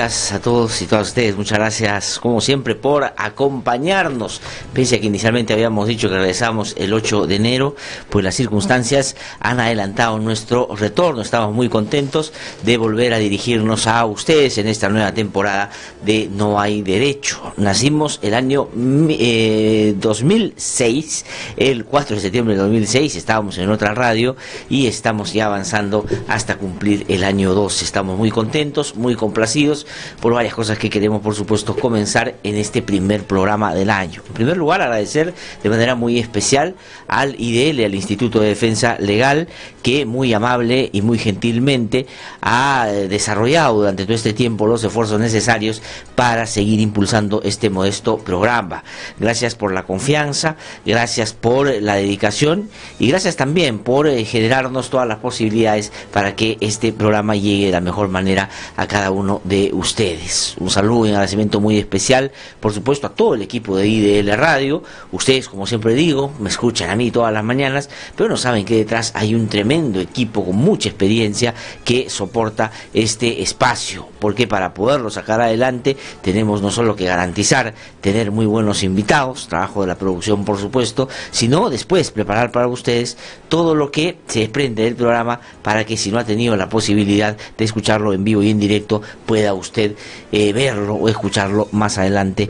días a todos y todas ustedes. Muchas gracias, como siempre, por acompañarnos. Pese a que inicialmente habíamos dicho que regresamos el 8 de enero, pues las circunstancias han adelantado nuestro retorno. Estamos muy contentos de volver a dirigirnos a ustedes en esta nueva temporada de No Hay Derecho. Nacimos el año 2006, el 4 de septiembre de 2006, estábamos en otra radio y estamos ya avanzando hasta cumplir el año 12. Estamos muy contentos, muy complacidos por varias cosas que queremos, por supuesto, comenzar en este primer programa del año. En primer lugar, agradecer de manera muy especial al IDL, al Instituto de Defensa Legal, que muy amable y muy gentilmente ha desarrollado durante todo este tiempo los esfuerzos necesarios para seguir impulsando este modesto programa. Gracias por la confianza, gracias por la dedicación y gracias también por generarnos todas las posibilidades para que este programa llegue de la mejor manera a cada uno de ustedes. Un saludo y un agradecimiento muy especial, por supuesto, a todo el equipo de IDL Radio. Ustedes, como siempre digo, me escuchan a mí todas las mañanas, pero no saben que detrás hay un tremendo equipo con mucha experiencia que soporta este espacio, porque para poderlo sacar adelante tenemos no solo que garantizar tener muy buenos invitados, trabajo de la producción, por supuesto, sino después preparar para ustedes todo lo que se desprende del programa para que, si no ha tenido la posibilidad de escucharlo en vivo y en directo, pueda usted verlo o escucharlo más adelante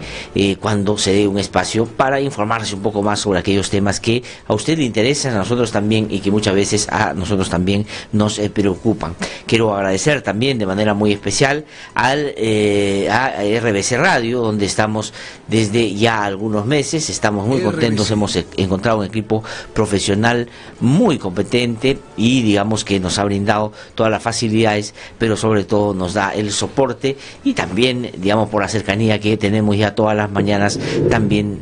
cuando se dé un espacio para informarse un poco más sobre aquellos temas que a usted le interesan, a nosotros también, y que muchas veces a nosotros también nos preocupan. Quiero agradecer también de manera muy especial a RBC Radio, donde estamos desde ya algunos meses. Estamos muy contentos, hemos encontrado un equipo profesional muy competente y digamos que nos ha brindado todas las facilidades, pero sobre todo nos da el soporte y también, digamos, por la cercanía que tenemos ya todas las mañanas también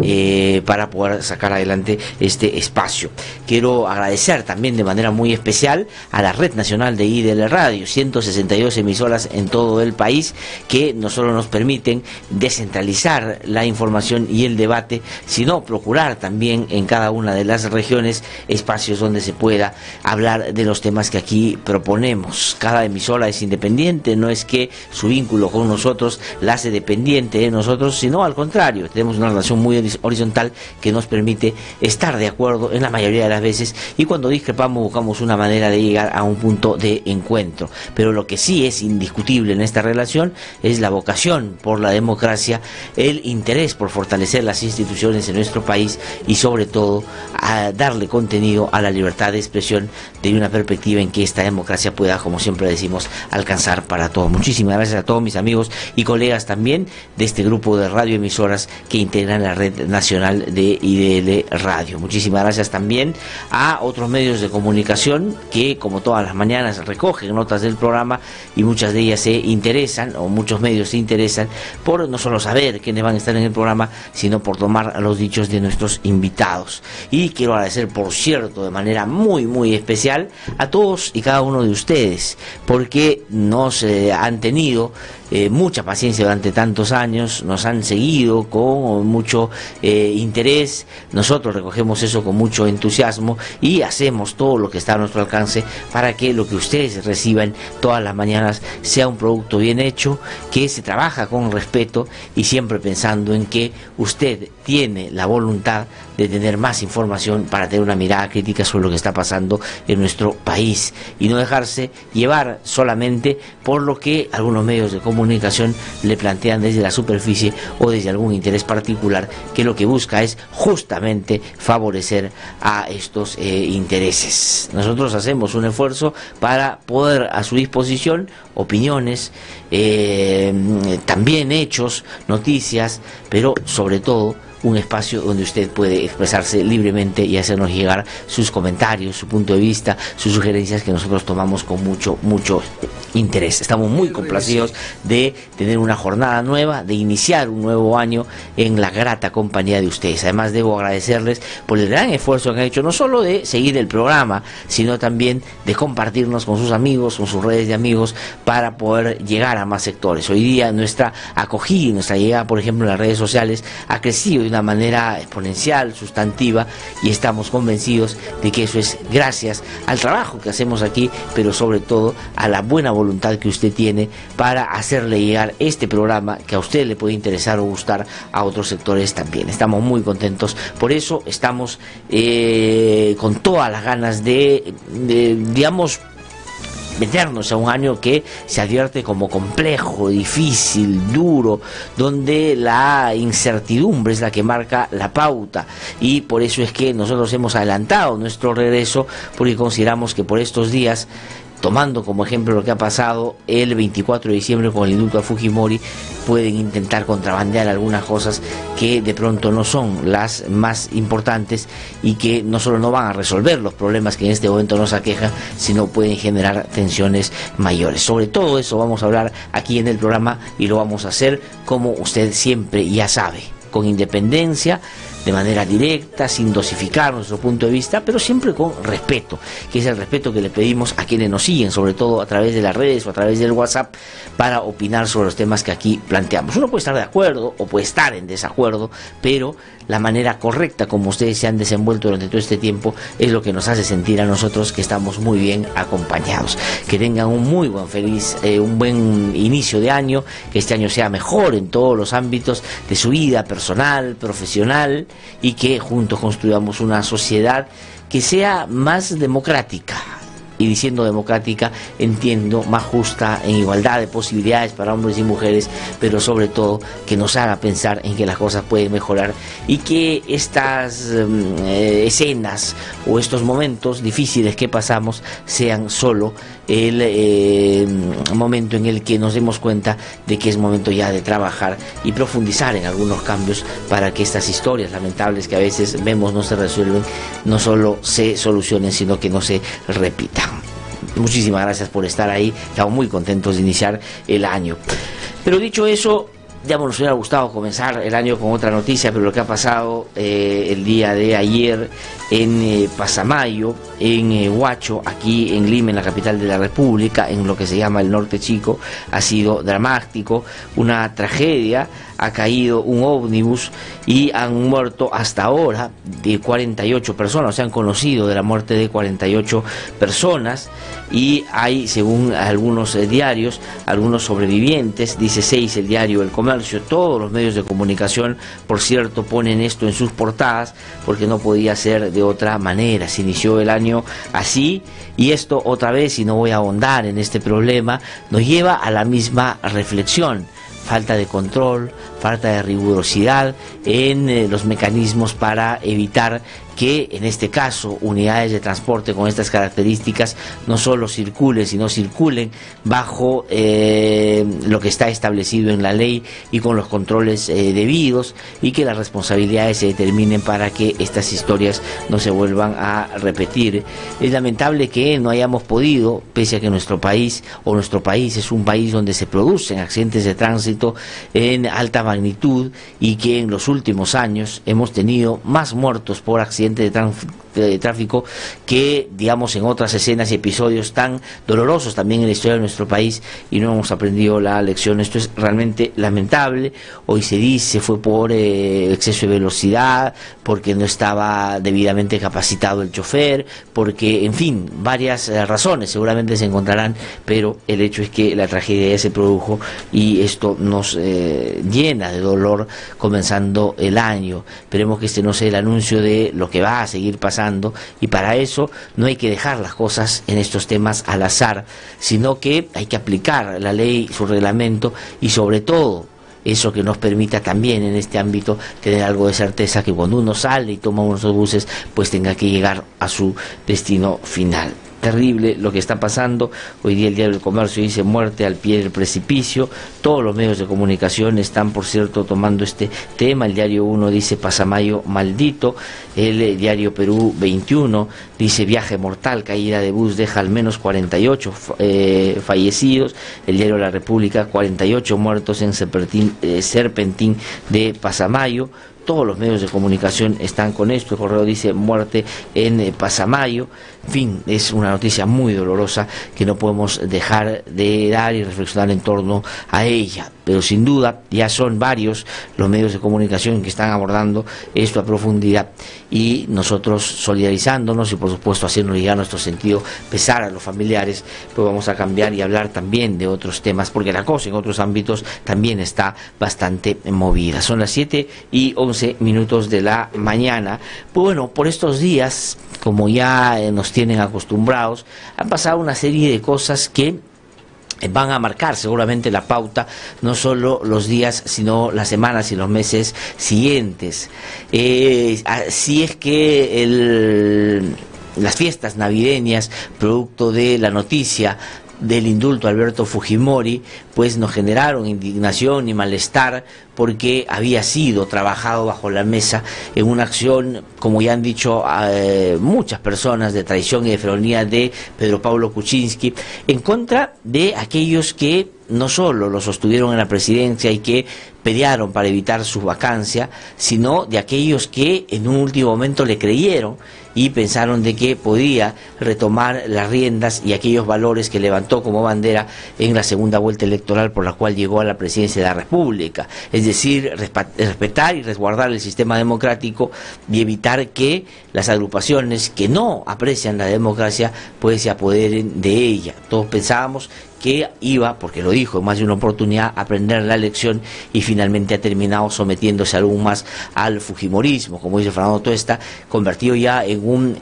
para poder sacar adelante este espacio. Quiero agradecer también de manera muy especial a la Red Nacional de IDL Radio, 162 emisoras en todo el país que no solo nos permiten descentralizar la información y el debate, sino procurar también en cada una de las regiones espacios donde se pueda hablar de los temas que aquí proponemos. Cada emisora es independiente, no es que su vínculo con nosotros la hace dependiente de nosotros, sino al contrario, tenemos una relación muy horizontal que nos permite estar de acuerdo en la mayoría de las veces, y cuando discrepamos buscamos una manera de llegar a un punto de encuentro. Pero lo que sí es indiscutible en esta relación es la vocación por la democracia, el interés por fortalecer las instituciones en nuestro país y sobre todo a darle contenido a la libertad de expresión de una perspectiva en que esta democracia pueda, como siempre decimos, alcanzar para todos. Muchísimas gracias a todos mis amigos y colegas también de este grupo de radioemisoras que integran la red nacional de IDL Radio. Muchísimas gracias también a otros medios de comunicación que, como todas las mañanas, recogen notas del programa y muchas de ellas se interesan, o muchos medios se interesan por no solo saber quiénes van a estar en el programa, sino por tomar los dichos de nuestros invitados. Y quiero agradecer, por cierto, de manera muy muy especial a todos y cada uno de ustedes, porque nos han tenido mucha paciencia durante tantos años, nos han seguido con mucho interés. Nosotros recogemos eso con mucho entusiasmo y hacemos todo lo que está a nuestro alcance para que lo que ustedes reciban todas las mañanas sea un producto bien hecho, que se trabaja con respeto y siempre pensando en que usted tiene la voluntad de tener más información para tener una mirada crítica sobre lo que está pasando en nuestro país y no dejarse llevar solamente por lo que algunos medios de comunicación le plantean desde la superficie o desde algún interés particular, que lo que busca es justamente favorecer a estos intereses. Nosotros hacemos un esfuerzo para poder a su disposición opiniones, también hechos, noticias, pero sobre todo un espacio donde usted puede expresarse libremente y hacernos llegar sus comentarios, su punto de vista, sus sugerencias, que nosotros tomamos con mucho interés. Estamos muy complacidos de tener una jornada nueva, de iniciar un nuevo año en la grata compañía de ustedes. Además, debo agradecerles por el gran esfuerzo que han hecho, no solo de seguir el programa, sino también de compartirnos con sus amigos, con sus redes de amigos, para poder llegar a más sectores. Hoy día nuestra acogida y nuestra llegada, por ejemplo, en las redes sociales ha crecido de una manera exponencial, sustantiva, y estamos convencidos de que eso es gracias al trabajo que hacemos aquí, pero sobre todo a la buena voluntad que usted tiene para hacerle llegar este programa que a usted le puede interesar o gustar a otros sectores también. Estamos muy contentos, por eso estamos con todas las ganas de digamos, meternos a un año que se advierte como complejo, difícil, duro, donde la incertidumbre es la que marca la pauta, y por eso es que nosotros hemos adelantado nuestro regreso, porque consideramos que por estos días, tomando como ejemplo lo que ha pasado el 24 de diciembre con el indulto a Fujimori, pueden intentar contrabandear algunas cosas que de pronto no son las más importantes y que no solo no van a resolver los problemas que en este momento nos aquejan, sino pueden generar tensiones mayores. Sobre todo eso vamos a hablar aquí en el programa, y lo vamos a hacer como usted siempre ya sabe, con independencia, de manera directa, sin dosificar nuestro punto de vista, pero siempre con respeto, que es el respeto que le pedimos a quienes nos siguen, sobre todo a través de las redes o a través del WhatsApp, para opinar sobre los temas que aquí planteamos. Uno puede estar de acuerdo o puede estar en desacuerdo, pero la manera correcta como ustedes se han desenvuelto durante todo este tiempo es lo que nos hace sentir a nosotros que estamos muy bien acompañados. Que tengan un muy un buen inicio de año, que este año sea mejor en todos los ámbitos de su vida personal, profesional, y que juntos construyamos una sociedad que sea más democrática. Y diciendo democrática, entiendo más justa, en igualdad de posibilidades para hombres y mujeres, pero sobre todo que nos haga pensar en que las cosas pueden mejorar, y que estas escenas o estos momentos difíciles que pasamos sean solo el momento en el que nos demos cuenta de que es momento ya de trabajar y profundizar en algunos cambios para que estas historias lamentables que a veces vemos no se resuelven, no solo se solucionen, sino que no se repitan. Muchísimas gracias por estar ahí, estamos muy contentos de iniciar el año. Pero dicho eso, ya nos hubiera gustado comenzar el año con otra noticia, pero lo que ha pasado el día de ayer en Pasamayo, en Huacho, aquí en Lima, en la capital de la República, en lo que se llama el Norte Chico, ha sido dramático, una tragedia. Ha caído un ómnibus y han muerto hasta ahora de 48 personas, se han conocido de la muerte de 48 personas, y hay, según algunos diarios, algunos sobrevivientes, dice 6 el diario El Comercio. Todos los medios de comunicación, por cierto, ponen esto en sus portadas, porque no podía ser de otra manera. Se inició el año así, y esto otra vez, y no voy a ahondar en este problema, nos lleva a la misma reflexión. Falta de control, falta de rigurosidad en los mecanismos para evitar que, en este caso, unidades de transporte con estas características no solo circulen, sino circulen bajo lo que está establecido en la ley y con los controles debidos, y que las responsabilidades se determinen para que estas historias no se vuelvan a repetir. Es lamentable que no hayamos podido, pese a que nuestro país es un país donde se producen accidentes de tránsito en alta magnitud, y que en los últimos años hemos tenido más muertos por accidentes de tráfico que, digamos, en otras escenas y episodios tan dolorosos también en la historia de nuestro país, y no hemos aprendido la lección. Esto es realmente lamentable. Hoy se dice fue por exceso de velocidad, porque no estaba debidamente capacitado el chofer, porque, en fin, varias razones seguramente se encontrarán, pero el hecho es que la tragedia ya se produjo, y esto nos llena de dolor comenzando el año. Esperemos que este no sea el anuncio de lo que va a seguir pasando, y para eso no hay que dejar las cosas en estos temas al azar, sino que hay que aplicar la ley, su reglamento, y sobre todo eso que nos permita también en este ámbito tener algo de certeza, que cuando uno sale y toma unos autobuses, pues tenga que llegar a su destino final. Terrible lo que está pasando. Hoy día el diario El Comercio dice muerte al pie del precipicio. Todos los medios de comunicación están, por cierto, tomando este tema. El diario 1 dice Pasamayo maldito. El diario Perú 21 dice viaje mortal, caída de bus deja al menos 48 fallecidos. El diario La República, 48 muertos en Serpentín de Pasamayo. Todos los medios de comunicación están con esto. El Correo dice muerte en Pasamayo. En fin, es una noticia muy dolorosa que no podemos dejar de dar y reflexionar en torno a ella. pero sin duda ya son varios los medios de comunicación que están abordando esto a profundidad, y nosotros solidarizándonos y por supuesto haciendo llegar nuestro sentido pesar a los familiares, pues vamos a cambiar y hablar también de otros temas, porque la cosa en otros ámbitos también está bastante movida. Son las 7:11 de la mañana. Pues bueno, por estos días, como ya nos tienen acostumbrados, han pasado una serie de cosas que van a marcar seguramente la pauta, no solo los días, sino las semanas y los meses siguientes. Así es que las fiestas navideñas, producto de la noticia del indulto a Alberto Fujimori, pues nos generaron indignación y malestar, porque había sido trabajado bajo la mesa en una acción, como ya han dicho muchas personas, de traición y de felonía de Pedro Pablo Kuczynski, en contra de aquellos que no solo lo sostuvieron en la presidencia y que pelearon para evitar su vacancia, sino de aquellos que en un último momento le creyeron y pensaron de que podía retomar las riendas y aquellos valores que levantó como bandera en la segunda vuelta electoral por la cual llegó a la presidencia de la República. Es decir, respetar y resguardar el sistema democrático y evitar que las agrupaciones que no aprecian la democracia pues se apoderen de ella. Todos pensábamos que iba, porque lo dijo en más de una oportunidad, a aprender la lección, y finalmente ha terminado sometiéndose aún más al fujimorismo, como dice Fernando Tuesta, convertido ya en un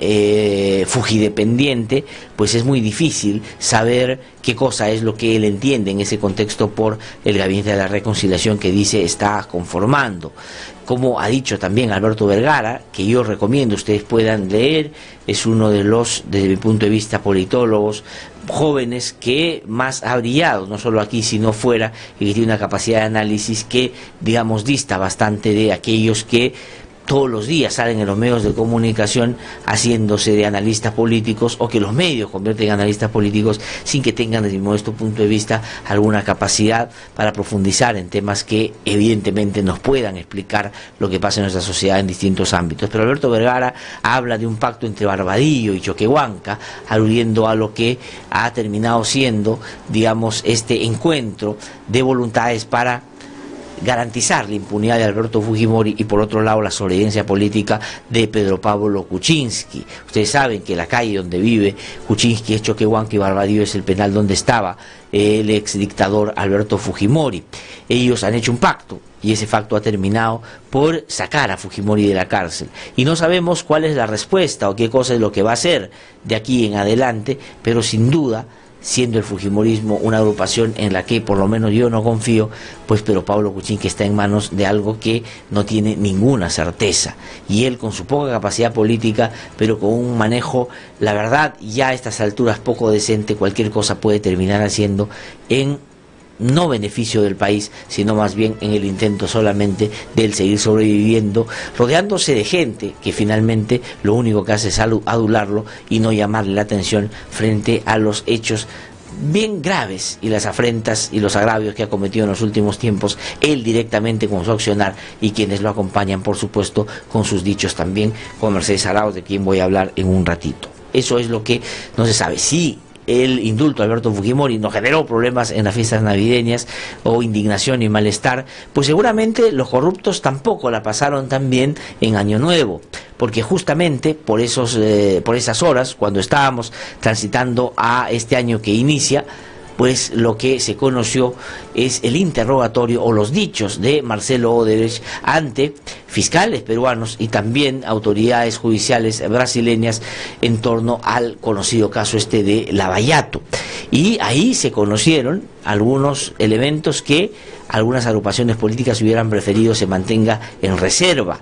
fujidependiente. Pues es muy difícil saber qué cosa es lo que él entiende en ese contexto por el Gabinete de la Reconciliación que dice está conformando. Como ha dicho también Alberto Vergara, que yo recomiendo ustedes puedan leer, es uno de los, desde mi punto de vista, politólogos jóvenes que más ha brillado, no solo aquí sino fuera, y que tiene una capacidad de análisis que, digamos, dista bastante de aquellos que todos los días salen en los medios de comunicación haciéndose de analistas políticos, o que los medios convierten en analistas políticos sin que tengan, desde mi modesto punto de vista, alguna capacidad para profundizar en temas que evidentemente nos puedan explicar lo que pasa en nuestra sociedad en distintos ámbitos. Pero Alberto Vergara habla de un pacto entre Barbadillo y Choquehuanca, aludiendo a lo que ha terminado siendo, digamos, este encuentro de voluntades para garantizar la impunidad de Alberto Fujimori y por otro lado la sobrevivencia política de Pedro Pablo Kuczynski. Ustedes saben que la calle donde vive Kuczynski es Choquehuanca y Barbadillo es el penal donde estaba el exdictador Alberto Fujimori. Ellos han hecho un pacto y ese pacto ha terminado por sacar a Fujimori de la cárcel, y no sabemos cuál es la respuesta o qué cosa es lo que va a hacer de aquí en adelante, pero sin duda, siendo el fujimorismo una agrupación en la que por lo menos yo no confío, pues Pedro Pablo Kuczynski está en manos de algo que no tiene ninguna certeza, y él con su poca capacidad política, pero con un manejo, la verdad, ya a estas alturas poco decente, cualquier cosa puede terminar haciendo en no beneficio del país, sino más bien en el intento solamente de él seguir sobreviviendo, rodeándose de gente que finalmente lo único que hace es adularlo y no llamarle la atención frente a los hechos bien graves y las afrentas y los agravios que ha cometido en los últimos tiempos, él directamente con su accionar, y quienes lo acompañan, por supuesto, con sus dichos también, con Mercedes Arauz, de quien voy a hablar en un ratito. Eso es lo que no se sabe. Sí, el indulto a Alberto Fujimori nos generó problemas en las fiestas navideñas, o indignación y malestar, pues seguramente los corruptos tampoco la pasaron tan bien en Año Nuevo, porque justamente por esas horas, cuando estábamos transitando a este año que inicia, pues lo que se conoció es el interrogatorio o los dichos de Marcelo Odebrecht ante fiscales peruanos y también autoridades judiciales brasileñas en torno al conocido caso este de Lavallato. Y ahí se conocieron algunos elementos que algunas agrupaciones políticas hubieran preferido se mantenga en reserva,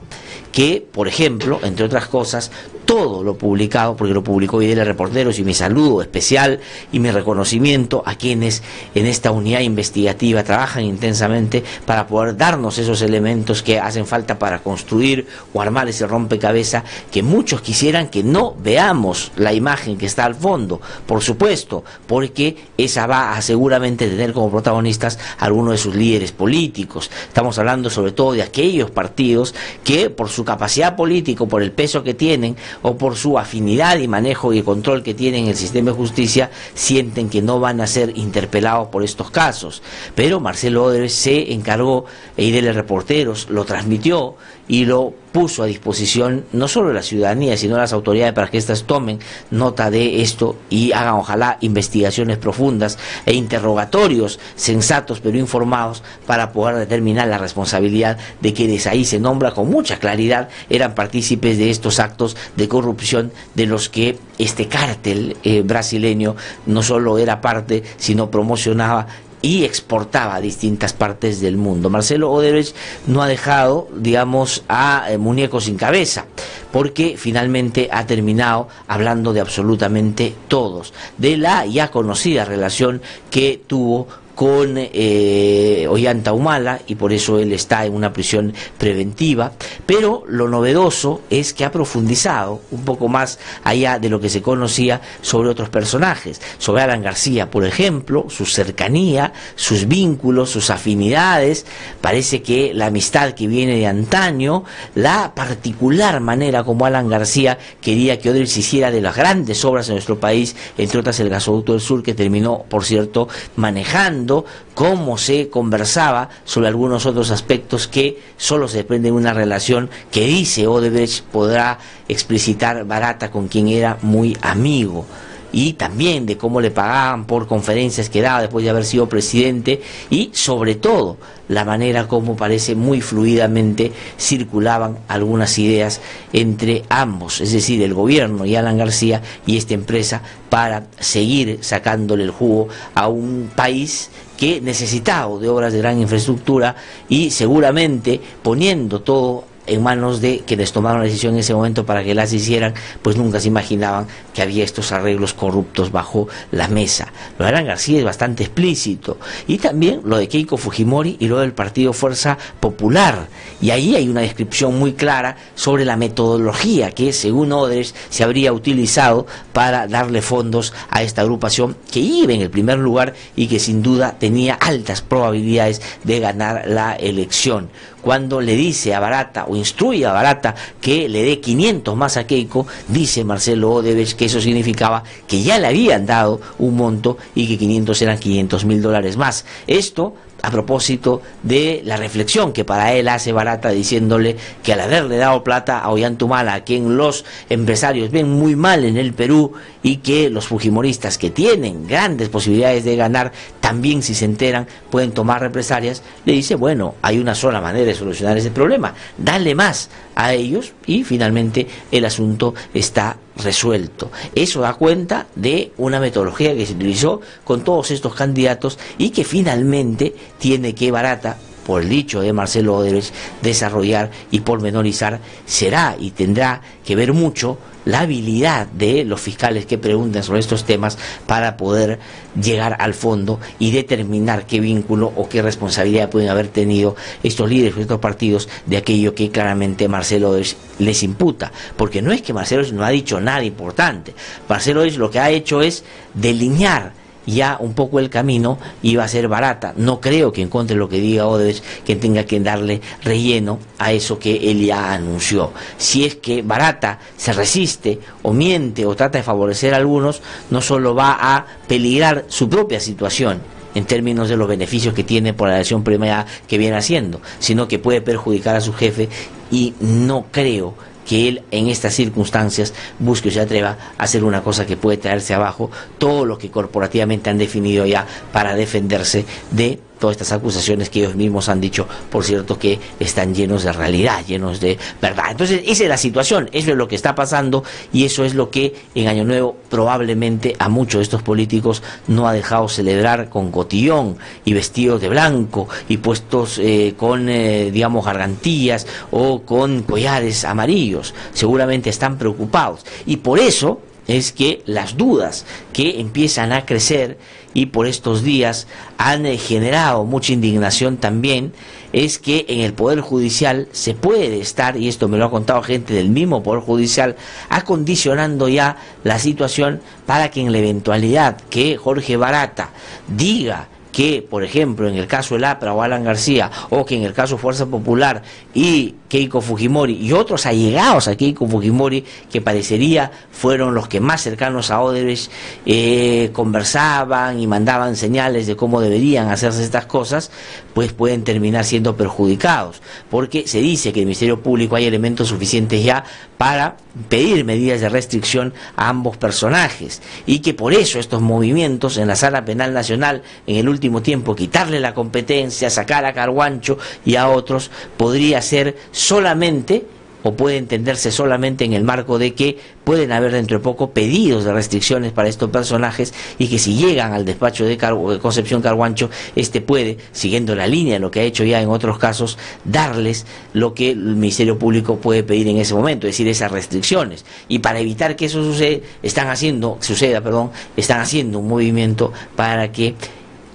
que, por ejemplo, entre otras cosas, todo lo publicado, porque lo publicó Videla Reporteros, y mi saludo especial y mi reconocimiento a quienes en esta unidad investigativa trabajan intensamente para poder darnos esos elementos que hacen falta para construir o armar ese rompecabezas que muchos quisieran que no veamos la imagen que está al fondo, por supuesto, porque esa va a seguramente tener como protagonistas a algunos de sus líderes políticos. Estamos hablando sobre todo de aquellos partidos que por su capacidad política, por el peso que tienen, o por su afinidad y manejo y control que tienen en el sistema de justicia, sienten que no van a ser interpelados por estos casos. Pero Marcelo Odebrecht se encargó, y de reporteros lo transmitió y lo puso a disposición no solo de la ciudadanía, sino de las autoridades, para que éstas tomen nota de esto y hagan, ojalá, investigaciones profundas e interrogatorios sensatos pero informados para poder determinar la responsabilidad de quienes ahí se nombra con mucha claridad eran partícipes de estos actos de corrupción de los que este cártel brasileño no solo era parte, sino promocionaba y exportaba a distintas partes del mundo. Marcelo Odebrecht no ha dejado, digamos, a muñecos sin cabeza, porque finalmente ha terminado hablando de absolutamente todos, de la ya conocida relación que tuvo con Ollanta Humala, y por eso él está en una prisión preventiva. Pero lo novedoso es que ha profundizado un poco más allá de lo que se conocía sobre otros personajes, sobre Alan García, por ejemplo, su cercanía, sus vínculos, sus afinidades. Parece que la amistad que viene de antaño, la particular manera como Alan García quería que Odebrecht se hiciera de las grandes obras en nuestro país, entre otras el Gasoducto del Sur, que terminó, por cierto, manejando, cómo se conversaba sobre algunos otros aspectos que solo se desprenden de una relación que, dice Odebrecht, podrá explicitar Barata, con quien era muy amigo, y también de cómo le pagaban por conferencias que daba después de haber sido presidente, y sobre todo la manera como parece muy fluidamente circulaban algunas ideas entre ambos, es decir, el gobierno y Alan García y esta empresa, para seguir sacándole el jugo a un país que necesitaba de obras de gran infraestructura, y seguramente poniendo todo en manos de quienes tomaron la decisión en ese momento para que las hicieran, pues nunca se imaginaban que había estos arreglos corruptos bajo la mesa. Lo de Alan García es bastante explícito, y también lo de Keiko Fujimori y lo del partido Fuerza Popular, y ahí hay una descripción muy clara sobre la metodología que, según Odebrecht, se habría utilizado para darle fondos a esta agrupación, que iba en el primer lugar y que sin duda tenía altas probabilidades de ganar la elección. Cuando le dice a Barata, o instruye a Barata, que le dé 500 más a Keiko, dice Marcelo Odebrecht que eso significaba que ya le habían dado un monto y que 500 eran $500.000 más. Esto a propósito de la reflexión que para él hace Barata, diciéndole que al haberle dado plata a Ollanta Humala, a quien los empresarios ven muy mal en el Perú, y que los fujimoristas, que tienen grandes posibilidades de ganar, también, si se enteran, pueden tomar represalias, le dice, bueno, hay una sola manera de solucionar ese problema: dale más a ellos, y finalmente el asunto está resuelto. Eso da cuenta de una metodología que se utilizó con todos estos candidatos, y que finalmente tiene que Barata, por el dicho de Marcelo Odebrecht, desarrollar y pormenorizar. Será y tendrá que ver mucho la habilidad de los fiscales que preguntan sobre estos temas para poder llegar al fondo y determinar qué vínculo o qué responsabilidad pueden haber tenido estos líderes de estos partidos de aquello que claramente Marcelo Odebrecht les imputa. Porque no es que Marcelo Odebrecht no ha dicho nada importante. Marcelo Odebrecht lo que ha hecho es delinear ya un poco el camino, y va a ser Barata. No creo que encuentre lo que diga Odebrecht que tenga que darle relleno a eso que él ya anunció. Si es que Barata se resiste o miente o trata de favorecer a algunos, no solo va a peligrar su propia situación en términos de los beneficios que tiene por la elección primera que viene haciendo, sino que puede perjudicar a su jefe, y no creo que él en estas circunstancias busque o se atreva a hacer una cosa que puede traerse abajo todo lo que corporativamente han definido ya para defenderse de todas estas acusaciones que ellos mismos han dicho, por cierto, que están llenos de realidad, llenos de verdad. Entonces, esa es la situación, eso es lo que está pasando, y eso es lo que en Año Nuevo probablemente a muchos de estos políticos no ha dejado celebrar con cotillón y vestidos de blanco y puestos con, digamos, gargantillas o con collares amarillos. Seguramente están preocupados, y por eso es que las dudas que empiezan a crecer y por estos días han generado mucha indignación también, es que en el Poder Judicial se puede estar, y esto me lo ha contado gente del mismo Poder Judicial, acondicionando ya la situación para que en la eventualidad que Jorge Barata diga que, por ejemplo, en el caso del APRA o Alan García, o que en el caso Fuerza Popular y Keiko Fujimori y otros allegados a Keiko Fujimori, que parecería fueron los que más cercanos a Odebrecht, conversaban y mandaban señales de cómo deberían hacerse estas cosas, pues pueden terminar siendo perjudicados, porque se dice que el Ministerio Público hay elementos suficientes ya para pedir medidas de restricción a ambos personajes, y que por eso estos movimientos en la Sala Penal Nacional en el último tiempo, quitarle la competencia, sacar a Carhuancho y a otros, podría ser solamente, o puede entenderse solamente en el marco de que pueden haber dentro de poco pedidos de restricciones para estos personajes, y que si llegan al despacho de Concepción Carhuancho, puede, siguiendo la línea de lo que ha hecho ya en otros casos, darles lo que el Ministerio Público puede pedir en ese momento, es decir, esas restricciones. Y para evitar que eso están haciendo un movimiento para que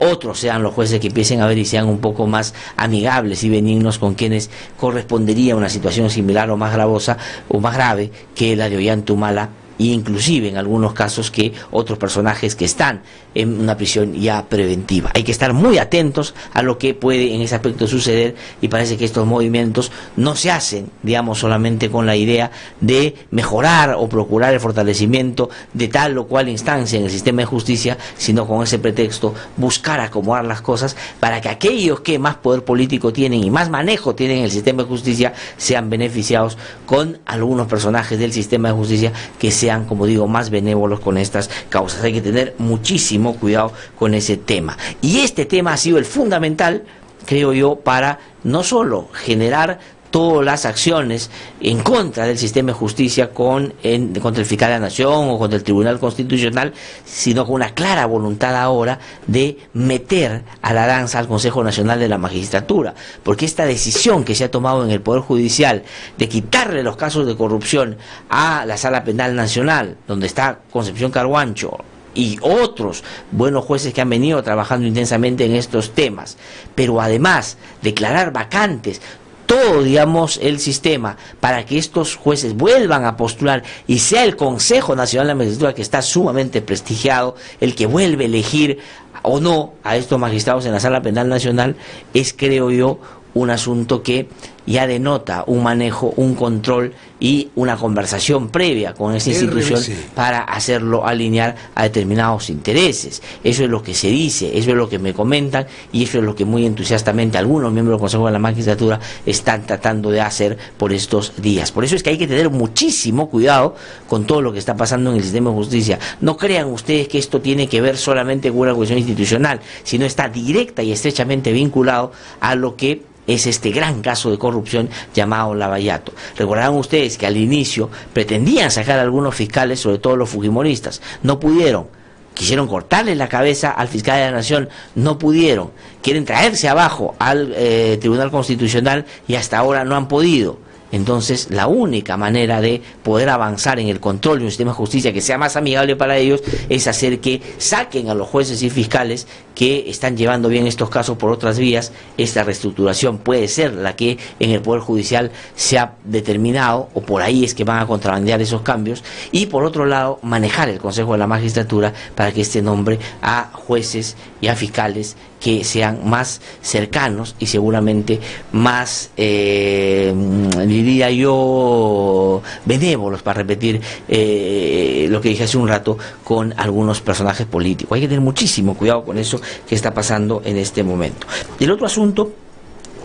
otros sean los jueces que empiecen a ver y sean un poco más amigables y benignos con quienes correspondería una situación similar o más gravosa o más grave que la de Ollanta Humala, e inclusive en algunos casos que otros personajes que están en una prisión ya preventiva. Hay que estar muy atentos a lo que puede en ese aspecto suceder, y parece que estos movimientos no se hacen, digamos, solamente con la idea de mejorar o procurar el fortalecimiento de tal o cual instancia en el sistema de justicia, sino con ese pretexto buscar acomodar las cosas para que aquellos que más poder político tienen y más manejo tienen en el sistema de justicia sean beneficiados con algunos personajes del sistema de justicia que sean, como digo, más benévolos con estas causas. Hay que tener muchísimo cuidado con ese tema. Y este tema ha sido el fundamental, creo yo, para no solo generar todas las acciones en contra del sistema de justicia contra el fiscal de la Nación o contra el Tribunal Constitucional, sino con una clara voluntad ahora de meter a la danza al Consejo Nacional de la Magistratura, porque esta decisión que se ha tomado en el Poder Judicial de quitarle los casos de corrupción a la Sala Penal Nacional, donde está Concepción Carhuancho y otros buenos jueces que han venido trabajando intensamente en estos temas, pero además declarar vacantes todo, digamos, el sistema para que estos jueces vuelvan a postular y sea el Consejo Nacional de la Magistratura, que está sumamente prestigiado, el que vuelve a elegir o no a estos magistrados en la Sala Penal Nacional, es, creo yo, un asunto que ya denota un manejo, un control y una conversación previa con esta institución para hacerlo alinear a determinados intereses. Eso es lo que se dice, eso es lo que me comentan, y eso es lo que muy entusiastamente algunos miembros del Consejo de la Magistratura están tratando de hacer por estos días. Por eso es que hay que tener muchísimo cuidado con todo lo que está pasando en el sistema de justicia. No crean ustedes que esto tiene que ver solamente con una cuestión institucional, sino está directa y estrechamente vinculado a lo que es este gran caso de corrupción llamado Lavallato. Recordarán ustedes que al inicio pretendían sacar a algunos fiscales, sobre todo los fujimoristas, no pudieron. Quisieron cortarle la cabeza al fiscal de la Nación, no pudieron. Quieren traerse abajo al Tribunal Constitucional y hasta ahora no han podido. Entonces, la única manera de poder avanzar en el control de un sistema de justicia que sea más amigable para ellos es hacer que saquen a los jueces y fiscales que están llevando bien estos casos por otras vías. Esta reestructuración puede ser la que en el Poder Judicial se ha determinado, o por ahí es que van a contrabandear esos cambios, y por otro lado, manejar el Consejo de la Magistratura para que nombre a jueces y a fiscales que sean más cercanos y seguramente más, diría yo, benévolos, para repetir lo que dije hace un rato, con algunos personajes políticos. Hay que tener muchísimo cuidado con eso que está pasando en este momento. El otro asunto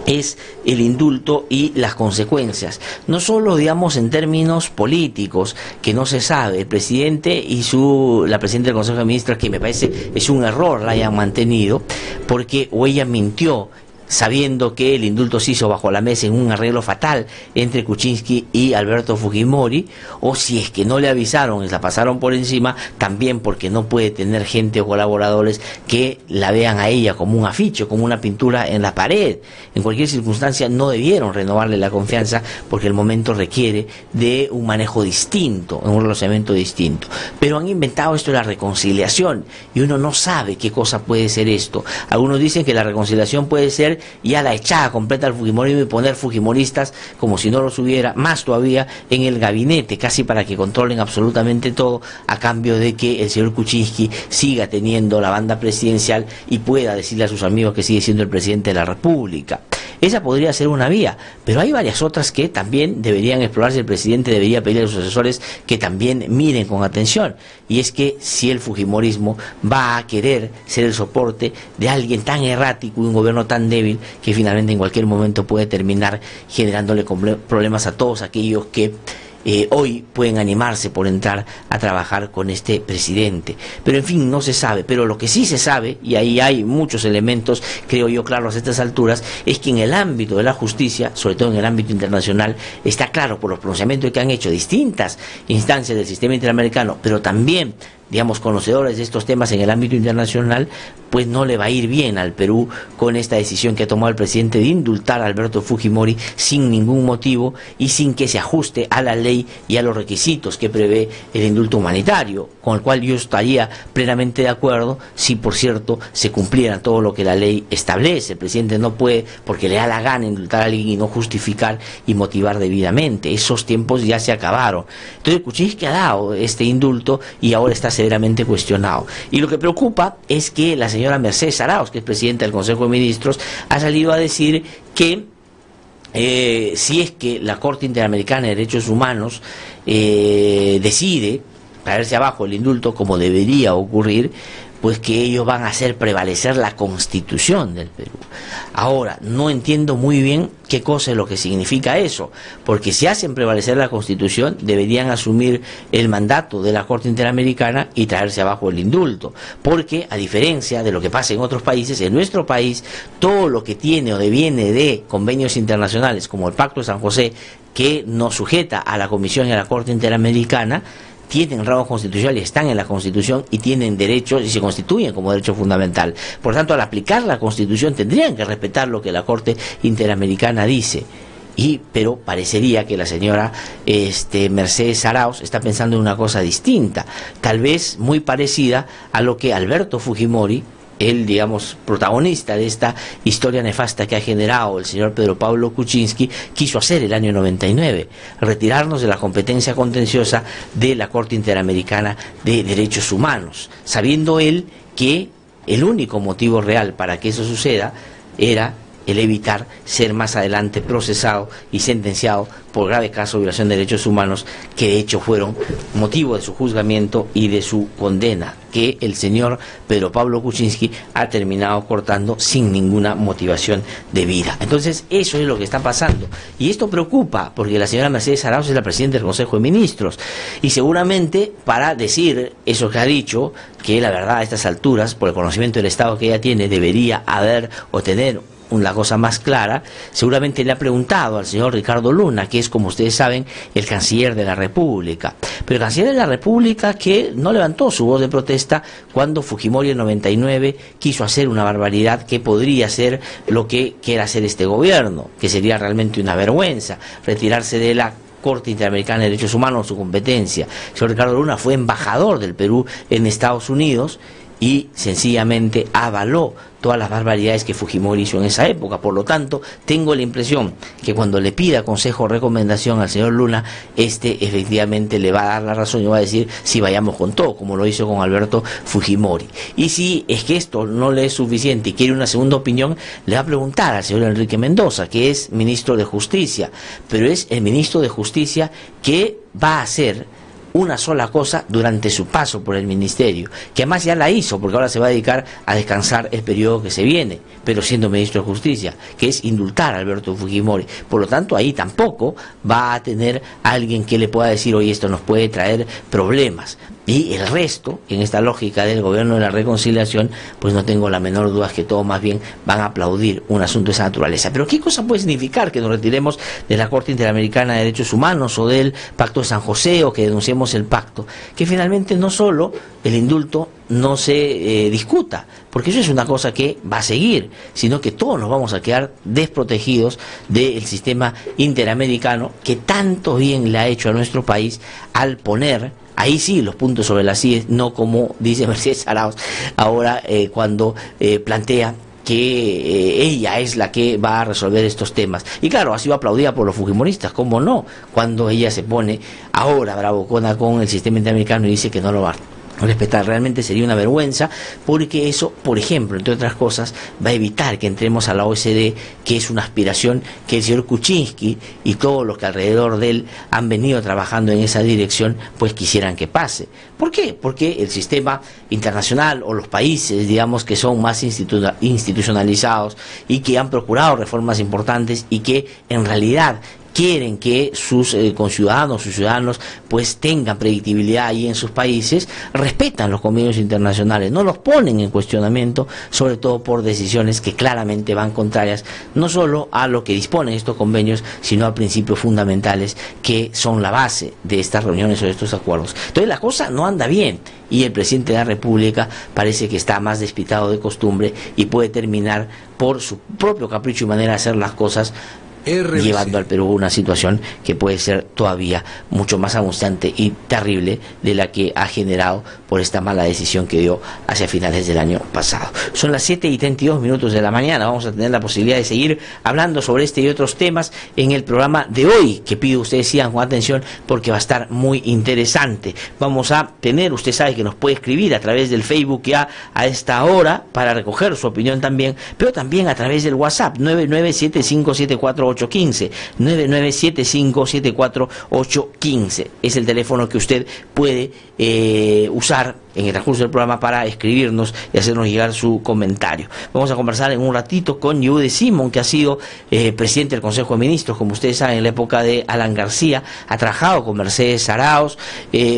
es el indulto y las consecuencias, no solo, digamos, en términos políticos, que no se sabe, el presidente y la presidenta del Consejo de Ministros, que me parece es un error la hayan mantenido, porque o ella mintió sabiendo que el indulto se hizo bajo la mesa en un arreglo fatal entre Kuczynski y Alberto Fujimori, o si es que no le avisaron y la pasaron por encima, también porque no puede tener gente o colaboradores que la vean a ella como un afiche, como una pintura en la pared. En cualquier circunstancia no debieron renovarle la confianza, porque el momento requiere de un manejo distinto, un relacionamiento distinto. Pero han inventado esto de la reconciliación, y uno no sabe qué cosa puede ser esto. Algunos dicen que la reconciliación puede ser hacer ya la echada completa al fujimorismo y poner fujimoristas como si no los hubiera, más todavía en el gabinete, casi para que controlen absolutamente todo, a cambio de que el señor Kuczynski siga teniendo la banda presidencial y pueda decirle a sus amigos que sigue siendo el presidente de la República. Esa podría ser una vía, pero hay varias otras que también deberían explorarse. El presidente debería pedirle a sus asesores que también miren con atención, y es que si el fujimorismo va a querer ser el soporte de alguien tan errático y un gobierno tan débil que finalmente en cualquier momento puede terminar generándole problemas a todos aquellos que hoy pueden animarse por entrar a trabajar con este presidente. Pero en fin, no se sabe. Pero lo que sí se sabe, y ahí hay muchos elementos, creo yo, claros a estas alturas, es que en el ámbito de la justicia, sobre todo en el ámbito internacional, está claro por los pronunciamientos que han hecho distintas instancias del sistema interamericano, pero también, digamos, conocedores de estos temas en el ámbito internacional, pues no le va a ir bien al Perú con esta decisión que ha tomado el presidente de indultar a Alberto Fujimori sin ningún motivo y sin que se ajuste a la ley y a los requisitos que prevé el indulto humanitario, con el cual yo estaría plenamente de acuerdo si, por cierto, se cumpliera todo lo que la ley establece. El presidente no puede, porque le da la gana, indultar a alguien y no justificar y motivar debidamente. Esos tiempos ya se acabaron. Entonces Kuczynski ha dado este indulto y ahora está severamente cuestionado. Y lo que preocupa es que la señora Mercedes Arauz, que es presidenta del Consejo de Ministros, ha salido a decir que si es que la Corte Interamericana de Derechos Humanos decide traerse abajo el indulto, como debería ocurrir, pues que ellos van a hacer prevalecer la Constitución del Perú. Ahora, no entiendo muy bien qué cosa es lo que significa eso, porque si hacen prevalecer la Constitución, deberían asumir el mandato de la Corte Interamericana y traerse abajo el indulto, porque a diferencia de lo que pasa en otros países, en nuestro país, todo lo que tiene o deviene de convenios internacionales, como el Pacto de San José, que nos sujeta a la Comisión y a la Corte Interamericana, tienen rango constitucional y están en la Constitución y tienen derechos y se constituyen como derecho fundamental. Por tanto, al aplicar la Constitución tendrían que respetar lo que la Corte Interamericana dice. Pero parecería que la señora Mercedes Arauz está pensando en una cosa distinta, tal vez muy parecida a lo que Alberto Fujimori, el, digamos, protagonista de esta historia nefasta que ha generado el señor Pedro Pablo Kuczynski, quiso hacer el año 99, retirarnos de la competencia contenciosa de la Corte Interamericana de Derechos Humanos, sabiendo él que el único motivo real para que eso suceda era el evitar ser más adelante procesado y sentenciado por grave caso de violación de derechos humanos, que de hecho fueron motivo de su juzgamiento y de su condena, que el señor Pedro Pablo Kuczynski ha terminado cortando sin ninguna motivación de vida. Entonces eso es lo que está pasando, y esto preocupa porque la señora Mercedes Arauz es la presidenta del Consejo de Ministros, y seguramente para decir eso que ha dicho, que la verdad a estas alturas, por el conocimiento del Estado que ella tiene, debería haber o tener una cosa más clara, seguramente le ha preguntado al señor Ricardo Luna, que es, como ustedes saben, el canciller de la República. Pero el canciller de la República que no levantó su voz de protesta cuando Fujimori en 99 quiso hacer una barbaridad que podría ser lo que quiera hacer este gobierno, que sería realmente una vergüenza, retirarse de la Corte Interamericana de Derechos Humanos, su competencia. El señor Ricardo Luna fue embajador del Perú en Estados Unidos y sencillamente avaló todas las barbaridades que Fujimori hizo en esa época. Por lo tanto, tengo la impresión que cuando le pida consejo o recomendación al señor Luna, efectivamente le va a dar la razón y va a decir si vayamos con todo, como lo hizo con Alberto Fujimori. Y si es que esto no le es suficiente y quiere una segunda opinión, le va a preguntar al señor Enrique Mendoza, que es ministro de Justicia, pero es el ministro de Justicia que va a hacer una sola cosa durante su paso por el ministerio, que además ya la hizo, porque ahora se va a dedicar a descansar el periodo que se viene, pero siendo ministro de Justicia, que es indultar a Alberto Fujimori. Por lo tanto, ahí tampoco va a tener alguien que le pueda decir, oye, esto nos puede traer problemas. Y el resto, en esta lógica del gobierno de la reconciliación, pues no tengo la menor duda que todos más bien van a aplaudir un asunto de esa naturaleza. Pero ¿qué cosa puede significar que nos retiremos de la Corte Interamericana de Derechos Humanos o del Pacto de San José, o que denunciemos el pacto? Que finalmente no solo el indulto no se discuta, porque eso es una cosa que va a seguir, sino que todos nos vamos a quedar desprotegidos del sistema interamericano que tanto bien le ha hecho a nuestro país al poner ahí sí los puntos sobre las IES, no como dice Mercedes Arauz ahora cuando plantea que ella es la que va a resolver estos temas. Y claro, ha sido aplaudida por los fujimoristas, ¿cómo no? Cuando ella se pone ahora bravucona con el sistema interamericano y dice que no lo va a respetar. Realmente sería una vergüenza, porque eso, por ejemplo, entre otras cosas, va a evitar que entremos a la OECD, que es una aspiración que el señor Kuczynski y todos los que alrededor de él han venido trabajando en esa dirección, pues quisieran que pase. ¿Por qué? Porque el sistema internacional o los países, digamos, que son más institucionalizados y que han procurado reformas importantes y que en realidad quieren que sus conciudadanos, sus ciudadanos, pues tengan predictibilidad ahí en sus países, respetan los convenios internacionales, no los ponen en cuestionamiento, sobre todo por decisiones que claramente van contrarias no solo a lo que disponen estos convenios, sino a principios fundamentales que son la base de estas reuniones o de estos acuerdos. Entonces la cosa no anda bien, y el presidente de la República parece que está más despistado de costumbre y puede terminar por su propio capricho y manera de hacer las cosas llevando al Perú a una situación que puede ser todavía mucho más angustiante y terrible de la que ha generado por esta mala decisión que dio hacia finales del año pasado. Son las 7:32 de la mañana. Vamos a tener la posibilidad de seguir hablando sobre este y otros temas en el programa de hoy, que pido ustedes sigan con atención porque va a estar muy interesante. Vamos a tener, usted sabe que nos puede escribir a través del Facebook ya a esta hora para recoger su opinión también, pero también a través del WhatsApp 997574815, 997574815 es el teléfono que usted puede usar en el transcurso del programa para escribirnos y hacernos llegar su comentario. Vamos a conversar en un ratito con Yehude Simón, que ha sido presidente del Consejo de Ministros, como ustedes saben, en la época de Alan García, ha trabajado con Mercedes Arauz.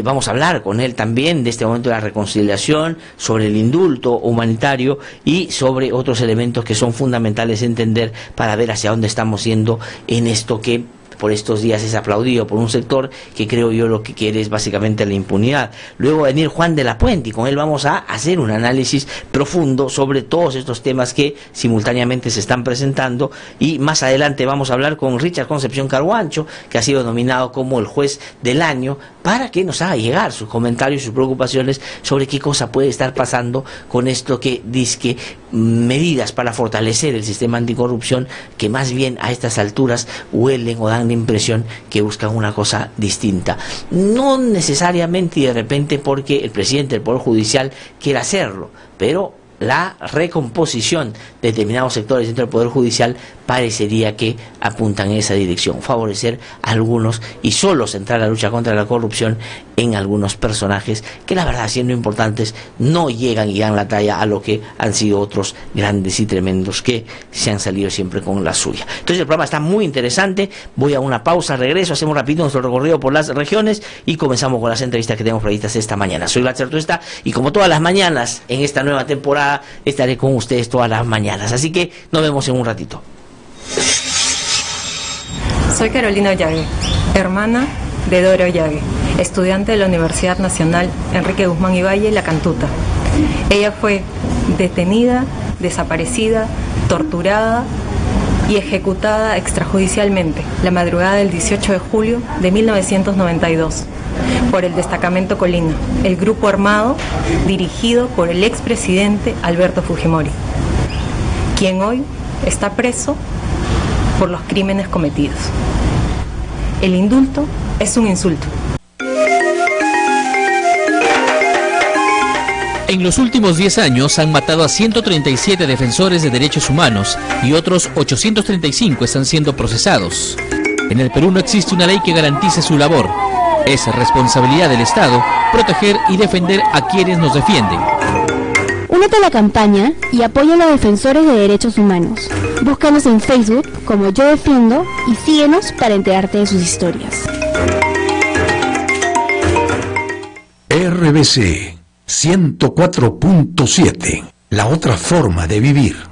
Vamos a hablar con él también de este momento de la reconciliación, sobre el indulto humanitario y sobre otros elementos que son fundamentales entender para ver hacia dónde estamos yendo en esto que por estos días es aplaudido por un sector que creo yo lo que quiere es básicamente la impunidad. Luego va a venir Juan de la Puente y con él vamos a hacer un análisis profundo sobre todos estos temas que simultáneamente se están presentando, y más adelante vamos a hablar con Richard Concepción Carguancho, que ha sido nominado como el juez del año, para que nos haga llegar sus comentarios y sus preocupaciones sobre qué cosa puede estar pasando con esto que dizque medidas para fortalecer el sistema anticorrupción, que más bien a estas alturas huelen o dan la impresión que buscan una cosa distinta. No necesariamente y de repente porque el presidente del Poder Judicial quiera hacerlo, pero la recomposición de determinados sectores dentro del Poder Judicial parecería que apuntan en esa dirección, favorecer a algunos y solo centrar la lucha contra la corrupción en algunos personajes que, la verdad, siendo importantes, no llegan y dan la talla a lo que han sido otros grandes y tremendos que se han salido siempre con la suya. Entonces el programa está muy interesante. Voy a una pausa, regreso, hacemos rápido nuestro recorrido por las regiones y comenzamos con las entrevistas que tenemos previstas esta mañana. Soy Glatzer Tuesta y como todas las mañanas en esta nueva temporada estaré con ustedes todas las mañanas, así que nos vemos en un ratito. Soy Carolina Ollague, hermana de Dora Ollague, estudiante de la Universidad Nacional Enrique Guzmán y Valle, La Cantuta. Ella fue detenida, desaparecida, torturada y ejecutada extrajudicialmente la madrugada del 18 de julio de 1992 por el Destacamento Colina, el grupo armado dirigido por el expresidente Alberto Fujimori, quien hoy está preso por los crímenes cometidos. El indulto es un insulto. En los últimos 10 años han matado a 137 defensores de derechos humanos y otros 835 están siendo procesados. En el Perú no existe una ley que garantice su labor. Es responsabilidad del Estado proteger y defender a quienes nos defienden. Únete a la campaña y apoya a los defensores de derechos humanos. Búscanos en Facebook como Yo Defiendo y síguenos para enterarte de sus historias. RBC 104.7, la otra forma de vivir.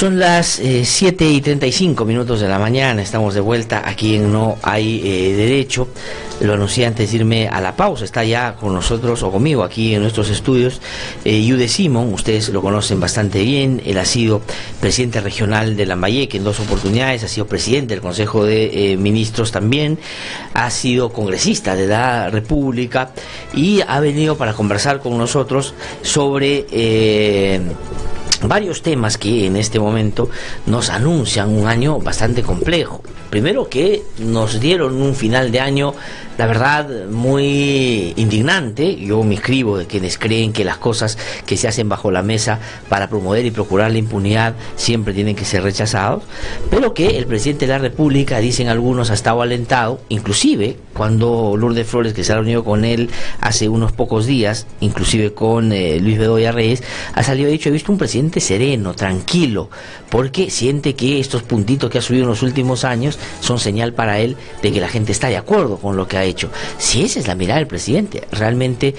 Son las 7:35 de la mañana, estamos de vuelta aquí en No Hay Derecho. Lo anuncié antes de irme a la pausa, está ya con nosotros o conmigo aquí en nuestros estudios Yude Simón, ustedes lo conocen bastante bien, él ha sido presidente regional de Lambayeque en 2 oportunidades, ha sido presidente del Consejo de Ministros también, ha sido congresista de la República y ha venido para conversar con nosotros sobre varios temas que en este momento nos anuncian un año bastante complejo. Primero, que nos dieron un final de año, la verdad, muy indignante. Yo me inscribo de quienes creen que las cosas que se hacen bajo la mesa para promover y procurar la impunidad siempre tienen que ser rechazados, pero que el presidente de la República, dicen algunos, ha estado alentado, inclusive cuando Lourdes Flores, que se ha reunido con él hace unos pocos días, inclusive con Luis Bedoya Reyes, ha salido y ha dicho: he visto un presidente sereno, tranquilo, porque siente que estos puntitos que ha subido en los últimos años son señal para él de que la gente está de acuerdo con lo que ha hecho. Si esa es la mirada del presidente, realmente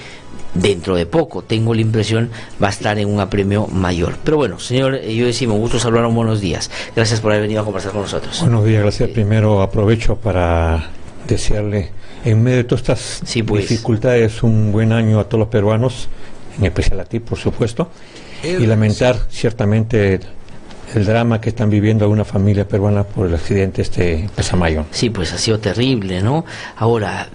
dentro de poco, tengo la impresión, va a estar en un apremio mayor. Pero bueno, señor, yo decimos, gusto saludar, buenos días. Gracias por haber venido a conversar con nosotros. Buenos días, gracias. Primero aprovecho para desearle, en medio de todas estas dificultades, un buen año a todos los peruanos, en especial a ti, por supuesto, y lamentar ciertamente el drama que están viviendo algunas familias peruanas por el accidente en Pasamayón. Sí, pues ha sido terrible, ¿no? Ahora,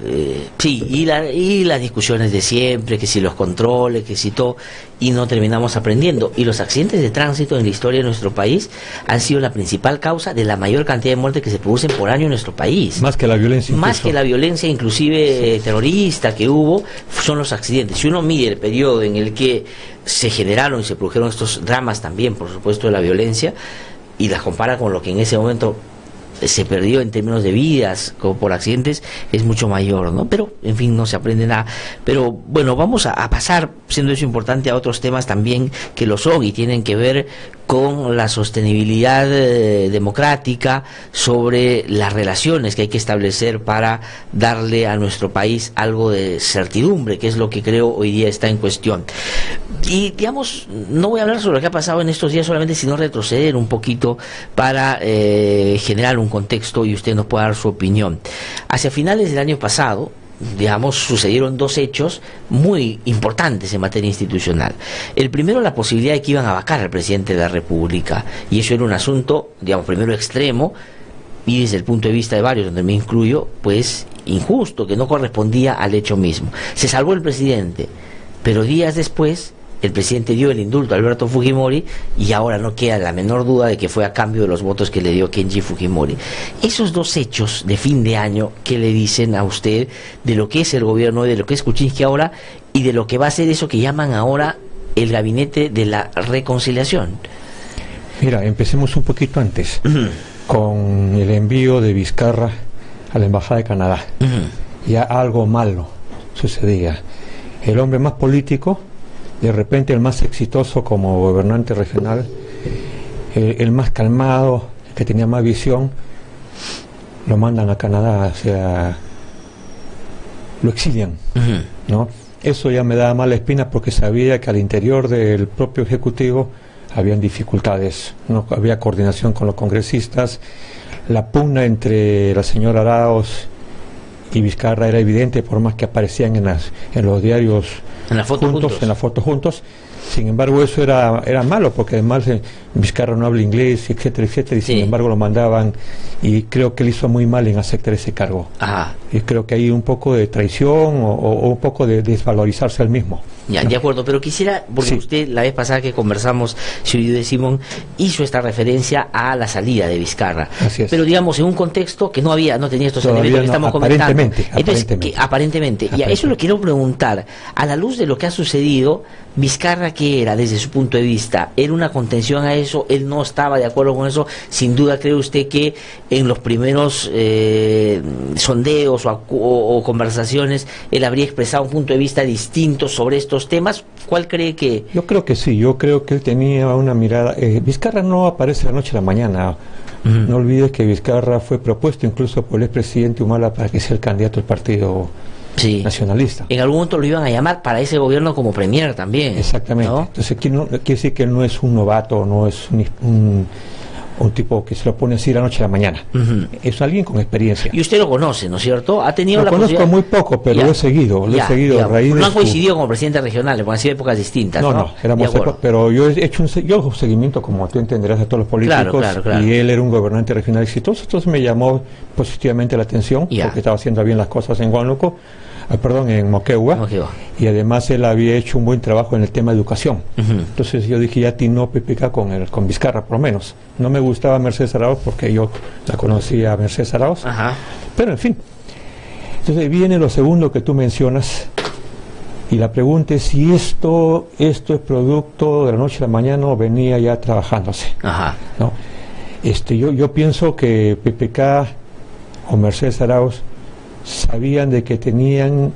sí, y las discusiones de siempre, que si los controles, que si todo, y no terminamos aprendiendo. Y los accidentes de tránsito en la historia de nuestro país han sido la principal causa de la mayor cantidad de muertes que se producen por año en nuestro país. Más que la violencia. Más que la violencia, inclusive terrorista que hubo, son los accidentes. Si uno mide el periodo en el que se generaron y se produjeron estos dramas también, por supuesto, de la violencia, y las compara con lo que en ese momento se perdió en términos de vidas como por accidentes, es mucho mayor, ¿no? Pero, en fin, no se aprende nada. Pero, bueno, vamos a pasar, siendo eso importante, a otros temas también que lo son y tienen que ver con la sostenibilidad democrática, sobre las relaciones que hay que establecer para darle a nuestro país algo de certidumbre, que es lo que creo hoy día está en cuestión. Y, digamos, no voy a hablar sobre lo que ha pasado en estos días solamente, sino retroceder un poquito para generar un contexto y usted nos pueda dar su opinión. Hacia finales del año pasado, digamos, sucedieron 2 hechos muy importantes en materia institucional. El primero, la posibilidad de que iban a vacar al presidente de la República, y eso era un asunto, digamos, primero extremo, y desde el punto de vista de varios, donde me incluyo, pues injusto, que no correspondía al hecho mismo. Se salvó el presidente, pero días después el presidente dio el indulto a Alberto Fujimori, y ahora no queda la menor duda de que fue a cambio de los votos que le dio Kenji Fujimori. Esos 2 hechos de fin de año, ¿qué le dicen a usted de lo que es el gobierno, de lo que es Kuczynski ahora, y de lo que va a ser eso que llaman ahora el gabinete de la reconciliación? Mira, empecemos un poquito antes, con el envío de Vizcarra a la Embajada de Canadá. Ya algo malo sucedía. El hombre más político, de repente el más exitoso como gobernante regional, el más calmado, el que tenía más visión, lo mandan a Canadá, o sea, lo exilian, ¿no? Eso ya me daba mala espina, porque sabía que al interior del propio Ejecutivo habían dificultades, no había coordinación con los congresistas, la pugna entre la señora Arauz y Vizcarra era evidente, por más que aparecían en los diarios en la foto juntos. Sin embargo, eso era malo, porque además Vizcarra no habla inglés, etcétera, etcétera, y sin embargo lo mandaban, y creo que él hizo muy mal en aceptar ese cargo. Y creo que hay un poco de traición o un poco de desvalorizarse al mismo. Ya, de acuerdo, pero quisiera, porque usted la vez pasada que conversamos, señor Yude Simón, hizo esta referencia a la salida de Vizcarra. Así es. Pero digamos, en un contexto que no tenía estos elementos que estamos comentando. Aparentemente. Y a eso lo quiero preguntar, a la luz de lo que ha sucedido, Vizcarra, ¿qué era desde su punto de vista? ¿Era una contención a eso? ¿Él no estaba de acuerdo con eso? Sin duda, ¿cree usted que en los primeros sondeos o conversaciones él habría expresado un punto de vista distinto sobre estos temas? ¿Cuál cree que...? Yo creo que sí, yo creo que él tenía una mirada... Vizcarra no aparece de la noche a la mañana. No olvides que Vizcarra fue propuesto incluso por el expresidente Humala para que sea el candidato del partido Sí. nacionalista. En algún momento lo iban a llamar para ese gobierno como premier también. Exactamente. ¿no? Entonces, quiere decir que él no es un novato, no es un tipo que se lo pone así de la noche a la mañana. Es alguien con experiencia. Y usted lo conoce, ¿no es cierto? Ha tenido Lo la conozco posibilidad... muy poco, pero Ya. lo he seguido a raíz de No han su... coincidido como presidente regional, porque han sido épocas distintas, ¿no? No, éramos De acuerdo. pero yo he hecho un seguimiento, como tú entenderás, de todos los políticos, Claro. y él era un gobernante regional exitoso, entonces me llamó positivamente la atención, Ya. porque estaba haciendo bien las cosas en Huánuco, en Moquegua, y además él había hecho un buen trabajo en el tema de educación. Entonces yo dije, ya atinó PPK con Vizcarra, por lo menos. No me gustaba Mercedes Arauz, porque yo la conocía a Mercedes Arauz, Ajá. pero en fin. Entonces viene lo segundo que tú mencionas, y la pregunta es si esto es producto de la noche a la mañana o venía ya trabajándose. Ajá. ¿No? Yo pienso que PPK o Mercedes Arauz sabían que tenían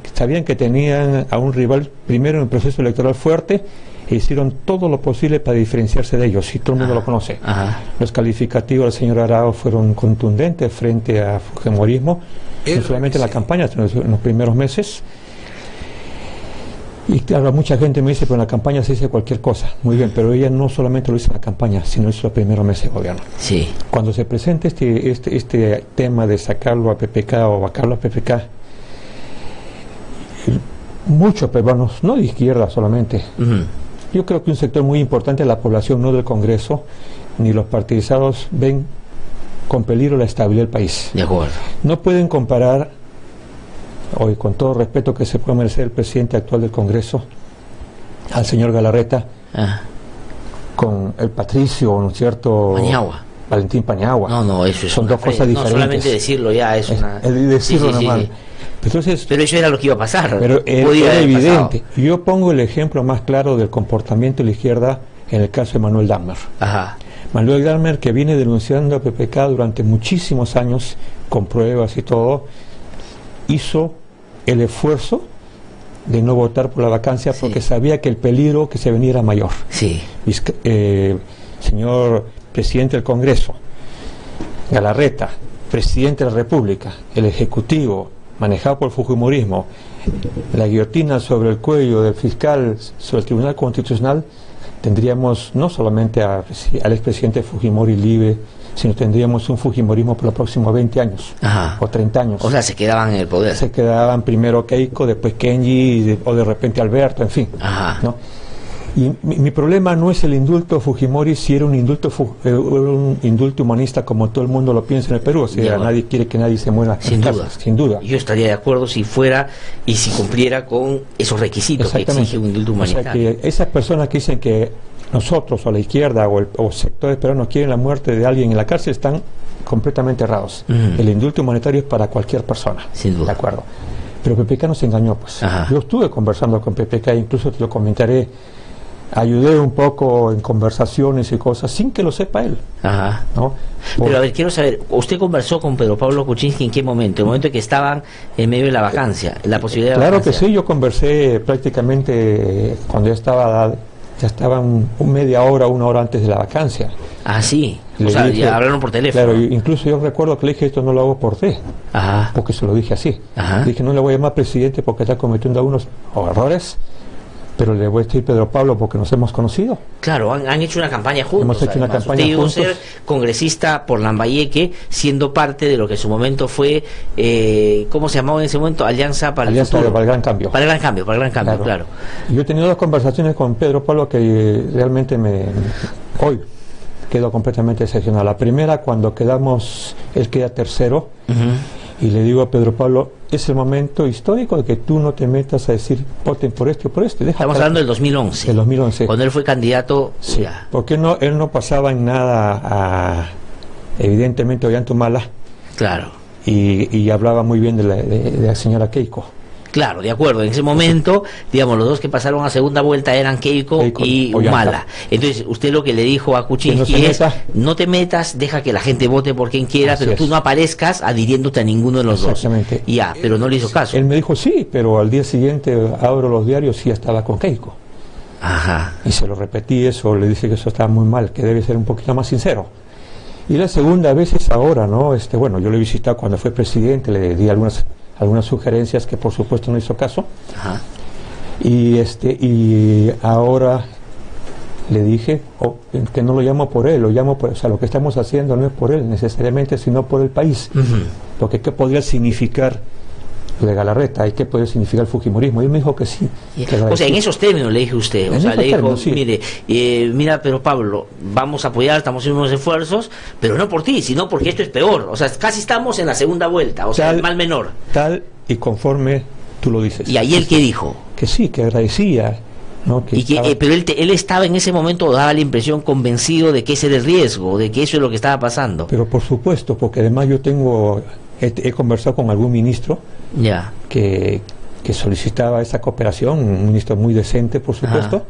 a un rival primero en el proceso electoral fuerte, e hicieron todo lo posible para diferenciarse de ellos, y todo el mundo lo conoce. Ajá. Los calificativos del señor Arauz fueron contundentes frente a fujimorismo, no solamente en la campaña, sino en los primeros meses. Y claro, mucha gente me dice, pero en la campaña se dice cualquier cosa. Muy bien, pero ella no solamente lo hizo en la campaña, sino hizo los primeros meses de gobierno. Sí. Cuando se presenta este tema de sacarlo a PPK o vacarlo a PPK, muchos peruanos, no de izquierda solamente, yo creo que un sector muy importante de la población, no del Congreso, ni los partidizados, ven con peligro la estabilidad del país. De acuerdo. No pueden comparar, hoy con todo respeto que se puede merecer el presidente actual del Congreso, al señor Galarreta, con el Patricio, ¿no es cierto? Paniagua. Valentín Paniagua. No, eso es son dos cosas diferentes. No, solamente decirlo ya es una... decirlo nomás. Sí. Entonces, pero eso era lo que iba a pasar. Pero era evidente. Yo pongo el ejemplo más claro del comportamiento de la izquierda en el caso de Manuel Dahmer. Ajá. Manuel Dahmer, que viene denunciando a PPK durante muchísimos años, con pruebas y todo, hizo el esfuerzo de no votar por la vacancia porque sabía que el peligro que se venía era mayor. Sí. Señor presidente del Congreso, Galarreta, presidente de la República, el Ejecutivo, manejado por el fujimorismo, la guillotina sobre el cuello del fiscal sobre el Tribunal Constitucional, tendríamos no solamente al expresidente Fujimori libre, sino tendríamos un fujimorismo por los próximos 20 años. Ajá. O 30 años. O sea, se quedaban en el poder. Se quedaban primero Keiko, después Kenji, o de repente Alberto, en fin. Ajá. ¿No? Y mi problema no es el indulto Fujimori, si era un indulto humanista como todo el mundo lo piensa en el Perú. O sea, nadie quiere que nadie se muera. Sin duda. Yo estaría de acuerdo si fuera y si cumpliera con esos requisitos que exige un indulto humanitario. O sea, que esas personas que dicen que nosotros o la izquierda o sectores peruanos quieren la muerte de alguien en la cárcel están completamente errados. El indulto humanitario es para cualquier persona. Sin duda. De acuerdo. Pero PPK nos engañó, pues. Ajá. Yo estuve conversando con PPK, incluso te lo comentaré. Ayudé un poco en conversaciones y cosas sin que lo sepa él. Ajá. ¿No? Pero a ver, quiero saber, ¿usted conversó con Pedro Pablo Kuczynski en qué momento? ¿En el momento en que estaban en medio de la vacancia? ¿La posibilidad de Claro vacancia? que sí, yo conversé prácticamente cuando ya estaban media hora, una hora antes de la vacancia. Ah, sí. Le O sea, dije, ya hablaron por teléfono. Claro, incluso yo recuerdo que le dije, esto no lo hago por té. Ajá. Porque se lo dije así. Ajá. Dije, no le voy a llamar presidente porque está cometiendo algunos errores, pero le voy a decir Pedro Pablo porque nos hemos conocido. Claro, han hecho una campaña juntos. Hemos hecho una campaña usted llegó a juntos. ser congresista por Lambayeque, siendo parte de lo que en su momento fue, ¿cómo se llamaba en ese momento? Alianza para el futuro. Para el Gran Cambio. Para el Gran Cambio, claro. Yo he tenido dos conversaciones con Pedro Pablo que realmente hoy quedo completamente decepcionado. La primera, cuando él queda tercero, y le digo a Pedro Pablo, es el momento histórico de que tú no te metas a decir voten por esto y por esto. Estamos hablando del 2011. Del 2011. Cuando él fue candidato. Sí, ya. porque él no pasaba en nada evidentemente Ollantumala. Claro. Y hablaba muy bien de la señora Keiko. Claro, de acuerdo. En ese momento, digamos, los dos que pasaron a segunda vuelta eran Keiko y Humala. Entonces, usted lo que le dijo a Kuczynski es, no te metas, deja que la gente vote por quien quiera, pero tú no aparezcas adhiriéndote a ninguno de los dos. Exactamente. Ya, pero no le hizo caso. Él me dijo, sí, pero al día siguiente abro los diarios y ya estaba con Keiko. Ajá. Y se lo repetí eso, le dije que eso estaba muy mal, que debe ser un poquito más sincero. Y la segunda vez es ahora, ¿no? Bueno, yo lo he visitado cuando fue presidente, le di algunas algunas sugerencias que por supuesto no hizo caso. Ajá. Y ahora le dije que no lo llamo por él, lo llamo por, o sea, lo que estamos haciendo no es por él necesariamente, sino por el país. Lo que ¿qué podría significar de Galarreta y qué podría significar el fujimorismo? Y él me dijo que sí. O sea, en esos términos le dije a usted, o sea, le dijo, sí. Mira, pero Pablo, vamos a apoyar, estamos haciendo unos esfuerzos, pero no por ti, sino porque esto es peor. O sea, casi estamos en la segunda vuelta, o sea, el mal menor. Tal y conforme tú lo dices. ¿Y ahí él qué dijo? Que sí, que agradecía. ¿No? Pero él estaba en ese momento, daba la impresión, convencido de que ese era el riesgo, de que eso es lo que estaba pasando. Pero por supuesto, porque además yo he conversado con algún ministro que solicitaba esa cooperación, un ministro muy decente, por supuesto,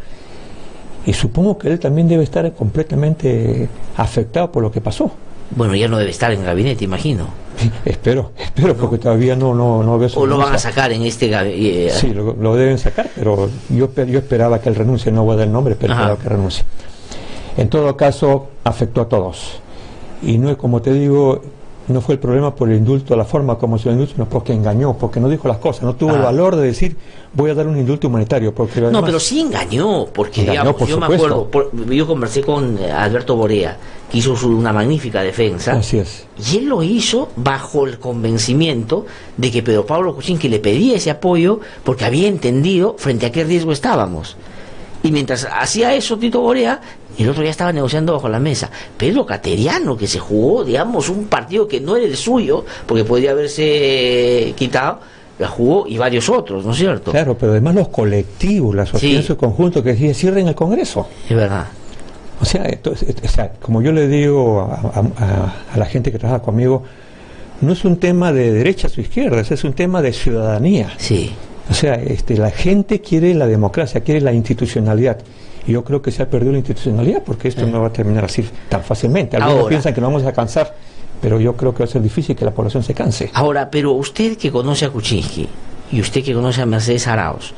y supongo que él también debe estar completamente afectado por lo que pasó. Bueno, ya no debe estar en el gabinete, imagino. Sí, espero, porque todavía no veo eso. ¿O lo van a sacar en este gabinete? Sí, lo deben sacar, pero yo esperaba que él renuncie, no voy a dar el nombre, pero esperaba que renuncie. En todo caso, afectó a todos. Y no es, como te digo, no fue el problema por el indulto, la forma como se lo indulto, sino porque engañó, porque no dijo las cosas, no tuvo el valor de decir voy a dar un indulto humanitario. Porque además, no, pero sí engañó, porque digamos, yo me acuerdo, yo conversé con Alberto Borea, que hizo una magnífica defensa. Así es. Y él lo hizo bajo el convencimiento de que Pedro Pablo Kuczynski le pedía ese apoyo porque había entendido frente a qué riesgo estábamos. Y mientras hacía eso Tito Borea, el otro ya estaba negociando bajo la mesa. Pedro Cateriano, que se jugó, digamos, un partido que no era el suyo, porque podría haberse quitado, la jugó, y varios otros, ¿no es cierto? Claro, pero además los colectivos, la sociedad en su conjunto, que decía cierren el Congreso. Es verdad. O sea, como yo le digo a la gente que trabaja conmigo, no es un tema de derechas o izquierdas, es un tema de ciudadanía. Sí. O sea, la gente quiere la democracia, quiere la institucionalidad. Y yo creo que se ha perdido la institucionalidad porque esto no va a terminar así tan fácilmente. Algunos piensan que nos vamos a cansar, pero yo creo que va a ser difícil que la población se canse. Ahora, pero usted que conoce a Kuczynski y usted que conoce a Mercedes Arauz,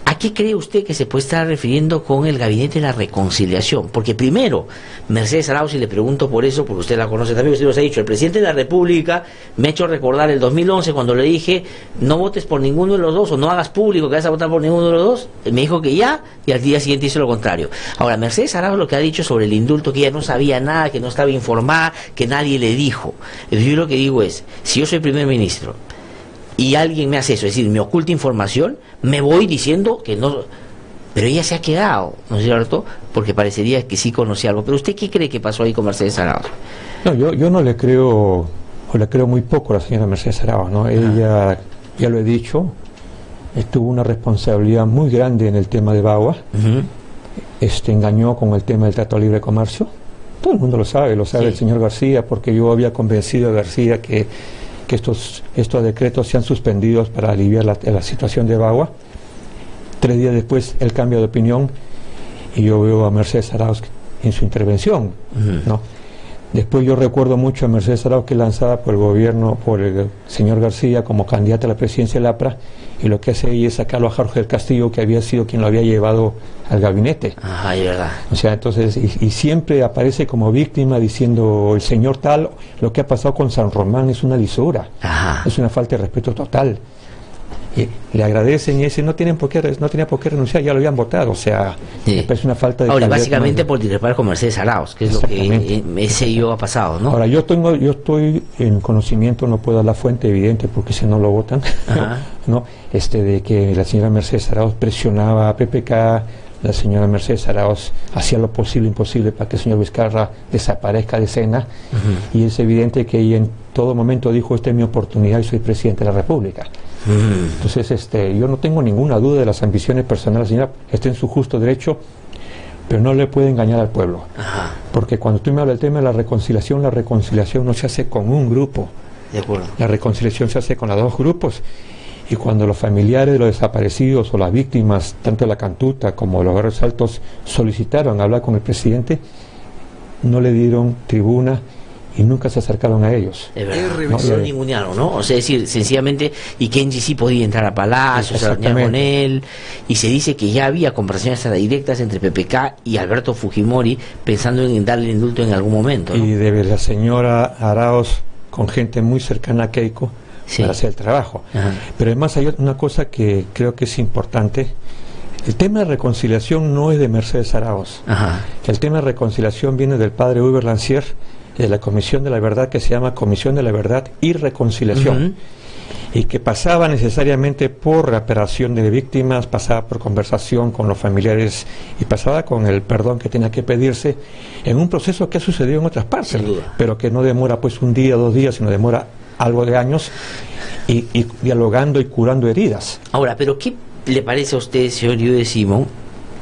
¿a qué cree usted que se puede estar refiriendo con el Gabinete de la Reconciliación? Porque primero, Mercedes Arauz, y le pregunto por eso, porque usted la conoce también, usted nos ha dicho, el presidente de la República me ha hecho recordar el 2011 cuando le dije, no votes por ninguno de los dos, o no hagas público que vas a votar por ninguno de los dos, me dijo que ya, y al día siguiente hizo lo contrario. Ahora, Mercedes Arauz lo que ha dicho sobre el indulto, que ella no sabía nada, que no estaba informada, que nadie le dijo. Yo lo que digo es, si yo soy primer ministro, y alguien me hace eso, es decir, me oculta información, me voy diciendo que no, pero ella se ha quedado, ¿no es cierto? Porque parecería que sí conocía algo. Pero ¿usted qué cree que pasó ahí con Mercedes Arauz? No, yo no le creo, o le creo muy poco a la señora Mercedes Arauz, ¿no? Ella, ya lo he dicho, tuvo una responsabilidad muy grande en el tema de Bagua, engañó con el tema del Trato de Libre Comercio, todo el mundo lo sabe el señor García, porque yo había convencido a García que estos decretos sean suspendidos para aliviar la situación de Bagua. 3 días después él cambia de opinión y yo veo a Mercedes Arauz en su intervención, ¿no? Después yo recuerdo mucho a Mercedes Arauz, que es lanzada por el gobierno, por el señor García como candidata a la presidencia del APRA, y lo que hace ella es sacarlo a Jorge del Castillo, que había sido quien lo había llevado al gabinete. Ajá, es verdad. O sea, entonces, y siempre aparece como víctima diciendo el señor tal, lo que ha pasado con San Román es una lisura. Ajá. Es una falta de respeto total. Y le agradecen y dicen no tenía por qué renunciar, ya lo habían votado, o sea, me parece una falta de... Ahora, básicamente por discrepar con Mercedes Arauz, que es lo que ese yo ha pasado, ¿no? Ahora, yo estoy en conocimiento, no puedo dar la fuente evidente porque si no lo votan, ¿no? De que la señora Mercedes Arauz presionaba a PPK, la señora Mercedes Arauz hacía lo posible imposible para que el señor Vizcarra desaparezca de escena, y es evidente que ella en todo momento dijo, esta es mi oportunidad y soy presidente de la República. Entonces, yo no tengo ninguna duda de las ambiciones personales de la señora, está en su justo derecho, pero no le puede engañar al pueblo. Porque cuando tú me hablas del tema de la reconciliación no se hace con un grupo. De acuerdo. La reconciliación se hace con los 2 grupos. Y cuando los familiares de los desaparecidos o las víctimas, tanto de la Cantuta como de los Barrios Altos, solicitaron hablar con el presidente, no le dieron tribuna y nunca se acercaron a ellos. Es verdad, no lo ningunearon, ¿no? O sea, es decir, sencillamente, y Kenji sí podía entrar a Palacio, se reunía con él, y se dice que ya había conversaciones directas entre PPK y Alberto Fujimori pensando en darle el indulto en algún momento, ¿no? Y de la señora Arauz, con gente muy cercana a Keiko, para hacer el trabajo. Pero además hay una cosa que creo que es importante. El tema de reconciliación no es de Mercedes Arauz. El tema de reconciliación viene del padre Hubert Lancier, de la Comisión de la Verdad, que se llama Comisión de la Verdad y Reconciliación, y que pasaba necesariamente por reparación de víctimas, pasaba por conversación con los familiares y pasaba con el perdón que tenía que pedirse en un proceso que ha sucedido en otras partes, pero que no demora pues un día, 2 días, sino demora algo de años, y dialogando y curando heridas. Ahora, pero ¿qué le parece a usted, señor Yude Simón,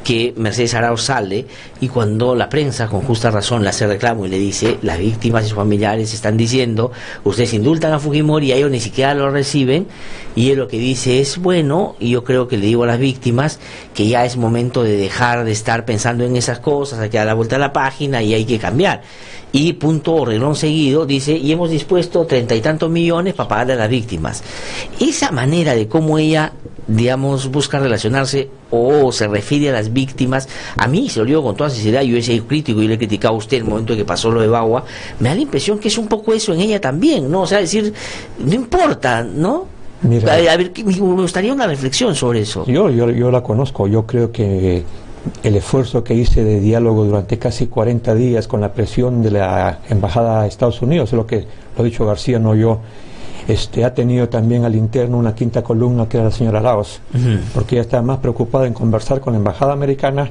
que Mercedes Arauz sale y cuando la prensa, con justa razón, le hace reclamo y le dice, las víctimas y sus familiares están diciendo, ustedes indultan a Fujimori y a ellos ni siquiera lo reciben, y él lo que dice es, bueno, y yo creo que le digo a las víctimas que ya es momento de dejar de estar pensando en esas cosas, hay que dar la vuelta a la página y hay que cambiar? Y punto, renglón seguido, dice, y hemos dispuesto 30 y tantos millones para pagarle a las víctimas. Esa manera de cómo ella, digamos, busca relacionarse o se refiere a las víctimas, a mí, se lo digo con toda sinceridad, yo he sido crítico y le he criticado a usted el momento en que pasó lo de Bagua, me da la impresión que es un poco eso en ella también, ¿no? O sea, decir, no importa, ¿no? Mira, a ver, me gustaría una reflexión sobre eso. Yo la conozco, yo creo que el esfuerzo que hice de diálogo durante casi 40 días con la presión de la Embajada de Estados Unidos, es lo que lo ha dicho García, no yo, ha tenido también al interno una quinta columna que era la señora Arauz, porque ella está más preocupada en conversar con la Embajada Americana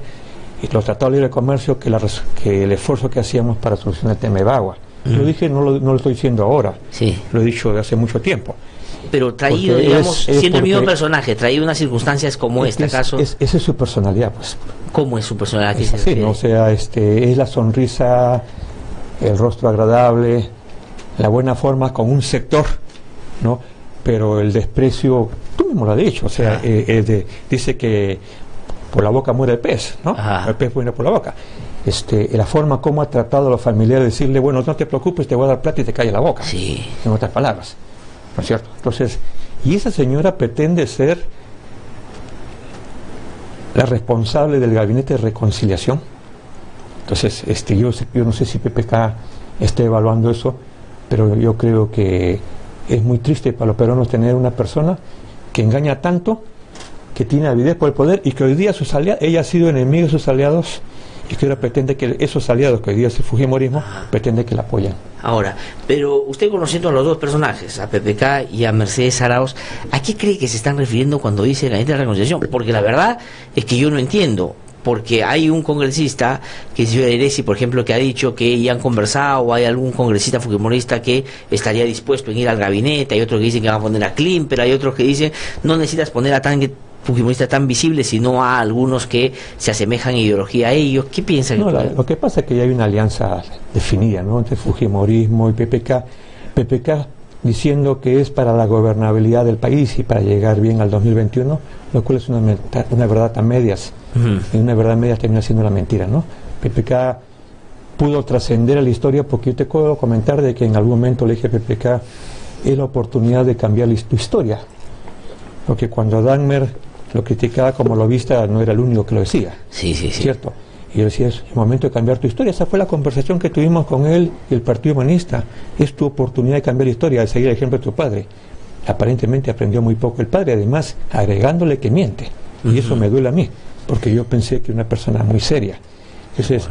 y los tratados de libre comercio que el esfuerzo que hacíamos para solucionar el tema de Bagua. Lo dije, no lo estoy diciendo ahora, lo he dicho de hace mucho tiempo. Pero traído, porque digamos, siendo el mismo personaje, traído unas circunstancias como este caso. Esa es su personalidad, pues. ¿Cómo es su personalidad? Es así, ¿no? O sea, es la sonrisa, el rostro agradable, la buena forma con un sector, ¿no? Pero el desprecio, tú mismo lo has dicho, o sea, dice que por la boca muere el pez, ¿no? El pez muere por la boca. La forma como ha tratado a los familiares, decirle, bueno, no te preocupes, te voy a dar plata y te cae la boca. En otras palabras, ¿no es cierto? Entonces, y esa señora pretende ser la responsable del gabinete de reconciliación. Entonces, yo no sé si PPK está evaluando eso, pero yo creo que es muy triste para los peruanos tener una persona que engaña tanto, que tiene avidez por el poder y que hoy día ella ha sido enemiga de sus aliados y que ahora pretende que esos aliados, que hoy día es el fujimorismo, pretende que la apoyen. Ahora, pero usted, conociendo a los dos personajes, a PPK y a Mercedes Arauz, ¿a qué cree que se están refiriendo cuando dice la gente de reconciliación? Porque la verdad es que yo no entiendo, porque hay un congresista, que es Eresi, por ejemplo, que ha dicho que ya han conversado, o hay algún congresista fujimorista que estaría dispuesto en ir al gabinete, hay otros que dicen que van a poner a Klimper, hay otros que dicen no necesitas poner a tan fujimorista tan visible, sino a algunos que se asemejan en ideología a ellos. ¿Qué piensan? No, lo que pasa es que ya hay una alianza definida, ¿no?, entre fujimorismo y PPK diciendo que es para la gobernabilidad del país y para llegar bien al 2021, lo cual es una verdad a medias. Y una verdad a medias termina siendo una mentira, ¿no? PPK pudo trascender a la historia porque yo te puedo comentar de que en algún momento le dije a PPK, es la oportunidad de cambiar tu historia, porque cuando Dahmer lo criticaba como lobista no era el único que lo decía. ¿Cierto? Y yo decía, es el momento de cambiar tu historia. Esa fue la conversación que tuvimos con él y el Partido Humanista. Es tu oportunidad de cambiar la historia, de seguir el ejemplo de tu padre. Aparentemente aprendió muy poco el padre, además agregándole que miente. Y eso me duele a mí, porque yo pensé que era una persona muy seria. Entonces,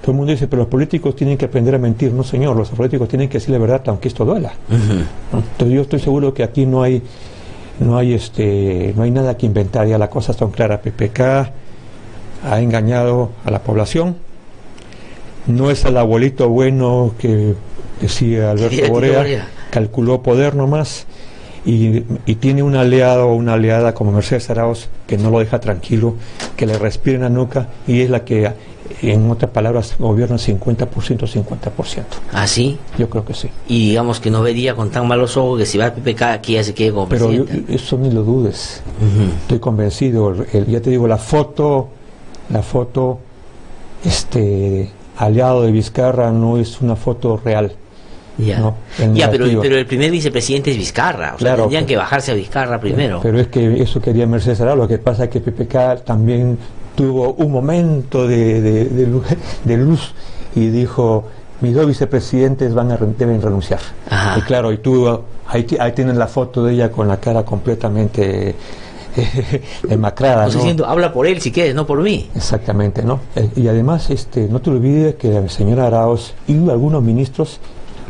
todo el mundo dice, pero los políticos tienen que aprender a mentir. No, señor, los políticos tienen que decir la verdad aunque esto duela. ¿No? Entonces yo estoy seguro que aquí no hay nada que inventar, ya las cosas son claras. PPK ha engañado a la población, no es el abuelito bueno que decía Alberto Borea, calculó poder nomás, y tiene un aliado o una aliada como Mercedes Arauz que no lo deja tranquilo, que le respira en la nuca, y es la que, en otras palabras, gobierna 50%, 50%. ¿Ah, sí? Yo creo que sí. Y digamos que no vería con tan malos ojos que si va a PPK aquí ya se quede como presidenta. Pero eso ni lo dudes. Estoy convencido. Ya te digo, la foto aliado de Vizcarra no es una foto real. ¿No? Pero el primer vicepresidente es Vizcarra, o sea, tendrían que bajarse a Vizcarra primero. Pero es que eso quería Mercedes Arauz. Lo que pasa es que PPK también tuvo un momento de luz y dijo, mis dos vicepresidentes deben renunciar. Ajá. Y claro, y tú ahí tienen la foto de ella con la cara completamente demacrada, ¿no? Diciendo, habla por él si quieres, no por mí. Exactamente, ¿no? Y además, no te olvides que la señora Arauz y algunos ministros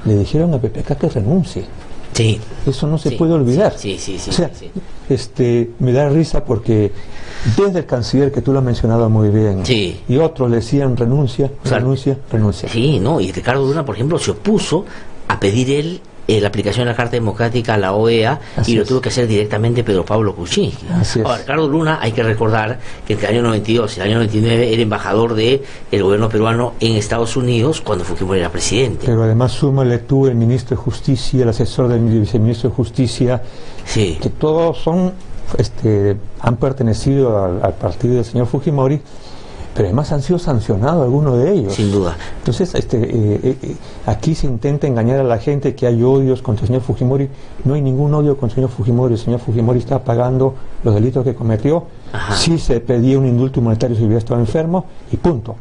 le dijeron a PPK que renuncie. Sí. Eso no se puede olvidar. Sí. O sea, me da risa porque desde el canciller, que tú lo has mencionado muy bien, y otros le decían renuncia. Sí, ¿no? Y Ricardo Luna, por ejemplo, se opuso a pedir él la aplicación de la Carta Democrática a la OEA, y lo tuvo que hacer directamente Pedro Pablo Kuczynski. Ahora, Ricardo Luna, hay que recordar que entre el año 92 y el año 99 era embajador del gobierno peruano en Estados Unidos cuando Fujimori era presidente. Pero además súmale tú el ministro de Justicia, el asesor del viceministro de Justicia, que todos han pertenecido al partido del señor Fujimori, pero además han sido sancionados algunos de ellos. Sin duda. Entonces, aquí se intenta engañar a la gente que hay odios contra el señor Fujimori. No hay ningún odio contra el señor Fujimori. El señor Fujimori está pagando los delitos que cometió. Sí se pedía un indulto humanitario si hubiera estado enfermo, y punto.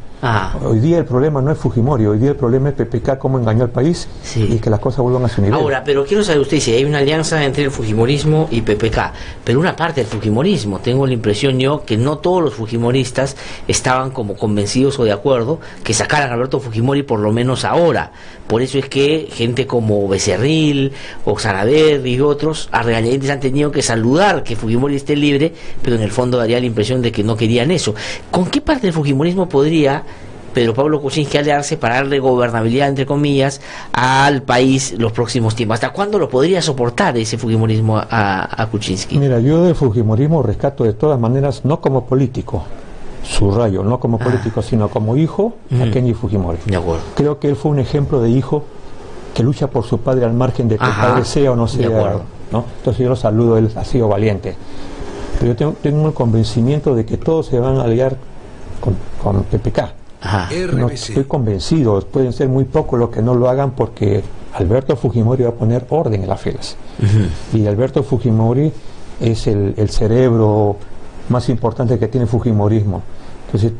Hoy día el problema no es Fujimori, hoy día el problema es PPK, cómo engañó al país y que las cosas vuelvan a su nivel. Ahora, pero quiero saber usted si hay una alianza entre el fujimorismo y PPK, pero una parte del fujimorismo, tengo la impresión yo que no todos los fujimoristas estaban como convencidos o de acuerdo que sacaran a Alberto Fujimori por lo menos ahora. Por eso es que gente como Becerril o Salaverry y otros a regañadientes han tenido que saludar que Fujimori esté libre, pero en el fondo daría la impresión de que no querían eso. ¿Con qué parte del fujimorismo podría Pedro Pablo Kuczynski aliarse para darle gobernabilidad, entre comillas, al país los próximos tiempos? ¿Hasta cuándo lo podría soportar ese fujimorismo a Kuczynski? Mira, yo del fujimorismo rescato de todas maneras, no como político, subrayo, no como político, sino como hijo a Kenji Fujimori. De acuerdo. Creo que él fue un ejemplo de hijo que lucha por su padre al margen de que el padre sea o no sea, ¿no? Entonces yo lo saludo, él ha sido valiente. Pero yo tengo el convencimiento de que todos se van a aliar con PPK. No estoy convencido, pueden ser muy pocos los que no lo hagan, porque Alberto Fujimori va a poner orden en las filas. Y Alberto Fujimori es el cerebro más importante que tiene el fujimorismo. Entonces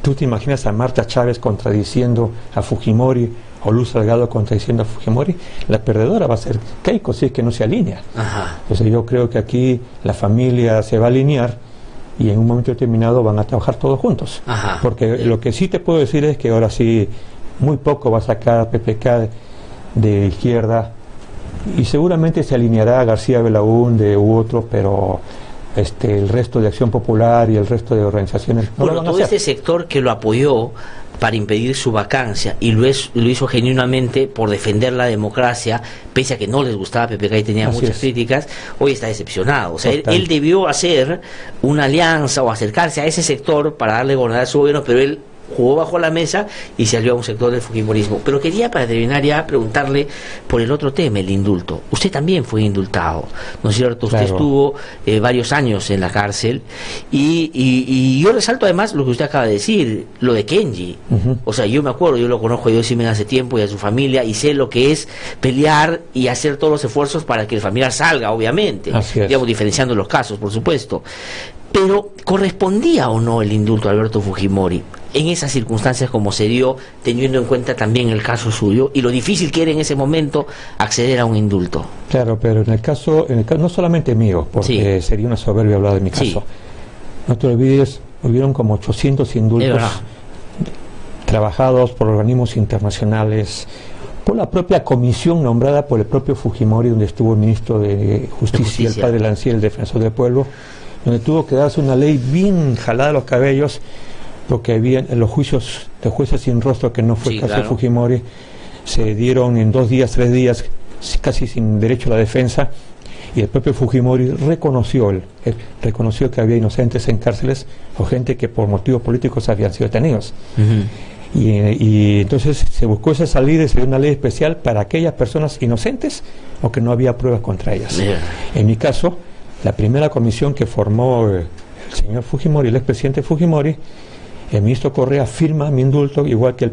tú te imaginas a Marta Chávez contradiciendo a Fujimori, o Luz Salgado contradiciendo a Fujimori. La perdedora va a ser Keiko si es que no se alinea. Entonces yo creo que aquí la familia se va a alinear y en un momento determinado van a trabajar todos juntos. Porque lo que sí te puedo decir es que ahora sí muy poco va a sacar a PPK de izquierda, y seguramente se alineará a García Belaúnde u otros, pero el resto de Acción Popular y el resto de organizaciones no lo van a hacer. Todo este sector que lo apoyó para impedir su vacancia y lo hizo genuinamente por defender la democracia, pese a que no les gustaba PPK y tenía muchas críticas, hoy está decepcionado. O sea, él debió hacer una alianza o acercarse a ese sector para darle gobernabilidad a su gobierno, pero él jugó bajo la mesa y salió a un sector del fujimorismo. Pero quería, para terminar ya, preguntarle por el otro tema, el indulto. Usted también fue indultado, ¿no es cierto? Usted estuvo varios años en la cárcel y yo resalto además lo que usted acaba de decir, lo de Kenji. O sea, yo me acuerdo, yo lo conozco a Yosimen hace tiempo y a su familia, y sé lo que es pelear y hacer todos los esfuerzos para que el familiar salga, obviamente, digamos, diferenciando los casos, por supuesto. Pero, ¿correspondía o no el indulto a Alberto Fujimori en esas circunstancias como se dio, teniendo en cuenta también el caso suyo y lo difícil que era en ese momento acceder a un indulto? Claro, pero en el caso no solamente mío, porque sería una soberbia hablar de mi caso. No te olvides, hubieron como 800 indultos trabajados por organismos internacionales, por la propia comisión nombrada por el propio Fujimori, donde estuvo el ministro de Justicia, el padre Lancier, el defensor del pueblo, donde tuvo que darse una ley bien jalada a los cabellos, lo que había en los juicios de jueces sin rostro, que no fue el caso de Fujimori, se dieron en 2 días, 3 días, casi sin derecho a la defensa, y el propio Fujimori reconoció que había inocentes en cárceles o gente que por motivos políticos habían sido detenidos. Y entonces se buscó esa salida y se dio una ley especial para aquellas personas inocentes o que no había pruebas contra ellas. En mi caso, la primera comisión que formó el señor Fujimori, el expresidente Fujimori, el ministro Correa firma mi indulto, igual que el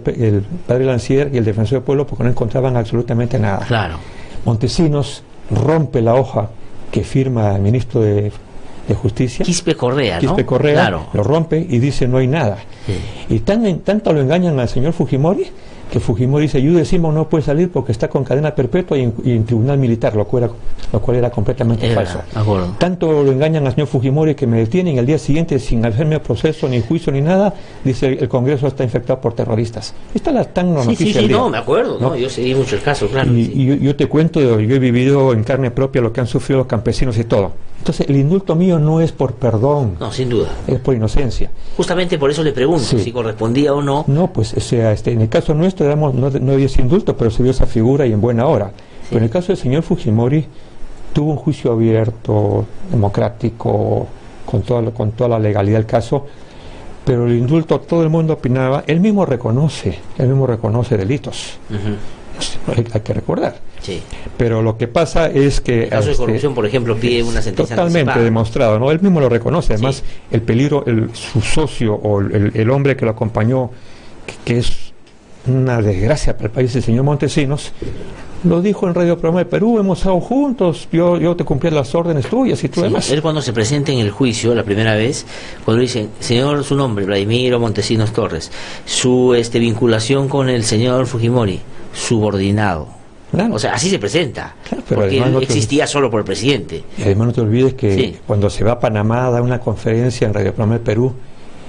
padre Lancier y el defensor del pueblo, porque no encontraban absolutamente nada. Montesinos rompe la hoja que firma el ministro de Justicia, Quispe Correa, lo rompe y dice no hay nada. Y tanto lo engañan al señor Fujimori que Fujimori dice, yo decimos no puede salir porque está con cadena perpetua y en tribunal militar, lo cual era completamente falso. Tanto lo engañan al señor Fujimori que me detienen, y al día siguiente, sin hacerme proceso, ni juicio, ni nada, dice el Congreso está infectado por terroristas. Esta la tan noticia. Sí, no, me acuerdo, ¿no? Yo seguí mucho el caso, claro. Y yo te cuento, yo he vivido en carne propia lo que han sufrido los campesinos y todo. Entonces, el indulto mío no es por perdón. No, sin duda. Es por inocencia. Justamente por eso le pregunto si correspondía o no. No, pues, o sea, en el caso nuestro no había ese indulto, pero se vio esa figura y en buena hora. Sí. Pero en el caso del señor Fujimori, tuvo un juicio abierto, democrático, con toda la legalidad del caso, pero el indulto, todo el mundo opinaba, él mismo reconoce delitos. Hay que recordar. Sí. Pero lo que pasa es que... El caso de corrupción, por ejemplo, pide una sentencia totalmente anticipada. Demostrado, ¿no? Él mismo lo reconoce. Además, el peligro, su socio o el hombre que lo acompañó, que es una desgracia para el país, el señor Montesinos, lo dijo en Radio Programa de Perú, hemos estado juntos, yo te cumplí las órdenes tuyas y tú demás. Él cuando se presenta en el juicio, la primera vez, cuando dicen, señor, su nombre, Vladimiro Montesinos Torres, su vinculación con el señor Fujimori, subordinado. Claro. O sea, así se presenta, claro, porque él existía solo por el presidente. Y además no te olvides que cuando se va a Panamá, da una conferencia en Radio Programa de Perú,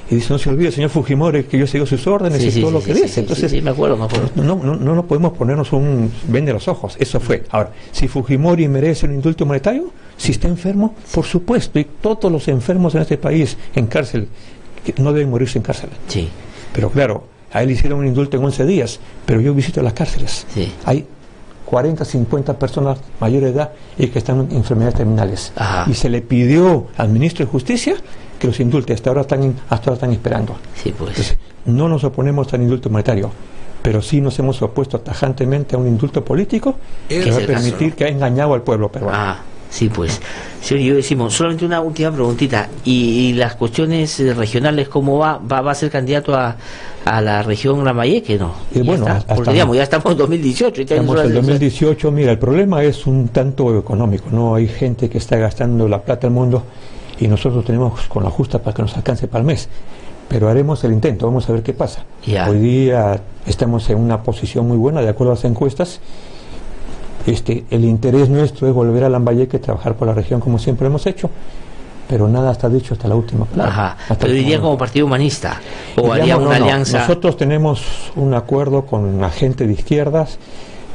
y dice, no se olvide, señor Fujimori, que yo sigo sus órdenes y todo lo que dice. Entonces, me acuerdo. No podemos ponernos un vende los ojos. Eso fue. Ahora, si Fujimori merece un indulto monetario, si está enfermo, por supuesto, y todos los enfermos en este país en cárcel, que no deben morirse en cárcel. Sí. Pero claro, a él hicieron un indulto en 11 días, pero yo visito las cárceles. Sí. Hay 40, 50 personas mayores de edad y que están en enfermedades terminales. Ajá. Y se le pidió al ministro de Justicia que los indulte. Hasta ahora están esperando. Sí, pues. Entonces, no nos oponemos al indulto monetario, pero sí nos hemos opuesto tajantemente a un indulto político que va a permitir que ha engañado al pueblo peruano. Sí, pues. Señor, yo decimos, solamente una última preguntita. ¿Y las cuestiones regionales, cómo va? ¿Va a ser candidato a la región Lambayeque, no? Bueno, porque digamos, ya estamos en 2018. Estamos en 2018. Mira, el problema es un tanto económico, ¿no? Hay gente que está gastando la plata del mundo y nosotros tenemos con la justa para que nos alcance para el mes. Pero haremos el intento, vamos a ver qué pasa. Hoy día estamos en una posición muy buena, de acuerdo a las encuestas. El interés nuestro es volver a Lambayeque, trabajar por la región como siempre hemos hecho, pero nada está dicho hasta la última palabra. Pero iría como partido humanista, o haría una alianza. Nosotros tenemos un acuerdo con la gente de izquierdas,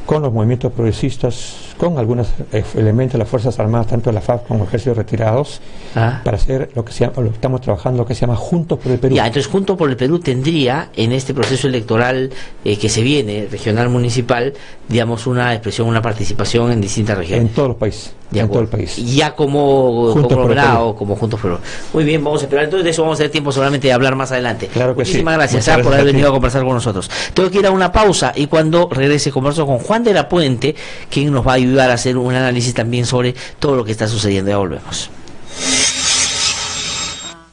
con los movimientos progresistas, con algunos elementos de las Fuerzas Armadas, tanto de la FARC como ejércitos retirados, para hacer lo que estamos trabajando, lo que se llama Juntos por el Perú. Entonces Juntos por el Perú tendría en este proceso electoral que se viene, regional, municipal, digamos, una expresión, una participación en distintas regiones. En todos los países. En todo el país. Ya como conglomerado, como Juntos por el Perú. Muy bien, vamos a esperar. Entonces de eso vamos a tener tiempo solamente de hablar más adelante. Claro que Muchísimas gracias por haber venido a conversar con nosotros. Tengo que ir a una pausa y cuando regrese converso con Juan de la Puente, quien nos va a ayudar a hacer un análisis también sobre todo lo que está sucediendo. Ya volvemos.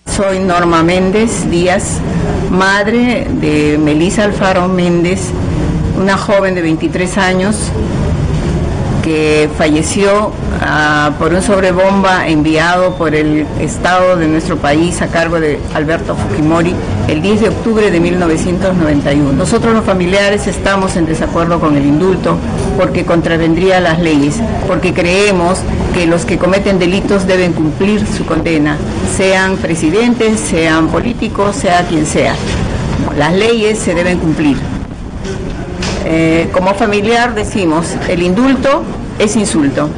Soy Norma Méndez Díaz, madre de Melissa Alfaro Méndez, una joven de 23 años que falleció por un sobrebomba enviado por el Estado de nuestro país a cargo de Alberto Fujimori el 10 de octubre de 1991. Nosotros los familiares estamos en desacuerdo con el indulto porque contravendría las leyes, porque creemos que los que cometen delitos deben cumplir su condena, sean presidentes, sean políticos, sea quien sea. Las leyes se deben cumplir. Como familiar decimos, el indulto es insulto.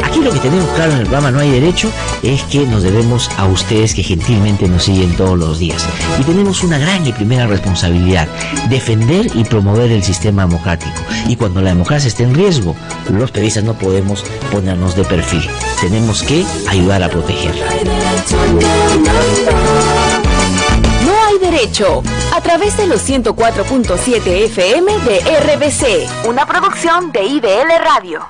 Aquí lo que tenemos claro en el programa No Hay Derecho es que nos debemos a ustedes que gentilmente nos siguen todos los días. Y tenemos una gran y primera responsabilidad, defender y promover el sistema democrático. Y cuando la democracia esté en riesgo, los periodistas no podemos ponernos de perfil. Tenemos que ayudar a protegerla. No hay derecho, a través de los 104.7 FM de RBC, una producción de IBL Radio.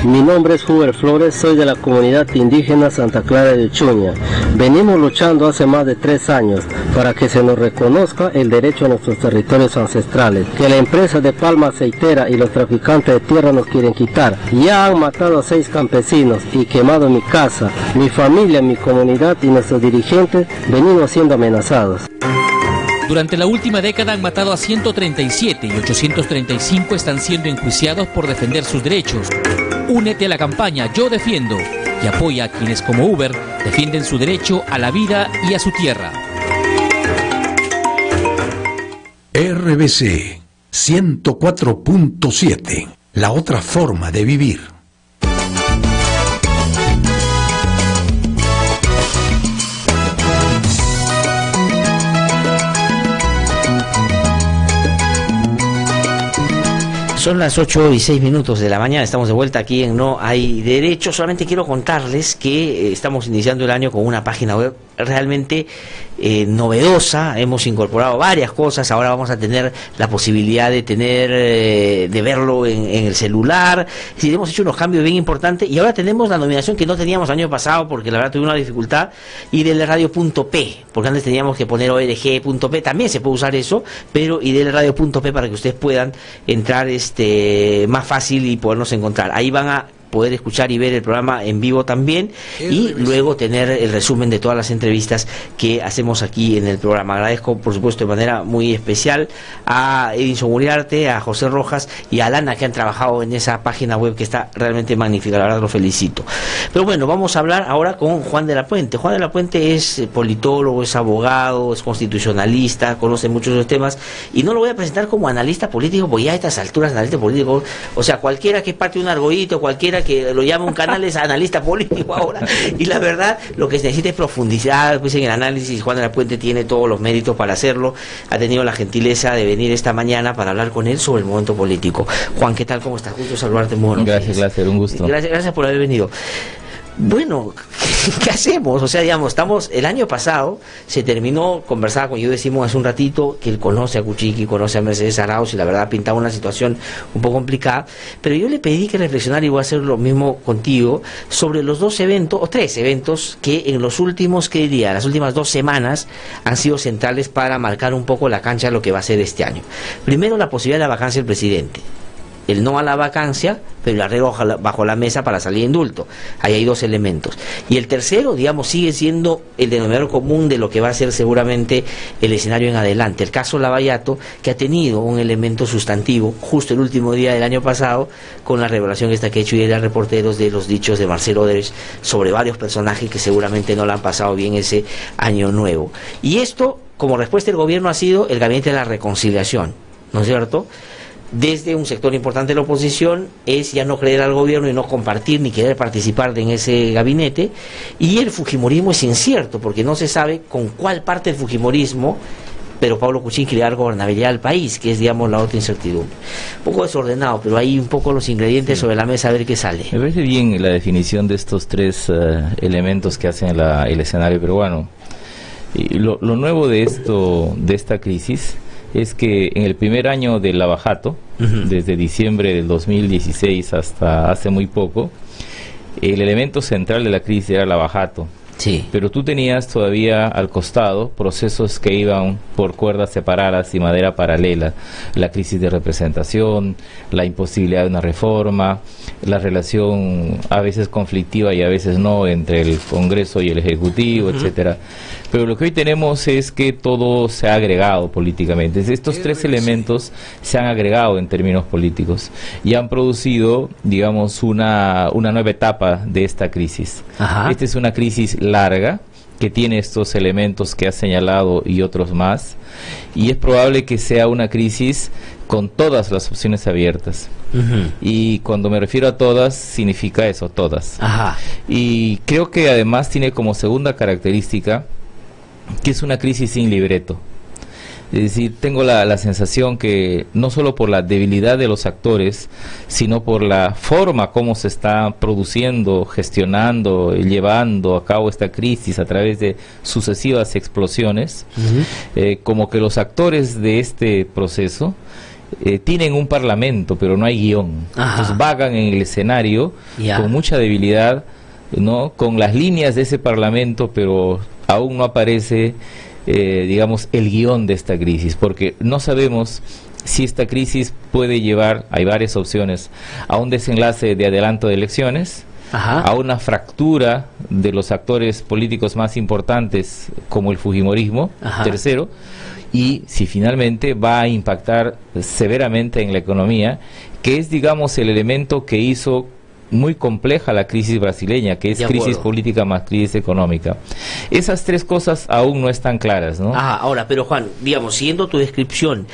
Mi nombre es Huber Flores, soy de la comunidad indígena Santa Clara de Chuña. Venimos luchando hace más de 3 años para que se nos reconozca el derecho a nuestros territorios ancestrales, que la empresa de palma aceitera y los traficantes de tierra nos quieren quitar. Ya han matado a 6 campesinos y quemado mi casa, mi familia, mi comunidad y nuestros dirigentes venimos siendo amenazados. Durante la última década han matado a 137 y 835 están siendo enjuiciados por defender sus derechos. Únete a la campaña Yo Defiendo y apoya a quienes como Uber defienden su derecho a la vida y a su tierra. RBC 104.7, la otra forma de vivir. Son las 8:06 de la mañana, estamos de vuelta aquí en No Hay Derecho. Solamente quiero contarles que estamos iniciando el año con una página web realmente novedosa. Hemos incorporado varias cosas. Ahora vamos a tener la posibilidad de verlo en el celular. Sí, hemos hecho unos cambios bien importantes y ahora tenemos la nominación que no teníamos el año pasado porque la verdad tuvimos una dificultad, IDL Radio.p, porque antes teníamos que poner org.p. También se puede usar eso, pero IDL Radio.p para que ustedes puedan entrar más fácil y podernos encontrar. Ahí van a poder escuchar y ver el programa en vivo también y luego tener el resumen de todas las entrevistas que hacemos aquí en el programa. Agradezco por supuesto de manera muy especial a Edinson Uriarte, a José Rojas y a Alana que han trabajado en esa página web que está realmente magnífica, la verdad lo felicito. Pero bueno, vamos a hablar ahora con Juan de la Puente. Juan de la Puente es politólogo, es abogado, es constitucionalista, conoce muchos de los temas y no lo voy a presentar como analista político porque ya a estas alturas analista político, o sea, cualquiera que parte un argollito, cualquiera que lo llama un canal es analista político ahora, y la verdad lo que se necesita es profundizar pues en el análisis. Juan de la Puente tiene todos los méritos para hacerlo, ha tenido la gentileza de venir esta mañana para hablar con él sobre el momento político. Juan, ¿qué tal? ¿Cómo estás? Gusto saludarte, muy buenos días. Gracias, un gusto. Gracias por haber venido. Bueno, ¿qué hacemos? O sea, digamos, el año pasado se terminó, conversaba con yo decimos hace un ratito, que él conoce a Kuczynski, conoce a Mercedes Arauz y la verdad pintaba una situación un poco complicada, pero yo le pedí que reflexionara y voy a hacer lo mismo contigo, sobre los 2 eventos, o 3 eventos, que en los últimos, ¿qué diría? Las últimas 2 semanas han sido centrales para marcar un poco la cancha de lo que va a ser este año. Primero, la posibilidad de la vacancia del presidente. El no a la vacancia, pero el arreglo bajo la mesa para salir de indulto. Ahí hay 2 elementos. Y el tercero, digamos, sigue siendo el denominador común de lo que va a ser seguramente el escenario en adelante. El caso Lavallato, que ha tenido un elemento sustantivo justo el último día del año pasado, con la revelación esta que he hecho y de los reporteros de los dichos de Marcelo Odebrecht sobre varios personajes que seguramente no la han pasado bien ese año nuevo. Y esto, como respuesta del gobierno, ha sido el gabinete de la reconciliación, ¿no es cierto? Desde un sector importante de la oposición es ya no creer al gobierno y no compartir ni querer participar en ese gabinete, y el fujimorismo es incierto porque no se sabe con cuál parte del fujimorismo, pero Pablo Kuczynski le da gobernabilidad al país, que es, digamos, la otra incertidumbre. Un poco desordenado, pero hay un poco los ingredientes sobre la mesa a ver qué sale. Me parece bien la definición de estos 3 elementos que hacen el escenario peruano. Y lo nuevo de esta crisis es que en el primer año del Lavajato, desde diciembre del 2016 hasta hace muy poco, el elemento central de la crisis era el Lavajato. Sí. Pero tú tenías todavía al costado procesos que iban por cuerdas separadas y madera paralela. La crisis de representación, la imposibilidad de una reforma, la relación a veces conflictiva y a veces no entre el Congreso y el Ejecutivo, etcétera. Pero lo que hoy tenemos es que todo se ha agregado políticamente. Estos 3 elementos se han agregado en términos políticos y han producido, digamos, una nueva etapa de esta crisis. Ajá. Esta es una crisis larga que tiene estos elementos que ha señalado y otros más, y es probable que sea una crisis con todas las opciones abiertas. Y cuando me refiero a todas, significa eso, todas. Ajá. Y creo que además tiene como segunda característica que es una crisis sin libreto. Es decir, tengo la sensación que no solo por la debilidad de los actores, sino por la forma como se está produciendo, gestionando, llevando a cabo esta crisis a través de sucesivas explosiones, como que los actores de este proceso tienen un parlamento, pero no hay guión. Entonces vagan en el escenario con mucha debilidad, ¿no? Con las líneas de ese parlamento, pero aún no aparece, digamos, el guión de esta crisis, porque no sabemos si esta crisis puede llevar, hay varias opciones, a un desenlace de adelanto de elecciones, a una fractura de los actores políticos más importantes como el fujimorismo, tercero, y si finalmente va a impactar severamente en la economía, que es, digamos, el elemento que hizo muy compleja la crisis brasileña, que es crisis política más crisis económica. Esas tres cosas aún no están claras, ¿no? Ahora, pero Juan, digamos, siguiendo tu descripción,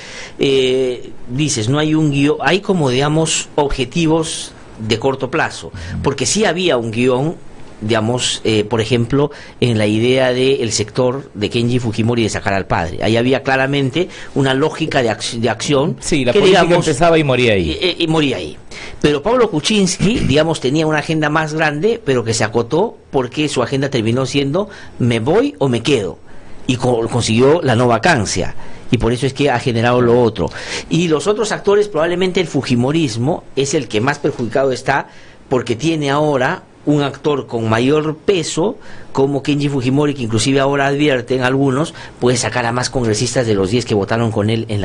dices, no hay un guión, hay como, digamos, objetivos de corto plazo, porque sí había un guión, digamos, por ejemplo, en la idea del sector de Kenji Fujimori de sacar al padre. Ahí había claramente una lógica de acción. Sí, la política, digamos, empezaba y moría ahí. Y moría ahí. Pero Pablo Kuczynski, digamos, tenía una agenda más grande, pero que se acotó porque su agenda terminó siendo me voy o me quedo. Y consiguió la no vacancia. Y por eso es que ha generado lo otro. Y los otros actores, probablemente el fujimorismo es el que más perjudicado está, porque tiene ahora un actor con mayor peso como Kenji Fujimori, que inclusive ahora advierten algunos, puede sacar a más congresistas de los 10 que votaron con él en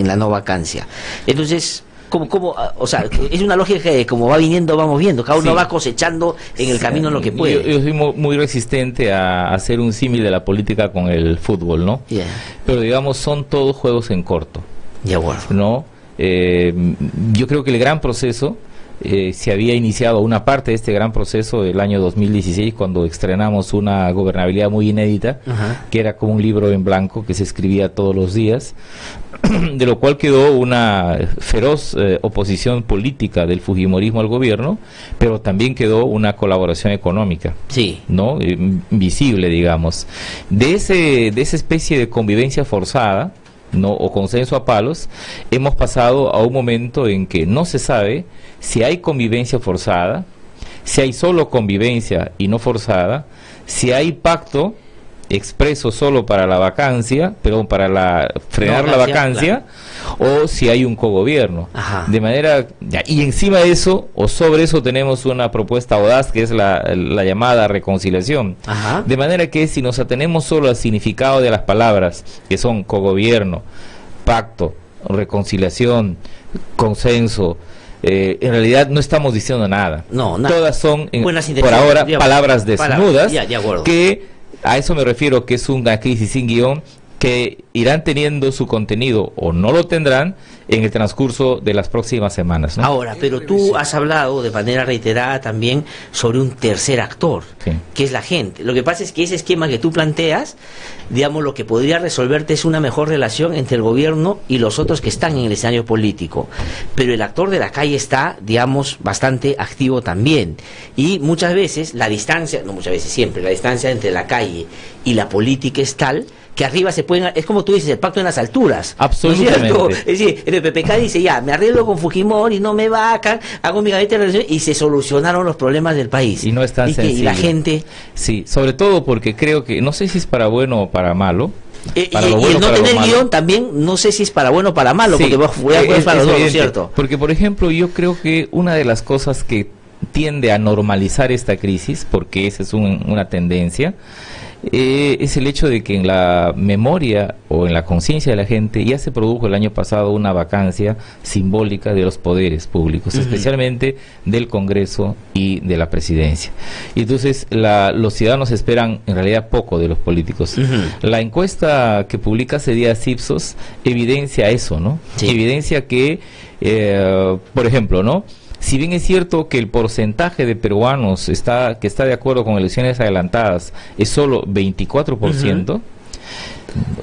la no vacancia. Entonces, o sea, es una lógica que como va viniendo, vamos viendo, cada uno va cosechando en el camino lo que puede. Yo soy muy resistente a hacer un símil de la política con el fútbol, ¿no? Pero digamos, son todos juegos en corto. ¿No? Yo creo que el gran proceso se había iniciado una parte de este gran proceso del año 2016 cuando estrenamos una gobernabilidad muy inédita, que era como un libro en blanco que se escribía todos los días, de lo cual quedó una feroz oposición política del fujimorismo al gobierno, pero también quedó una colaboración económica, ¿no? Visible, digamos. De esa especie de convivencia forzada, ¿no? O consenso a palos, hemos pasado a un momento en que no se sabe si hay convivencia forzada, si hay solo convivencia y no forzada, si hay pacto expreso solo para la vacancia, perdón, para frenar la vacancia, o si hay un cogobierno. De manera, y encima de eso, o sobre eso, tenemos una propuesta audaz que es la llamada reconciliación. De manera que si nos atenemos solo al significado de las palabras, que son cogobierno, pacto, reconciliación, consenso, en realidad no estamos diciendo nada. Todas son, por ahora, palabras desnudas, que a eso me refiero, que es una crisis sin guión, que irán teniendo su contenido o no lo tendrán en el transcurso de las próximas semanas, ¿no? Ahora, pero tú has hablado de manera reiterada también sobre un tercer actor, que es la gente. Lo que pasa es que ese esquema que tú planteas, digamos, lo que podría resolverte es una mejor relación entre el gobierno y los otros que están en el escenario político. Pero el actor de la calle está, digamos, bastante activo también. Y muchas veces la distancia, no muchas veces, siempre, la distancia entre la calle y la política es tal que arriba se pueden, es como tú dices, el pacto en las alturas. Absolutamente. ¿No es decir, el PPK dice, ya, me arreglo con Fujimori, no me vacan, hago mi gabinete de relación, y se solucionaron los problemas del país. Y no es tan sencillo. Y la gente... Sí, sobre todo porque creo que, no sé si es para bueno o para malo. Para y el no tener guión también, no sé si es para bueno o para malo, porque voy a jugar para los dos, ¿no es cierto? Porque, por ejemplo, yo creo que una de las cosas que tiende a normalizar esta crisis, porque esa es una tendencia, es el hecho de que en la memoria o en la conciencia de la gente ya se produjo el año pasado una vacancia simbólica de los poderes públicos, especialmente del Congreso y de la Presidencia. Y entonces los ciudadanos esperan en realidad poco de los políticos. La encuesta que publica hace días Ipsos evidencia eso, ¿no? Evidencia que, por ejemplo, ¿no? Si bien es cierto que el porcentaje de peruanos que está de acuerdo con elecciones adelantadas es solo 24%,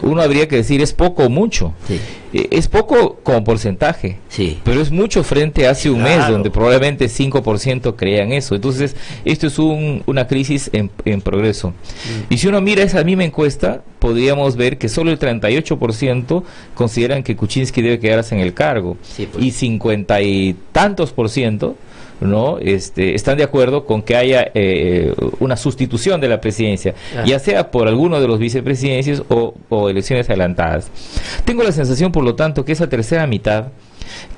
uno habría que decir, ¿es poco o mucho? Es poco como porcentaje, pero es mucho frente a hace un mes, donde probablemente 5% creían eso. Entonces, esto es una crisis en progreso. Y si uno mira esa misma encuesta, podríamos ver que solo el 38% consideran que Kuczynski debe quedarse en el cargo, y 50 y tantos % ¿no? Están de acuerdo con que haya una sustitución de la presidencia, ya sea por alguno de los vicepresidencias o elecciones adelantadas. Tengo la sensación, por lo tanto, que esa tercera mitad,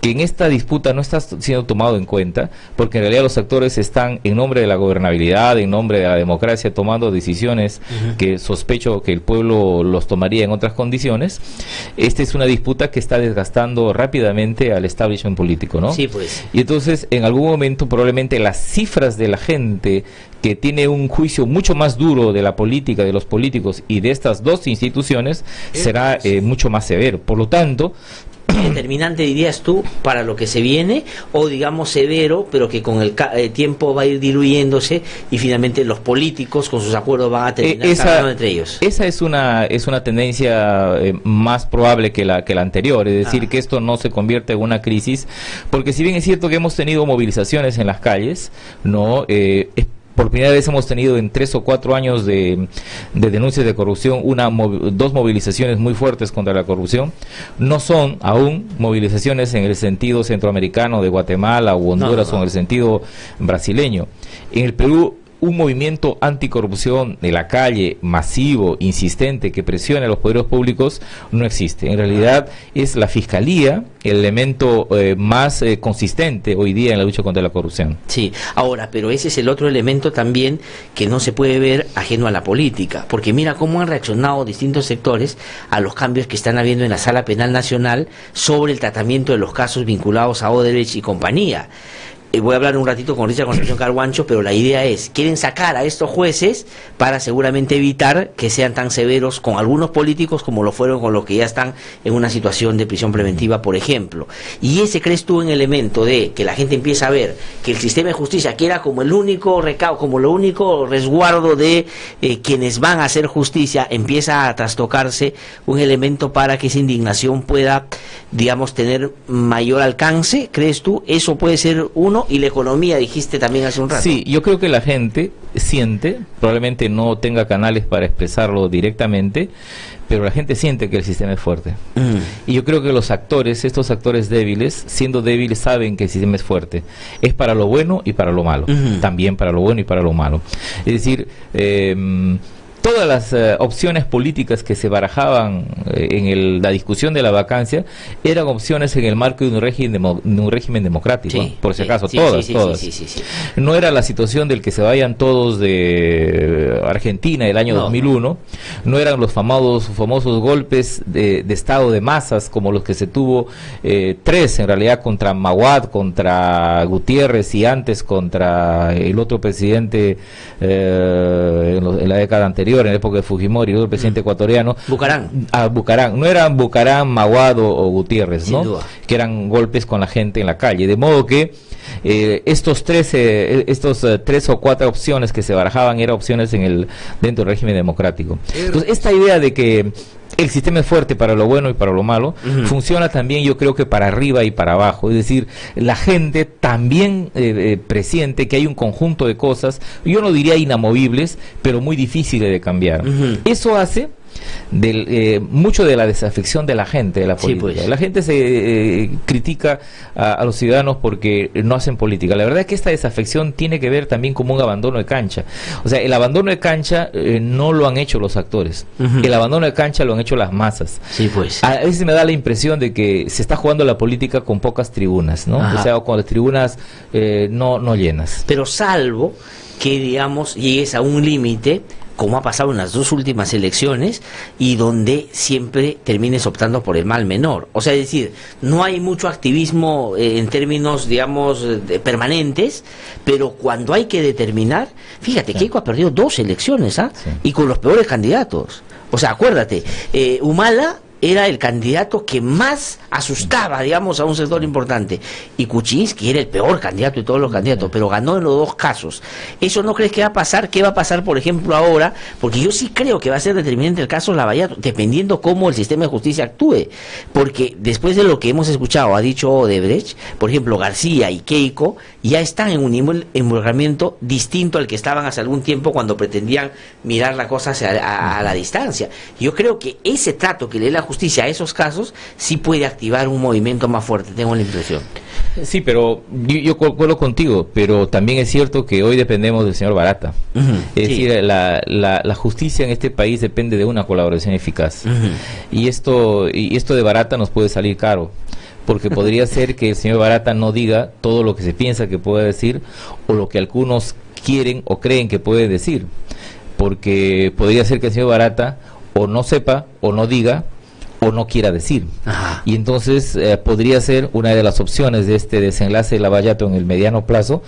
que en esta disputa no está siendo tomado en cuenta, porque en realidad los actores están en nombre de la gobernabilidad, en nombre de la democracia, tomando decisiones que sospecho que el pueblo los tomaría en otras condiciones. Esta es una disputa que está desgastando rápidamente al establishment político, ¿no? Sí, pues. Y entonces, en algún momento, probablemente las cifras de la gente que tiene un juicio mucho más duro de la política, de los políticos y de estas dos instituciones, será mucho más severo. Por lo tanto, determinante, dirías tú, para lo que se viene, o digamos severo, pero que con el tiempo va a ir diluyéndose y finalmente los políticos con sus acuerdos van a terminar hablando entre ellos. Esa es una tendencia más probable que la anterior, es decir, que esto no se convierte en una crisis, porque si bien es cierto que hemos tenido movilizaciones en las calles, no por primera vez hemos tenido en 3 o 4 años de denuncias de corrupción dos movilizaciones muy fuertes contra la corrupción. No son aún movilizaciones en el sentido centroamericano de Guatemala o Honduras o en el sentido brasileño. En el Perú, un movimiento anticorrupción de la calle masivo, insistente, que presione a los poderes públicos, no existe. En realidad es la Fiscalía el elemento más consistente hoy día en la lucha contra la corrupción. Sí, ahora, pero ese es el otro elemento también que no se puede ver ajeno a la política, porque mira cómo han reaccionado distintos sectores a los cambios que están habiendo en la Sala Penal Nacional sobre el tratamiento de los casos vinculados a Odebrecht y compañía. Voy a hablar un ratito con Richard Concepción Carhuancho, pero la idea es, quieren sacar a estos jueces para seguramente evitar que sean tan severos con algunos políticos como lo fueron con los que ya están en una situación de prisión preventiva, por ejemplo. Y ese, ¿crees tú, en elemento de que la gente empieza a ver que el sistema de justicia, que era como el único recaudo, como lo único resguardo de quienes van a hacer justicia, empieza a trastocarse, un elemento para que esa indignación pueda, digamos, tener mayor alcance? ¿Crees tú? Eso puede ser uno. Y la economía, dijiste también hace un rato. Sí, yo creo que la gente siente, probablemente no tenga canales para expresarlo directamente, pero la gente siente que el sistema es fuerte. Y yo creo que los actores, estos actores débiles, siendo débiles, saben que el sistema es fuerte. Es para lo bueno y para lo malo. También para lo bueno y para lo malo. Es decir, todas las opciones políticas que se barajaban en la discusión de la vacancia eran opciones en el marco de un régimen democrático, por si acaso, todas. No era la situación del que se vayan todos de Argentina el año 2001, no eran los famosos golpes de estado de masas como los que se tuvo, 3 en realidad, contra Maguad, contra Gutiérrez y antes contra el otro presidente en la década anterior, en la época de Fujimori, el presidente ecuatoriano. Bucarán. No eran Bucarán, Maguad o Gutiérrez, ¿no? Sin duda. Que eran golpes con la gente en la calle. De modo que estos 3 o 4 opciones que se barajaban eran opciones dentro del régimen democrático. Entonces, esta idea de que el sistema es fuerte para lo bueno y para lo malo, funciona también, yo creo, que para arriba y para abajo. Es decir, la gente también presiente que hay un conjunto de cosas, yo no diría inamovibles, pero muy difíciles de cambiar. Eso hace mucho de la desafección de la gente de la política. Sí, pues. La gente se critica a los ciudadanos porque no hacen política. La verdad es que esta desafección tiene que ver también como un abandono de cancha. O sea, el abandono de cancha no lo han hecho los actores. El abandono de cancha lo han hecho las masas. Sí, pues. A veces me da la impresión de que se está jugando la política con pocas tribunas, ¿no? O sea, con las tribunas no llenas. Pero salvo que, digamos, llegues a un límite, como ha pasado en las 2 últimas elecciones, y donde siempre termines optando por el mal menor. O sea, es decir, no hay mucho activismo en términos, digamos, permanentes, pero cuando hay que determinar, fíjate, Keiko ha perdido 2 elecciones, y con los peores candidatos. O sea, acuérdate, Humala era el candidato que más asustaba, digamos, a un sector importante, y Kuczynski era el peor candidato de todos los candidatos, pero ganó en los 2 casos. ¿Eso no crees que va a pasar? ¿Qué va a pasar, por ejemplo, ahora? Porque yo sí creo que va a ser determinante el caso Lavallato, dependiendo cómo el sistema de justicia actúe, porque después de lo que hemos escuchado, ha dicho Odebrecht, por ejemplo, García y Keiko ya están en un nivel de involucramiento distinto al que estaban hace algún tiempo, cuando pretendían mirar la cosa a la distancia. Yo creo que ese trato que le da la justicia a esos casos, sí puede activar un movimiento más fuerte, tengo la impresión. Sí, pero yo concuerdo contigo, pero también es cierto que hoy dependemos del señor Barata. Es decir, la justicia en este país depende de una colaboración eficaz. Y esto de Barata nos puede salir caro, porque podría ser que el señor Barata no diga todo lo que se piensa que puede decir, o lo que algunos quieren o creen que puede decir, porque podría ser que el señor Barata o no sepa, o no diga, o no quiera decir. Ajá. Y entonces podría ser una de las opciones de este desenlace de Lavallato en el mediano plazo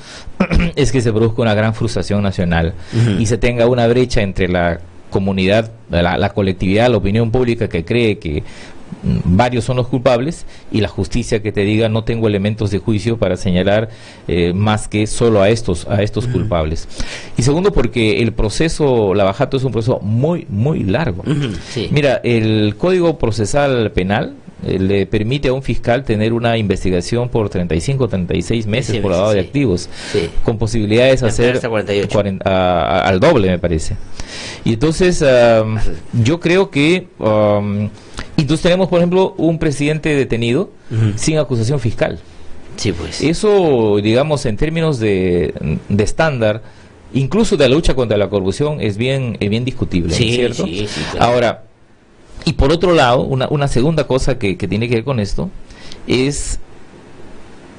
es que se produzca una gran frustración nacional y se tenga una brecha entre la comunidad, la colectividad, la opinión pública que cree que varios son los culpables, y la justicia que te diga no tengo elementos de juicio para señalar más que solo a estos culpables. Y segundo, porque el proceso Lavallato es un proceso muy largo. Sí. Mira, el Código Procesal Penal le permite a un fiscal tener una investigación por 35 o 36 meses por lavado de activos, con posibilidades de hacer hasta 48. Al doble, me parece. Y entonces yo creo que entonces tenemos, por ejemplo, un presidente detenido sin acusación fiscal. Sí, pues. Eso, digamos, en términos de estándar, incluso de la lucha contra la corrupción, es bien discutible, Sí, ¿cierto? sí, claro. Ahora, y por otro lado, una segunda cosa que tiene que ver con esto es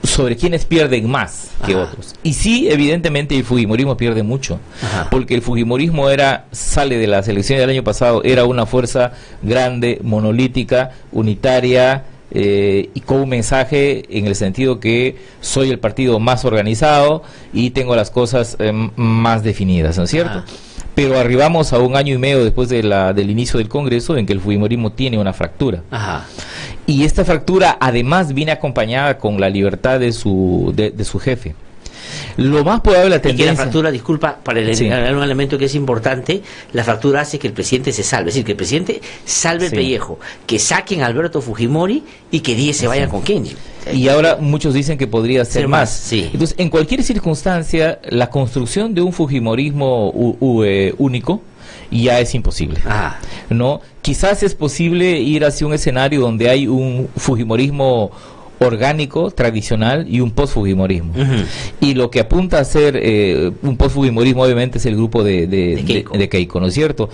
sobre quienes pierden más que otros. Y sí, evidentemente el fujimorismo pierde mucho, porque el fujimorismo sale de las elecciones del año pasado, era una fuerza grande, monolítica, unitaria, y con un mensaje en el sentido que soy el partido más organizado y tengo las cosas más definidas, ¿no es cierto? Pero arribamos a un año y medio después del inicio del Congreso en que el fujimorismo tiene una fractura. Y esta fractura además viene acompañada con la libertad de su jefe. Lo más probable la tendencia... Y que la fractura, disculpa, para un elemento que es importante, la fractura hace que el presidente se salve, es decir, que el presidente salve el pellejo, que saquen a Alberto Fujimori y que 10 se vayan con Kenji. Y ahora muchos dicen que podría ser más. Sí. Entonces, en cualquier circunstancia, la construcción de un fujimorismo único ya es imposible. ¿No? Quizás es posible ir hacia un escenario donde hay un fujimorismo orgánico, tradicional, y un post-fujimorismo. Y lo que apunta a ser un post-fujimorismo obviamente es el grupo de Keiko, ¿no es cierto?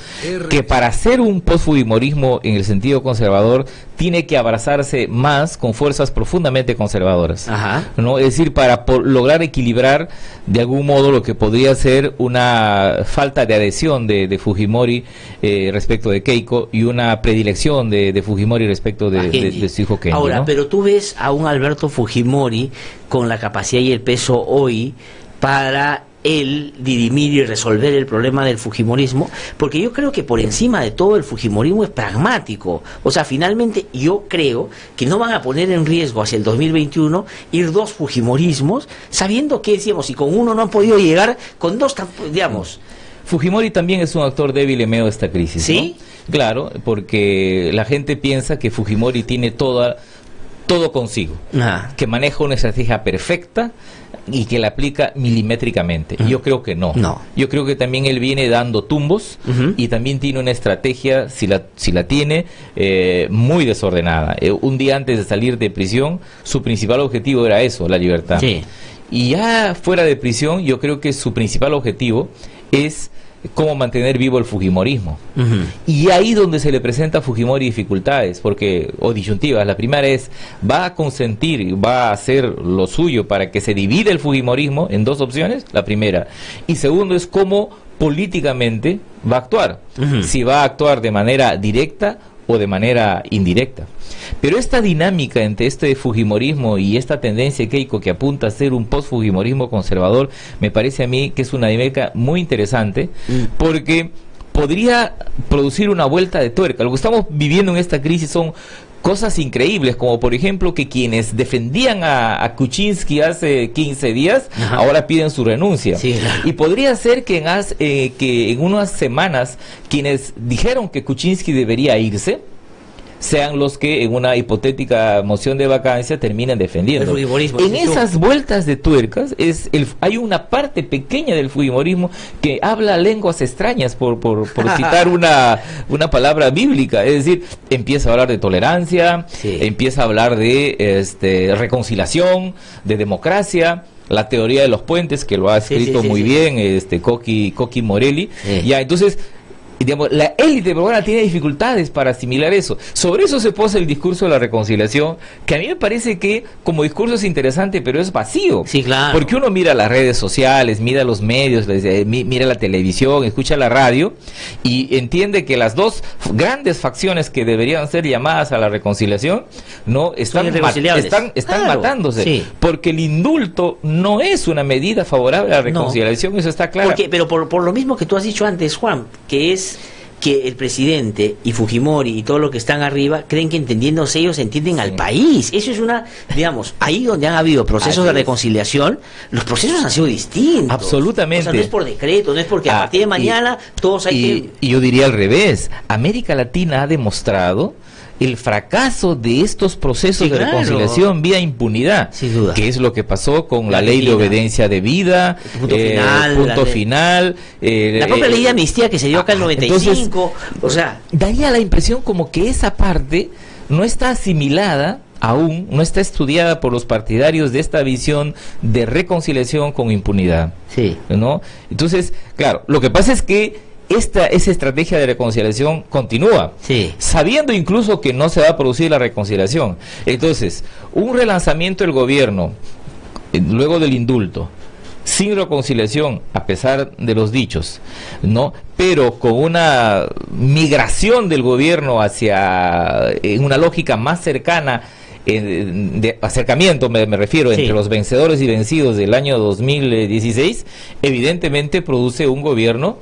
Que para ser un post-fujimorismo en el sentido conservador tiene que abrazarse más con fuerzas profundamente conservadoras, ¿no? Es decir, para lograr equilibrar de algún modo lo que podría ser una falta de adhesión de Fujimori respecto de Keiko, y una predilección de Fujimori respecto de su hijo Kenji. Ahora, ¿no? pero tú ves a un Alberto Fujimori con la capacidad y el peso hoy para él dirimir y resolver el problema del fujimorismo, porque yo creo que por encima de todo el fujimorismo es pragmático. O sea, finalmente yo creo que no van a poner en riesgo hacia el 2021 ir dos fujimorismos, sabiendo que, decíamos, si con uno no han podido llegar, con dos, digamos. Fujimori también es un actor débil en medio de esta crisis, ¿sí? ¿no? Claro, porque la gente piensa que Fujimori tiene todo consigo, que maneja una estrategia perfecta y que la aplica milimétricamente. Yo creo que no. Yo creo que también él viene dando tumbos y también tiene una estrategia, si la tiene, muy desordenada. Un día antes de salir de prisión, su principal objetivo era eso, la libertad. Y ya fuera de prisión, yo creo que su principal objetivo es cómo mantener vivo el fujimorismo. Y ahí donde se le presenta a Fujimori dificultades, o disyuntivas. La primera es, va a consentir, va a hacer lo suyo para que se divida el fujimorismo en dos opciones, la primera. Y segundo es cómo políticamente va a actuar. Si va a actuar de manera directa o de manera indirecta. Pero esta dinámica entre este fujimorismo y esta tendencia Keiko que apunta a ser un post-fujimorismo conservador, me parece a mí que es una dinámica muy interesante, porque podría producir una vuelta de tuerca. Lo que estamos viviendo en esta crisis son cosas increíbles, como por ejemplo que quienes defendían a Kuczynski hace 15 días, ahora piden su renuncia. Y podría ser que en unas semanas quienes dijeron que Kuczynski debería irse, sean los que en una hipotética moción de vacancia terminen defendiendo. El fujimorismo, en esas vueltas de tuercas hay una parte pequeña del fujimorismo que habla lenguas extrañas, por citar una palabra bíblica. Es decir, empieza a hablar de tolerancia, empieza a hablar de reconciliación, de democracia, la teoría de los puentes, que lo ha escrito muy bien Coqui Morelli. Ya, entonces, digamos, la élite peruana tiene dificultades para asimilar eso. Sobre eso se posa el discurso de la reconciliación, que a mí me parece que como discurso es interesante, pero es vacío. Sí, claro. Porque uno mira las redes sociales, mira los medios, mira la televisión, escucha la radio y entiende que las dos grandes facciones que deberían ser llamadas a la reconciliación no están matándose. Porque el indulto no es una medida favorable a la reconciliación, eso está claro. Pero por lo mismo que tú has dicho antes, Juan, que es que el presidente y Fujimori y todo lo que están arriba creen que entendiéndose ellos entienden al país. Eso es digamos, ahí donde han habido procesos de reconciliación, los procesos han sido distintos. Absolutamente. O sea, no es por decreto, no es porque a partir de mañana todos hay y yo diría al revés. América Latina ha demostrado el fracaso de estos procesos de reconciliación vía impunidad, sin duda, que es lo que pasó con la ley de obediencia debida, punto final, la propia ley de amnistía que se dio acá en el 95, entonces, o sea, daría la impresión como que esa parte no está asimilada aún, no está estudiada por los partidarios de esta visión de reconciliación con impunidad, ¿no? Entonces, claro, lo que pasa es que esa estrategia de reconciliación continúa, sabiendo incluso que no se va a producir la reconciliación. Entonces, un relanzamiento del gobierno luego del indulto, sin reconciliación, a pesar de los dichos, ¿no? Pero con una migración del gobierno hacia una lógica más cercana, de acercamiento, me refiero, entre los vencedores y vencidos del año 2016, evidentemente produce un gobierno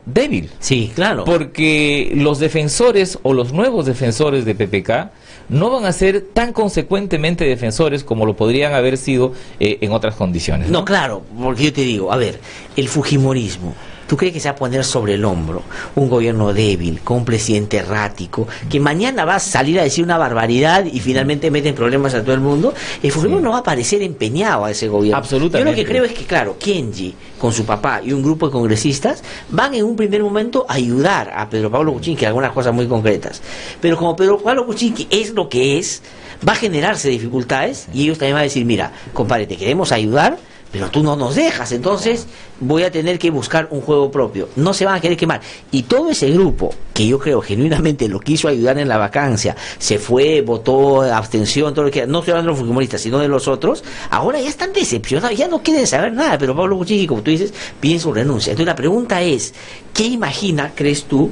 débil. Sí, claro. Porque los defensores o los nuevos defensores de PPK no van a ser tan consecuentemente defensores como lo podrían haber sido en otras condiciones. No, claro, porque yo te digo, a ver, el fujimorismo, ¿tú crees que se va a poner sobre el hombro un gobierno débil, con un presidente errático, que mañana va a salir a decir una barbaridad y finalmente mete en problemas a todo el mundo? El fujimorismo no va a parecer empeñado a ese gobierno. Absolutamente. Yo lo que creo es que, claro, Kenji, con su papá y un grupo de congresistas, van en un primer momento a ayudar a Pedro Pablo Kuczynski en algunas cosas muy concretas. Pero como Pedro Pablo Kuczynski es lo que es, va a generarse dificultades y ellos también van a decir, mira, compadre, te queremos ayudar, pero tú no nos dejas, entonces voy a tener que buscar un juego propio. No se van a querer quemar. Y todo ese grupo, que yo creo genuinamente lo quiso ayudar en la vacancia, se fue, votó, abstención, todo lo que... No estoy hablando de los fujimoristas, sino de los otros, ahora ya están decepcionados, ya no quieren saber nada, pero Pablo Kuczynski, como tú dices, pide su renuncia. Entonces la pregunta es, ¿qué imagina, crees tú,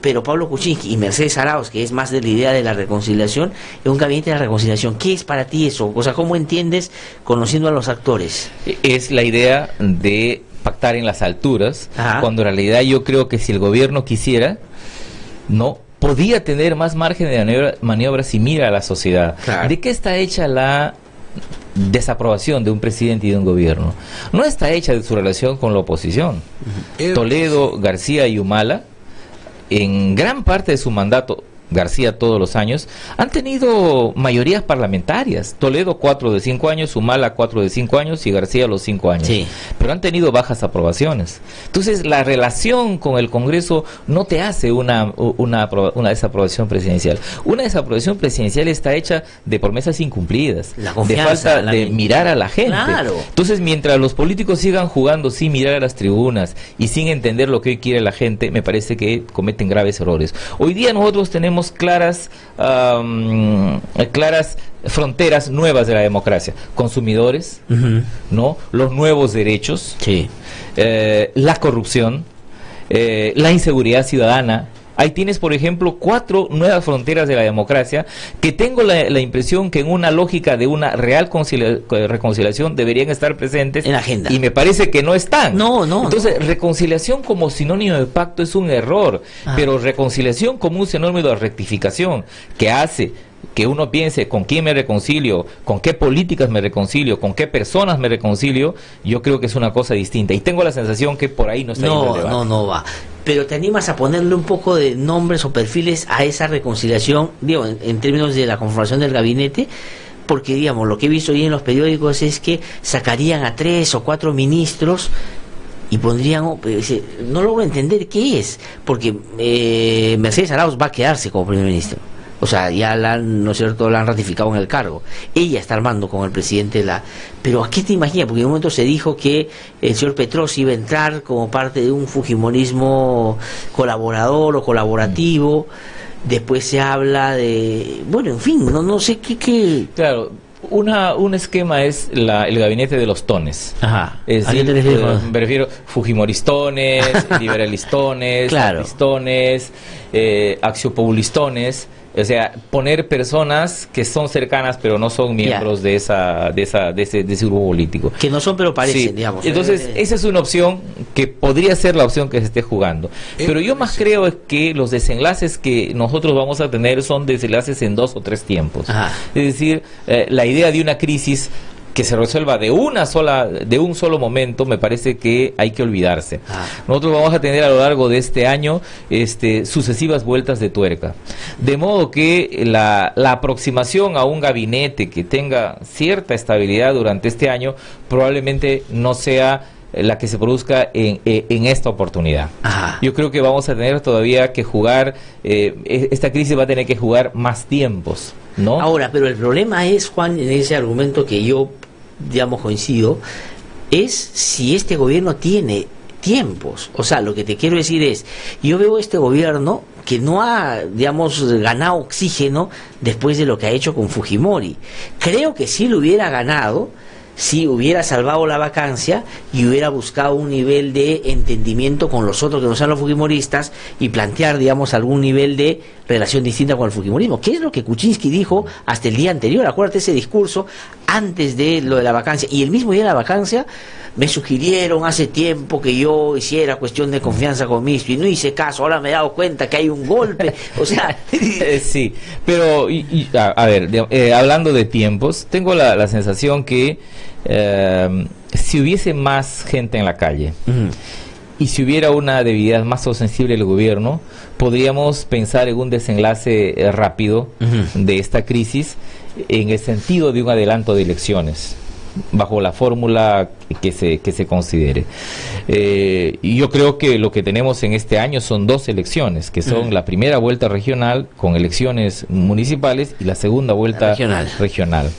pero Pablo Kuczynski y Mercedes Arauz, que es más de la idea de la reconciliación, en un gabinete de la reconciliación? ¿Qué es para ti eso? O sea, ¿cómo entiendes, conociendo a los actores? Es la idea de pactar en las alturas, cuando en realidad yo creo que si el gobierno quisiera, podía tener más margen de maniobra si mira a la sociedad. Claro. ¿De qué está hecha la desaprobación de un presidente y de un gobierno? No está hecha de su relación con la oposición. Toledo, García y Humala, en gran parte de su mandato, García todos los años, han tenido mayorías parlamentarias. Toledo 4 de 5 años, Humala 4 de 5 años y García los 5 años. Pero han tenido bajas aprobaciones. Entonces la relación con el Congreso no te hace una desaprobación presidencial. Una desaprobación presidencial está hecha de promesas incumplidas, de falta de mirar a la gente. Claro. Entonces, mientras los políticos sigan jugando sin mirar a las tribunas y sin entender lo que hoy quiere la gente, me parece que cometen graves errores. Hoy día nosotros tenemos claras fronteras nuevas de la democracia: consumidores, los nuevos derechos, la corrupción, la inseguridad ciudadana. Ahí tienes, por ejemplo, 4 nuevas fronteras de la democracia que tengo la impresión que en una lógica de una real reconciliación deberían estar presentes en la agenda. Y me parece que no están. Entonces, no. Reconciliación como sinónimo de pacto es un error, pero reconciliación como un sinónimo de rectificación que hace que uno piense con quién me reconcilio, con qué políticas me reconcilio, con qué personas me reconcilio, yo creo que es una cosa distinta. Y tengo la sensación que por ahí no está yendo el debate. No va. Pero ¿te animas a ponerle un poco de nombres o perfiles a esa reconciliación, digo, en términos de la conformación del gabinete? Porque, digamos, lo que he visto hoy en los periódicos es que sacarían a 3 o 4 ministros y pondrían, no logro entender qué es, porque Mercedes Arauz va a quedarse como primer ministro. O sea, ya ¿no es cierto?, la han ratificado en el cargo. Ella está armando con el presidente Pero ¿a qué te imaginas? Porque en un momento se dijo que el señor Petros iba a entrar como parte de un fujimorismo colaborador o colaborativo. Después se habla de... Bueno, en fin, no sé qué... Claro, un esquema es el gabinete de los tones. Ajá. Es decir, me refiero fujimoristones, liberalistones, claro, listones, axiopopulistones. O sea, poner personas que son cercanas pero no son miembros de ese grupo político. Que no son pero parecen, sí, digamos. Entonces, esa es una opción que podría ser la opción que se esté jugando. Pero yo más creo que los desenlaces que nosotros vamos a tener son desenlaces en 2 o 3 tiempos. Ajá. Es decir, la idea de una crisis que se resuelva de un solo momento, me parece que hay que olvidarse. Nosotros vamos a tener a lo largo de este año sucesivas vueltas de tuerca. De modo que la aproximación a un gabinete que tenga cierta estabilidad durante este año probablemente no sea la que se produzca en esta oportunidad. Ajá. Yo creo que vamos a tener todavía que jugar, esta crisis va a tener que jugar más tiempos, ¿no? Ahora, pero el problema es, Juan, en ese argumento que yo, digamos, coincido, es si este gobierno tiene tiempos. O sea, lo que te quiero decir es, yo veo este gobierno que no ha, digamos, ganado oxígeno después de lo que ha hecho con Fujimori. Creo que sí lo hubiera ganado si hubiera salvado la vacancia y hubiera buscado un nivel de entendimiento con los otros que no sean los fujimoristas y plantear, digamos, algún nivel de relación distinta con el fujimorismo, que es lo que Kuczynski dijo hasta el día anterior. Acuérdate ese discurso antes de lo de la vacancia, y el mismo día de la vacancia me sugirieron hace tiempo que yo hiciera cuestión de confianza con Ministro y no hice caso, ahora me he dado cuenta que hay un golpe, o sea... Sí, pero a ver, hablando de tiempos, tengo la sensación que si hubiese más gente en la calle y si hubiera una debilidad más ostensible del gobierno, podríamos pensar en un desenlace rápido de esta crisis en el sentido de un adelanto de elecciones, bajo la fórmula que se considere. Y yo creo que lo que tenemos en este año son 2 elecciones, que son la primera vuelta regional con elecciones municipales y la segunda vuelta regional.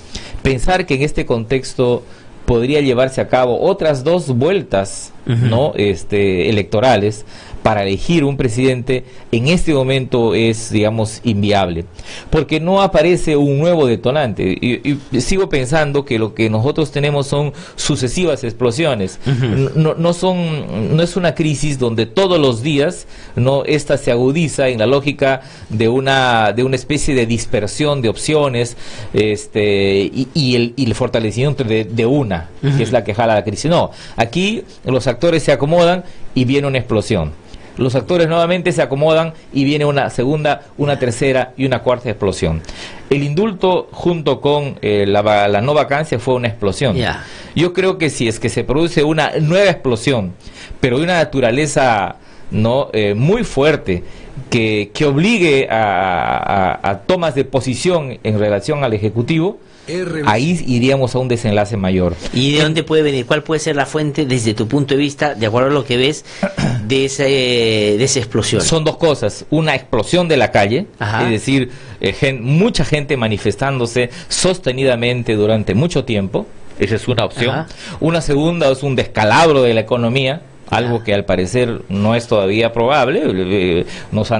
Pensar que en este contexto podría llevarse a cabo otras 2 vueltas ¿no? Electorales para elegir un presidente, en este momento es, digamos, inviable, porque no aparece un nuevo detonante. Y sigo pensando que lo que nosotros tenemos son sucesivas explosiones. No es una crisis donde todos los días esta se agudiza en la lógica de una especie de dispersión de opciones y el fortalecimiento de una, que es la que jala la crisis. No, aquí los actores se acomodan y viene una explosión. Los actores nuevamente se acomodan y viene una segunda, una tercera y una cuarta explosión. El indulto junto con la no vacancia fue una explosión. Yo creo que si es que se produce una nueva explosión, pero de una naturaleza muy fuerte, que obligue a tomas de posición en relación al Ejecutivo, ahí iríamos a un desenlace mayor. ¿Y de dónde puede venir? ¿Cuál puede ser la fuente desde tu punto de vista, de acuerdo a lo que ves, de esa explosión? Son 2 cosas. Una explosión de la calle, es decir, mucha gente manifestándose sostenidamente durante mucho tiempo. Esa es una opción. Una segunda es un descalabro de la economía, algo que al parecer no es todavía probable. Nos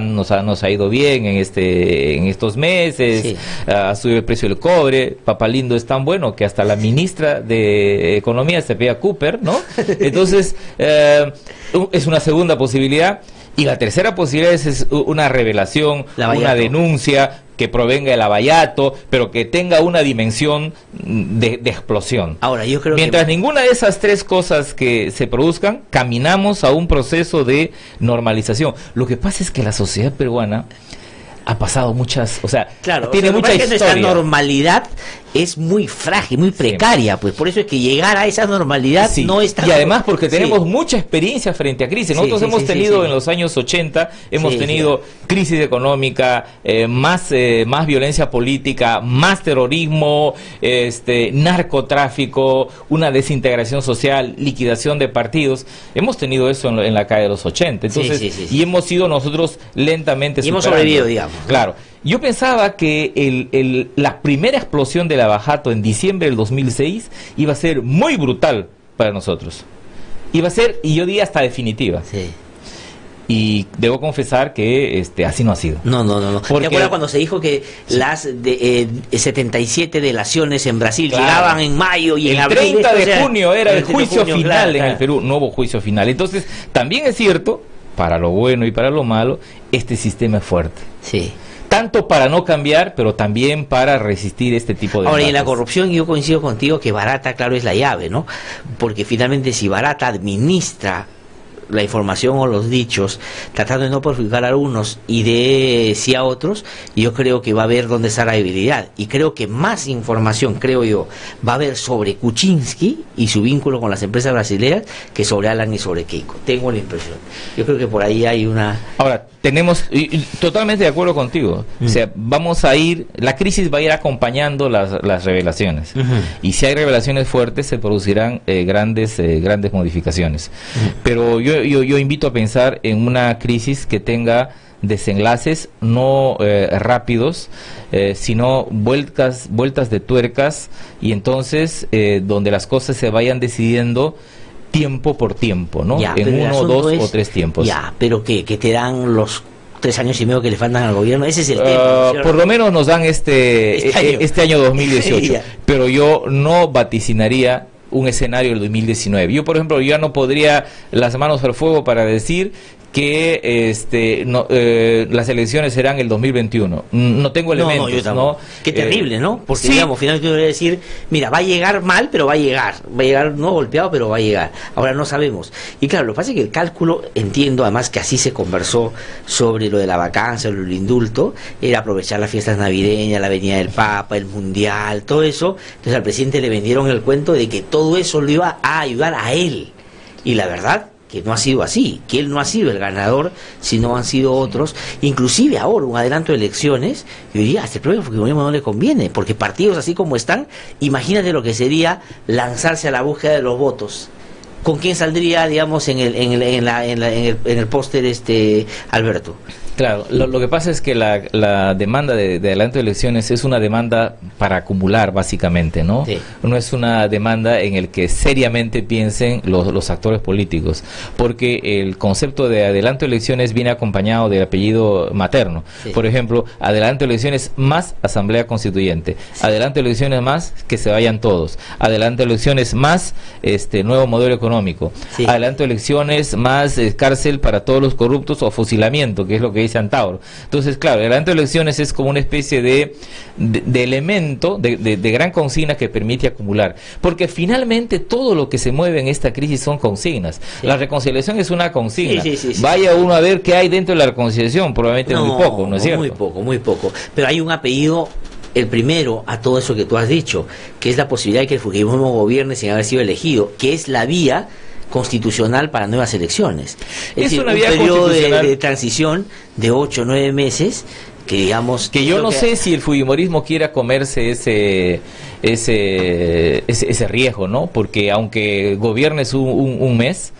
ha ido bien en estos meses. Ha subido el precio del cobre. Papalindo es tan bueno que hasta la ministra de Economía se pega Cooper, ¿no? Entonces es una segunda posibilidad. Y la tercera posibilidad es una revelación, una denuncia que provenga del abayato, pero que tenga una dimensión de explosión. Ahora, yo creo Mientras ninguna de esas 3 cosas que se produzcan, caminamos a un proceso de normalización. Lo que pasa es que la sociedad peruana ha pasado muchas, o sea, claro, tiene mucha historia. Nuestra normalidad es muy frágil, muy precaria, pues por eso es que llegar a esa normalidad no es tan... Y además porque tenemos mucha experiencia frente a crisis. Nosotros hemos tenido en los años 80, hemos tenido crisis económica, más violencia política, más terrorismo, narcotráfico, una desintegración social, liquidación de partidos. Hemos tenido eso en la calle de los 80. Entonces, y hemos ido nosotros lentamente y hemos sobrevivido, digamos. Claro. Yo pensaba que la primera explosión de la Bajato en diciembre del 2006 iba a ser muy brutal para nosotros. Iba a ser, y yo diría, hasta definitiva. Sí. Y debo confesar que así no ha sido. No. ¿Te acuerdas cuando se dijo que las 77 delaciones en Brasil llegaban en mayo y en abril? El 30 de junio era el juicio final en el Perú, no hubo juicio final. Entonces, también es cierto, para lo bueno y para lo malo, este sistema es fuerte. Sí. Tanto para no cambiar, pero también para resistir este tipo de... Ahora, y en la corrupción yo coincido contigo que Barata, claro, es la llave, ¿no? Porque finalmente si Barata administra la información o los dichos, tratando de no perjudicar a algunos y de sí a otros, yo creo que va a haber dónde está la debilidad. Y creo que más información, creo yo, va a haber sobre Kuczynski y su vínculo con las empresas brasileñas que sobre Alan y sobre Keiko. Tengo la impresión. Yo creo que por ahí hay una... Ahora, tenemos, totalmente de acuerdo contigo, o sea, vamos a ir, la crisis va a ir acompañando las revelaciones, y si hay revelaciones fuertes se producirán grandes modificaciones, pero yo invito a pensar en una crisis que tenga desenlaces no rápidos, sino vueltas de tuercas, y entonces donde las cosas se vayan decidiendo tiempo por tiempo, ¿no? Ya, en 1, 2 o 3 tiempos. Ya, pero que te dan los 3 años y medio que le faltan al gobierno, ese es el tema. Por lo menos nos dan este año 2018, pero yo no vaticinaría un escenario del 2019. Yo, por ejemplo, ya no podría las manos al fuego para decir que las elecciones serán el 2021. No tengo elementos, ¿no? Qué terrible, ¿no? Porque digamos, finalmente yo voy a decir, mira, va a llegar mal, pero va a llegar no golpeado, pero va a llegar. Ahora no sabemos. Y claro, lo que pasa es que el cálculo, entiendo además que así se conversó sobre lo de la vacancia, lo del indulto, era aprovechar las fiestas navideñas, la venida del Papa, el Mundial, todo eso. Entonces al presidente le vendieron el cuento de que todo eso lo iba a ayudar a él. Y la verdad que no ha sido así, que él no ha sido el ganador, sino han sido otros. Inclusive ahora, un adelanto de elecciones, yo diría, a este propio Fujimorismo no le conviene, porque partidos así como están, imagínate lo que sería lanzarse a la búsqueda de los votos. ¿Con quién saldría, digamos, en el póster Alberto? Claro, lo que pasa es que la demanda de adelanto de elecciones es una demanda para acumular, básicamente, ¿no? Sí. No es una demanda en el que seriamente piensen los actores políticos, porque el concepto de adelanto de elecciones viene acompañado del apellido materno. Sí. Por ejemplo, adelanto de elecciones más asamblea constituyente, adelanto de elecciones más que se vayan todos, adelanto de elecciones más nuevo modelo económico, adelanto de elecciones más cárcel para todos los corruptos o fusilamiento, que es lo que Antauro. Entonces, claro, el adelanto de elecciones es como una especie de elemento, de gran consigna que permite acumular, porque finalmente todo lo que se mueve en esta crisis son consignas. La reconciliación es una consigna. Vaya uno a ver qué hay dentro de la reconciliación, probablemente muy poco, ¿no es cierto? Muy poco, pero hay un apellido, el primero a todo eso que tú has dicho, que es la posibilidad de que el Fujimorismo gobierne sin haber sido elegido, que es la vía constitucional para nuevas elecciones. Es decir, una un vía periodo de transición de 8 o 9 meses que digamos... Que yo no sé si el Fujimorismo quiera comerse ese riesgo, ¿no? Porque aunque gobiernes un mes,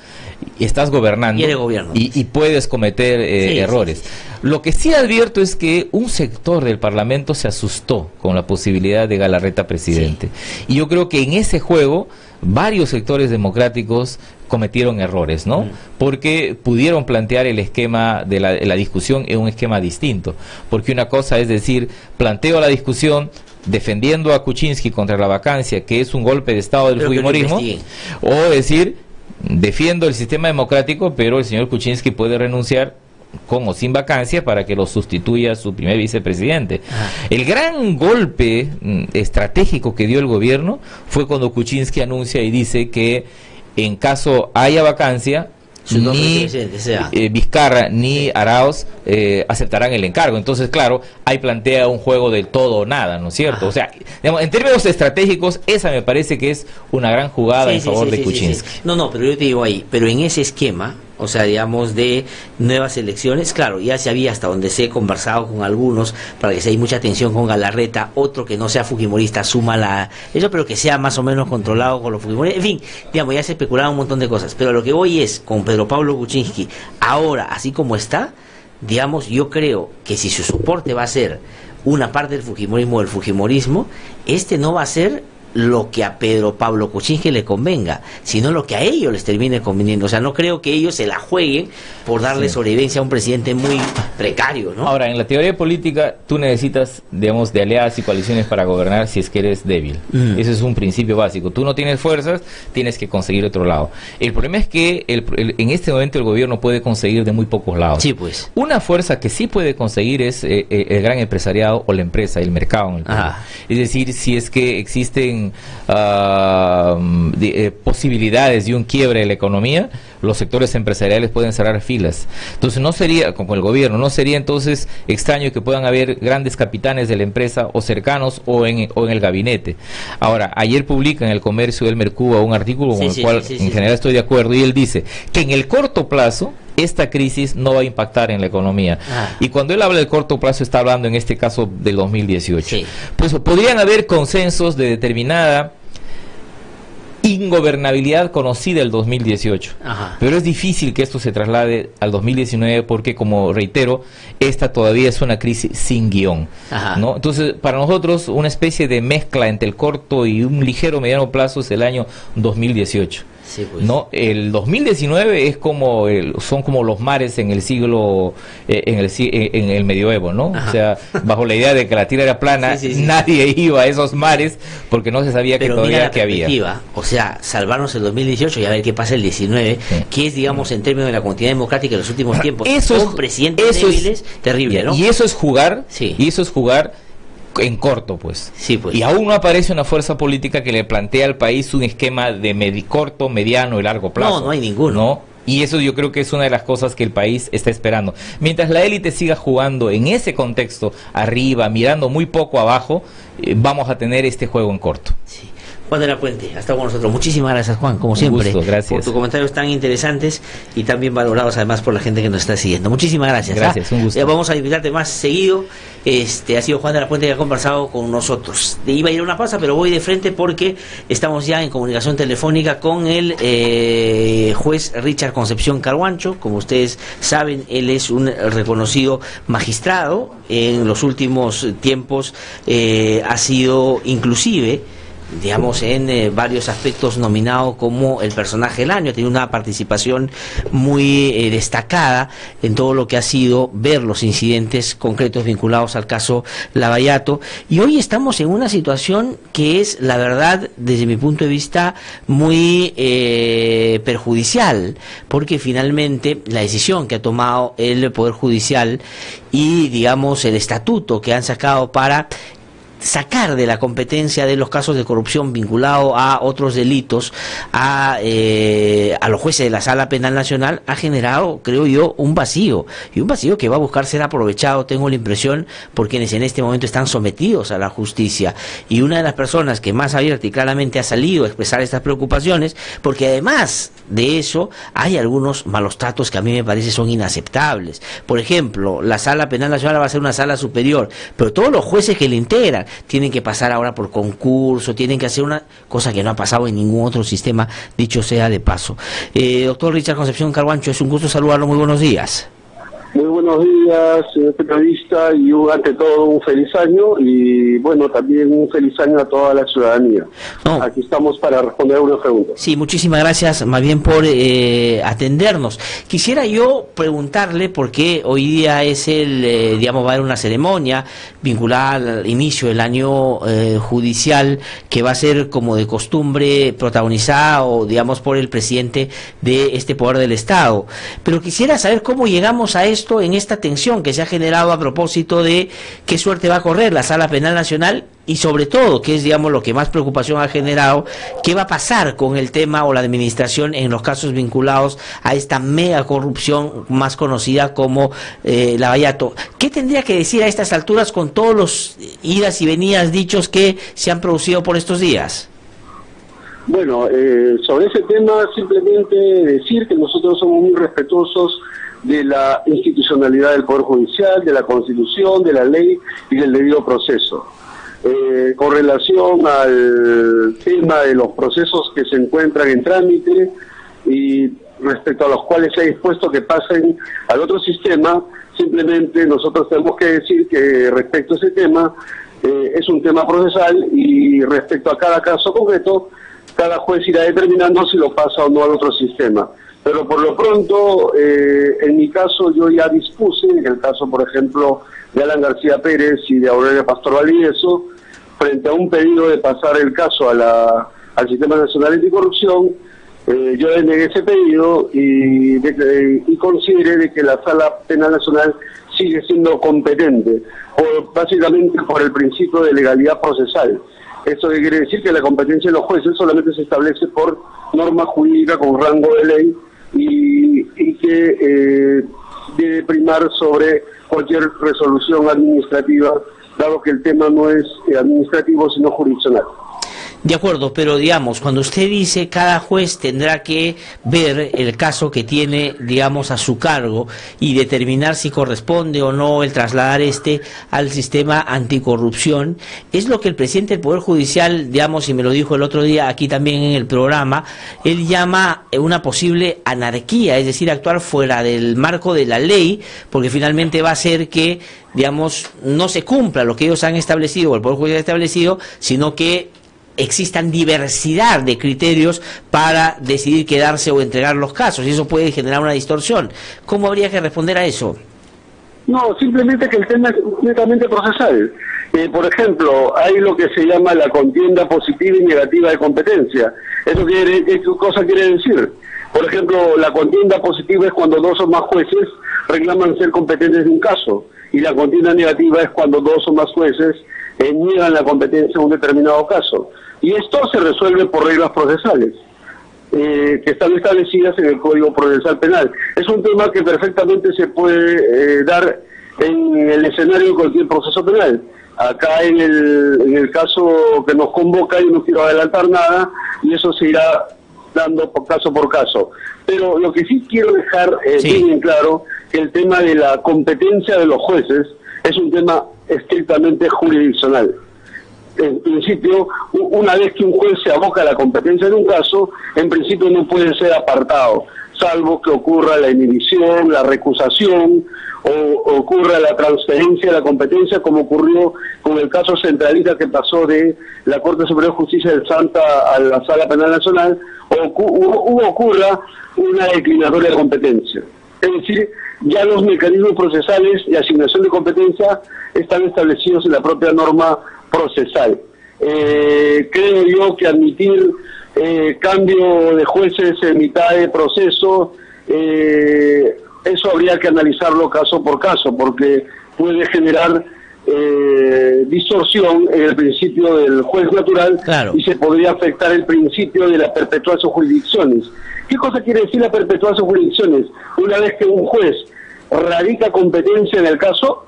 estás gobernando y puedes cometer errores. Lo que sí advierto es que un sector del Parlamento se asustó con la posibilidad de Galarreta presidente. Y yo creo que en ese juego varios sectores democráticos cometieron errores, ¿no? Porque pudieron plantear el esquema de la discusión en un esquema distinto. Porque una cosa es decir, planteo la discusión defendiendo a Kuczynski contra la vacancia, que es un golpe de Estado del Fujimorismo, o decir, defiendo el sistema democrático, pero el señor Kuczynski puede renunciar con o sin vacancia para que lo sustituya su primer vicepresidente. El gran golpe estratégico que dio el gobierno fue cuando Kuczynski anuncia y dice que en caso haya vacancia, ni Vizcarra ni Arauz aceptarán el encargo. Entonces, claro, ahí plantea un juego del todo o nada, ¿no es cierto? O sea, digamos, en términos estratégicos, esa me parece que es una gran jugada en favor de Kuczynski. No, pero yo te digo ahí, pero en ese esquema, o sea, digamos, de nuevas elecciones, claro, ya se había, hasta donde se he conversado con algunos, para que si hay mucha tensión con Galarreta, otro que no sea fujimorista suma eso, pero que sea más o menos controlado con los fujimoristas. En fin, digamos, ya se especulaba un montón de cosas, pero lo que voy es, con Pedro Pablo Kuczynski, ahora, así como está, digamos, yo creo que si su soporte va a ser una parte del fujimorismo, no va a ser lo que a Pedro Pablo Kuczynski le convenga, sino lo que a ellos les termine conveniendo. O sea, no creo que ellos se la jueguen por darle sobrevivencia a un presidente muy precario, ¿no? Ahora, en la teoría política, tú necesitas, digamos, de aliadas y coaliciones para gobernar si es que eres débil. Ese es un principio básico. Tú no tienes fuerzas, tienes que conseguir otro lado. El problema es que en este momento el gobierno puede conseguir de muy pocos lados. Sí, pues. Una fuerza que sí puede conseguir es el gran empresariado o la empresa, el mercado en el Perú. Es decir, si es que existen posibilidades de un quiebre de la economía, los sectores empresariales pueden cerrar filas. Entonces no sería, como el gobierno, no sería entonces extraño que puedan haber grandes capitanes de la empresa o cercanos o en el gabinete. Ahora, ayer publica en El Comercio del Mercurio un artículo con el cual en general estoy de acuerdo, y él dice que en el corto plazo esta crisis no va a impactar en la economía. Y cuando él habla del corto plazo, está hablando en este caso del 2018. Pues podrían haber consensos de determinada ingobernabilidad conocida el 2018. Pero es difícil que esto se traslade al 2019 porque, como reitero, esta todavía es una crisis sin guión, ¿no? Entonces, para nosotros, una especie de mezcla entre el corto y un ligero mediano plazo es el año 2018. Sí, pues. No, el 2019 es como son como los mares en el siglo en el medioevo, ¿no? O sea, bajo la idea de que la tierra era plana, nadie iba a esos mares porque no se sabía que todavía que había. O sea, salvarnos el 2018 y a ver qué pasa el 19, que es, digamos, en términos de la continuidad democrática en los últimos tiempos, con presidentes débiles, terrible, ¿no? Y eso es jugar, en corto, pues. Pues. Y aún no aparece una fuerza política que le plantea al país un esquema de corto, mediano y largo plazo. No hay ninguno. ¿No? Y eso yo creo que es una de las cosas que el país está esperando. Mientras la élite siga jugando en ese contexto, arriba, mirando muy poco abajo, vamos a tener este juego en corto. Juan de la Puente, hasta con nosotros. Muchísimas gracias, Juan, como siempre, gracias por tus comentarios tan interesantes y tan bien valorados, además, por la gente que nos está siguiendo. Muchísimas gracias. Gracias, un gusto. Vamos a invitarte más seguido. Ha sido Juan de la Puente que ha conversado con nosotros. Iba a ir a una pausa, pero voy de frente porque estamos ya en comunicación telefónica con el juez Richard Concepción Carhuancho. Como ustedes saben, él es un reconocido magistrado. En los últimos tiempos ha sido inclusive, digamos, en varios aspectos nominado como el personaje del año. Tiene una participación muy destacada en todo lo que ha sido ver los incidentes concretos vinculados al caso Lavallato, y hoy estamos en una situación que es, la verdad, desde mi punto de vista, muy perjudicial, porque finalmente la decisión que ha tomado el Poder Judicial y, digamos, el estatuto que han sacado para sacar de la competencia de los casos de corrupción vinculado a otros delitos a los jueces de la Sala Penal Nacional ha generado, creo yo, un vacío, y un vacío que va a buscar ser aprovechado, tengo la impresión, por quienes en este momento están sometidos a la justicia. Y una de las personas que más abierta y claramente ha salido a expresar estas preocupaciones, porque además de eso hay algunos malos tratos que a mí me parece son inaceptables. Por ejemplo, la Sala Penal Nacional va a ser una sala superior, pero todos los jueces que le integran tienen que pasar ahora por concurso, tienen que hacer una cosa que no ha pasado en ningún otro sistema, dicho sea de paso. Doctor Richard Concepción Carhuancho, es un gusto saludarlo, muy buenos días. Muy buenos días, señor periodista, y ante todo un feliz año, y bueno, también un feliz año a toda la ciudadanía. Aquí estamos para responder una pregunta. Sí, muchísimas gracias más bien por atendernos. Quisiera yo preguntarle, porque hoy día es digamos, va a haber una ceremonia vinculada al inicio del año judicial, que va a ser, como de costumbre, protagonizada, o digamos, por el presidente de este poder del Estado. Pero quisiera saber cómo llegamos a esto, en esta tensión tensión que se ha generado a propósito de qué suerte va a correr la Sala Penal Nacional y sobre todo, que es, digamos, lo que más preocupación ha generado, qué va a pasar con el tema o la administración en los casos vinculados a esta mega corrupción más conocida como Lavallato. ¿Qué tendría que decir a estas alturas con todos los idas y venidas dichos que se han producido por estos días? Bueno, sobre ese tema simplemente decir que nosotros somos muy respetuosos de la institucionalidad del Poder Judicial, de la Constitución, de la ley y del debido proceso. Con relación al tema de los procesos que se encuentran en trámite y respecto a los cuales se ha dispuesto que pasen al otro sistema, simplemente nosotros tenemos que decir que respecto a ese tema es un tema procesal y respecto a cada caso concreto, cada juez irá determinando si lo pasa o no al otro sistema. Pero por lo pronto, en mi caso, yo ya dispuse, en el caso, por ejemplo, de Alan García Pérez y de Aurelia Pastor Valdivieso, frente a un pedido de pasar el caso al Sistema Nacional Anticorrupción, yo denegué ese pedido y consideré de que la Sala Penal Nacional sigue siendo competente, básicamente por el principio de legalidad procesal. Esto quiere decir que la competencia de los jueces solamente se establece por norma jurídica con rango de ley y que debe primar sobre cualquier resolución administrativa, dado que el tema no es administrativo sino jurisdiccional. De acuerdo, pero digamos, cuando usted dice cada juez tendrá que ver el caso que tiene, digamos, a su cargo y determinar si corresponde o no el trasladar al sistema anticorrupción, es lo que el presidente del Poder Judicial, digamos, y me lo dijo el otro día aquí también en el programa, él llama una posible anarquía, es decir, actuar fuera del marco de la ley, porque finalmente va a ser que, digamos, no se cumpla lo que ellos han establecido o el Poder Judicial ha establecido, sino que existan diversidad de criterios para decidir quedarse o entregar los casos, y eso puede generar una distorsión. ¿Cómo habría que responder a eso? No, simplemente que el tema es netamente procesal. Por ejemplo, hay lo que se llama la contienda positiva y negativa de competencia. ¿Qué cosa quiere decir? Por ejemplo, la contienda positiva es cuando dos o más jueces reclaman ser competentes de un caso, y la contienda negativa es cuando dos o más jueces niegan la competencia en un determinado caso. Y esto se resuelve por reglas procesales que están establecidas en el Código Procesal Penal. Es un tema que perfectamente se puede dar en el escenario de cualquier proceso penal. Acá en el caso que nos convoca, yo no quiero adelantar nada, y eso se irá dando caso por caso. Pero lo que sí quiero dejar bien en claro, que el tema de la competencia de los jueces es un tema estrictamente jurisdiccional. En principio, una vez que un juez se aboca a la competencia de un caso, en principio no puede ser apartado, salvo que ocurra la inhibición, la recusación o ocurra la transferencia de la competencia, como ocurrió con el caso centralista que pasó de la Corte Superior de Justicia del Santa a la Sala Penal Nacional, o ocurra una declinatoria de competencia. Es decir, ya los mecanismos procesales de asignación de competencia están establecidos en la propia norma procesal. Creo yo que admitir cambio de jueces en mitad de proceso, eso habría que analizarlo caso por caso, porque puede generar distorsión en el principio del juez natural, claro, y se podría afectar el principio de la perpetuidad de sus jurisdicciones. ¿Qué cosa quiere decir la perpetuidad de sus jurisdicciones? Una vez que un juez radica competencia en el caso,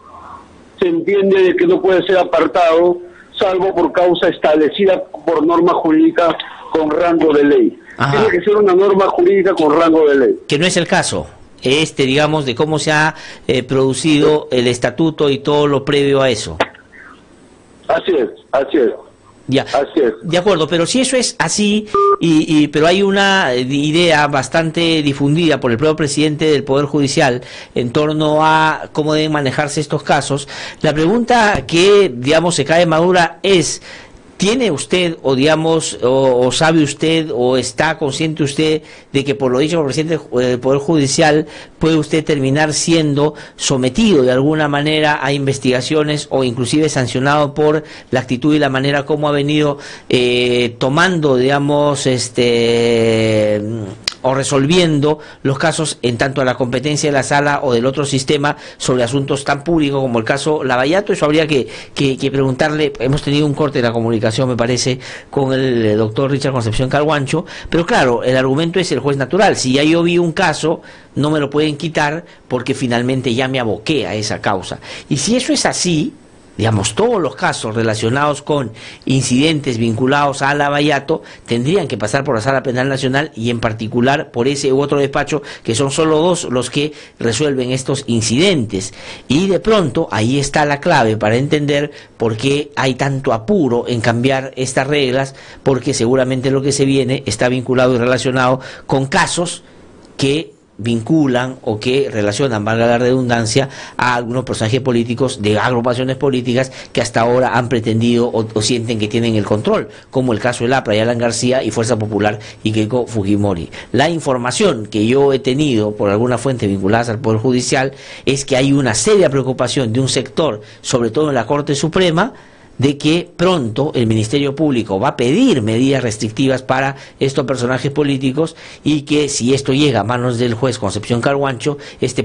se entiende de que no puede ser apartado, salvo por causa establecida por norma jurídica con rango de ley. Ajá. Tiene que ser una norma jurídica con rango de ley. Que no es el caso, digamos, de cómo se ha producido el estatuto y todo lo previo a eso. Así es, así es. Ya, así es. De acuerdo, pero si eso es así, pero hay una idea bastante difundida por el propio presidente del Poder Judicial en torno a cómo deben manejarse estos casos, la pregunta que, digamos, se cae madura es: ¿tiene usted, o digamos, o sabe usted, o está consciente usted de que por lo dicho por el presidente del Poder Judicial puede usted terminar siendo sometido de alguna manera a investigaciones o inclusive sancionado por la actitud y la manera como ha venido tomando, digamos, o resolviendo los casos en tanto a la competencia de la sala o del otro sistema sobre asuntos tan públicos como el caso Lavallato. Eso habría que preguntarle. Hemos tenido un corte de la comunicación, me parece, con el doctor Richard Concepción Carguancho, pero claro, el argumento es el juez natural. Si ya yo vi un caso, no me lo pueden quitar porque finalmente ya me aboqué a esa causa. Y si eso es así, digamos, todos los casos relacionados con incidentes vinculados a Lavallato tendrían que pasar por la Sala Penal Nacional y en particular por ese u otro despacho, que son solo dos los que resuelven estos incidentes. Y de pronto ahí está la clave para entender por qué hay tanto apuro en cambiar estas reglas, porque seguramente lo que se viene está vinculado y relacionado con casos que vinculan o que relacionan, valga la redundancia, a algunos personajes políticos de agrupaciones políticas que hasta ahora han pretendido o sienten que tienen el control, como el caso de Lapra y Alan García y Fuerza Popular y Keiko Fujimori. La información que yo he tenido por alguna fuente vinculadas al Poder Judicial es que hay una seria preocupación de un sector, sobre todo en la Corte Suprema, de que pronto el Ministerio Público va a pedir medidas restrictivas para estos personajes políticos y que si esto llega a manos del juez Concepción Carguancho,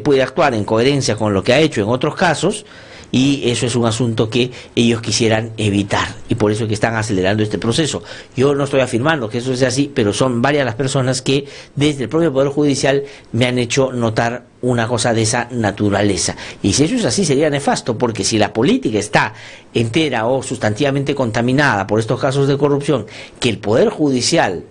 puede actuar en coherencia con lo que ha hecho en otros casos, y eso es un asunto que ellos quisieran evitar, y por eso es que están acelerando este proceso. Yo no estoy afirmando que eso sea así, pero son varias las personas que desde el propio Poder Judicial me han hecho notar una cosa de esa naturaleza. Y si eso es así, sería nefasto, porque si la política está entera o sustantivamente contaminada por estos casos de corrupción, que el Poder Judicial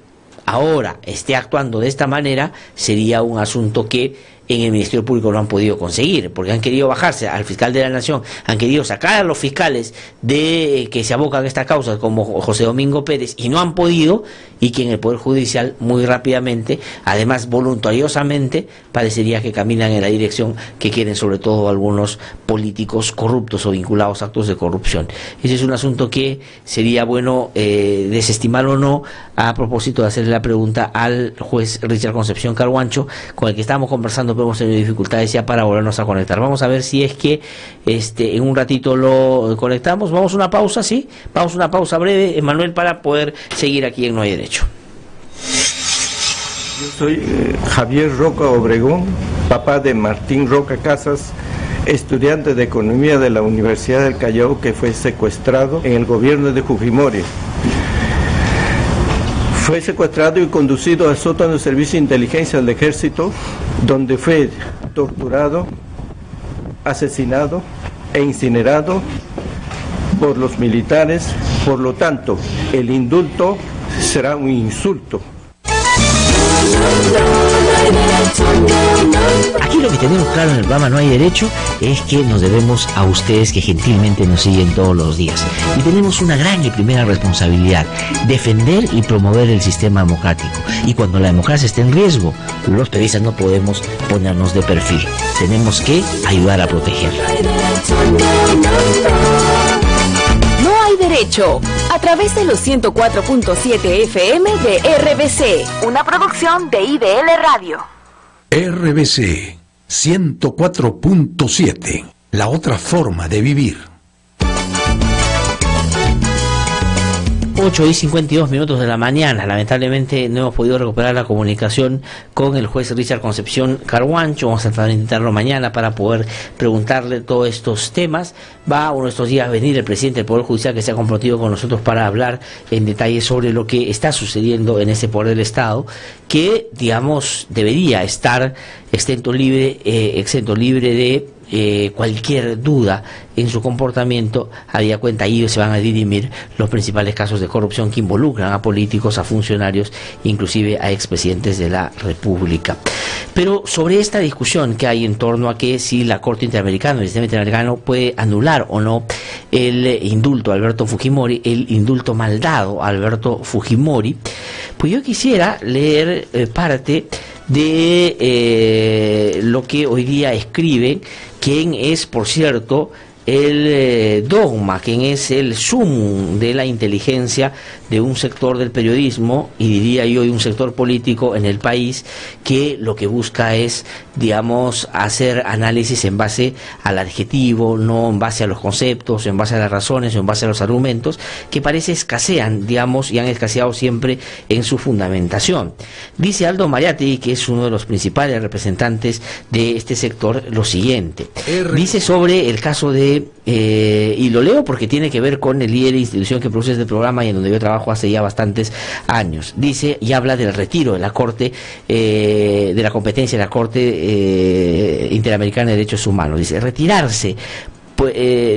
ahora esté actuando de esta manera, sería un asunto que en el Ministerio Público no han podido conseguir, porque han querido bajarse al fiscal de la Nación, han querido sacar a los fiscales de que se abocan a estas causas, como José Domingo Pérez, y no han podido, y que en el Poder Judicial muy rápidamente, además voluntariosamente, parecería que caminan en la dirección que quieren, sobre todo algunos políticos corruptos o vinculados a actos de corrupción. Ese es un asunto que sería bueno desestimar o no, a propósito de hacerle la pregunta al juez Richard Concepción Carguancho, con el que estábamos conversando, pero hemos tenido dificultades ya para volvernos a conectar. Vamos a ver si es que en un ratito lo conectamos. Vamos a una pausa, ¿sí? Vamos a una pausa breve, Emanuel, para poder seguir aquí en No Hay Derecho. Yo soy Javier Roca Obregón, papá de Martín Roca Casas, estudiante de Economía de la Universidad del Callao, que fue secuestrado en el gobierno de Fujimori. Fue secuestrado y conducido al sótano del Servicio de Inteligencia del Ejército, donde fue torturado, asesinado e incinerado por los militares. Por lo tanto, el indulto será un insulto. Aquí lo que tenemos claro en el programa No Hay Derecho es que nos debemos a ustedes que gentilmente nos siguen todos los días. Y tenemos una gran y primera responsabilidad: defender y promover el sistema democrático. Y cuando la democracia esté en riesgo, los periodistas no podemos ponernos de perfil. Tenemos que ayudar a protegerla. No hay derecho, a través de los 104.7 FM de RBC, una producción de IDL Radio. RBC 104.7, la otra forma de vivir. 8:52 de la mañana. Lamentablemente no hemos podido recuperar la comunicación con el juez Richard Concepción Carguancho. Vamos a tratar de intentarlo mañana para poder preguntarle todos estos temas. Va uno de estos días a venir el presidente del Poder Judicial, que se ha comprometido con nosotros para hablar en detalle sobre lo que está sucediendo en ese poder del Estado, que, digamos, debería estar exento libre de cualquier duda en su comportamiento, habida cuenta ahí se van a dirimir los principales casos de corrupción que involucran a políticos, a funcionarios, inclusive a expresidentes de la República. Pero sobre esta discusión que hay en torno a que si la Corte Interamericana, el sistema interamericano, puede anular o no el indulto a Alberto Fujimori, el indulto mal dado a Alberto Fujimori, pues yo quisiera leer parte de lo que hoy día escribe quien es, por cierto, el dogma, quien es el sumum de la inteligencia de un sector del periodismo y diría yo de un sector político en el país, que lo que busca es, digamos, hacer análisis en base al adjetivo, no en base a los conceptos, en base a las razones o en base a los argumentos, que parece escasean, digamos, y han escaseado siempre en su fundamentación. Dice Aldo Mariatti, que es uno de los principales representantes de este sector, lo siguiente. Dice sobre el caso de, y lo leo porque tiene que ver con el líder de institución que produce este programa y en donde yo trabajo hace ya bastantes años. Dice y habla del retiro de la Corte, de la competencia de la Corte Interamericana de Derechos Humanos. Dice, retirarse.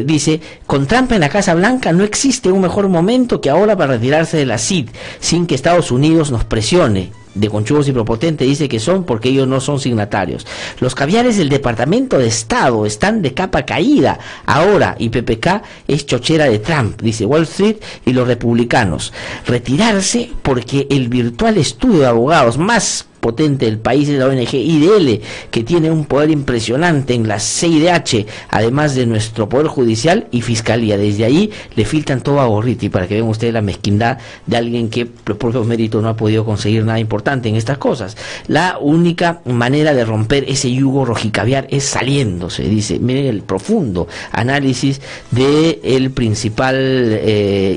Dice, con Trump en la Casa Blanca no existe un mejor momento que ahora para retirarse de la CID sin que Estados Unidos nos presione. De conchudos y prepotente dice que son porque ellos no son signatarios. Los caviares del Departamento de Estado están de capa caída ahora y PPK es chochera de Trump, dice Wall Street y los republicanos. Retirarse porque el virtual estudio de abogados más potente del país es la ONG IDL, que tiene un poder impresionante en la CIDH, además de nuestro poder judicial y fiscalía. Desde ahí le filtran todo a Gorriti, para que vean ustedes la mezquindad de alguien que por propios méritos no ha podido conseguir nada importante en estas cosas. La única manera de romper ese yugo rojicaviar es saliéndose, dice. Miren el profundo análisis de el principal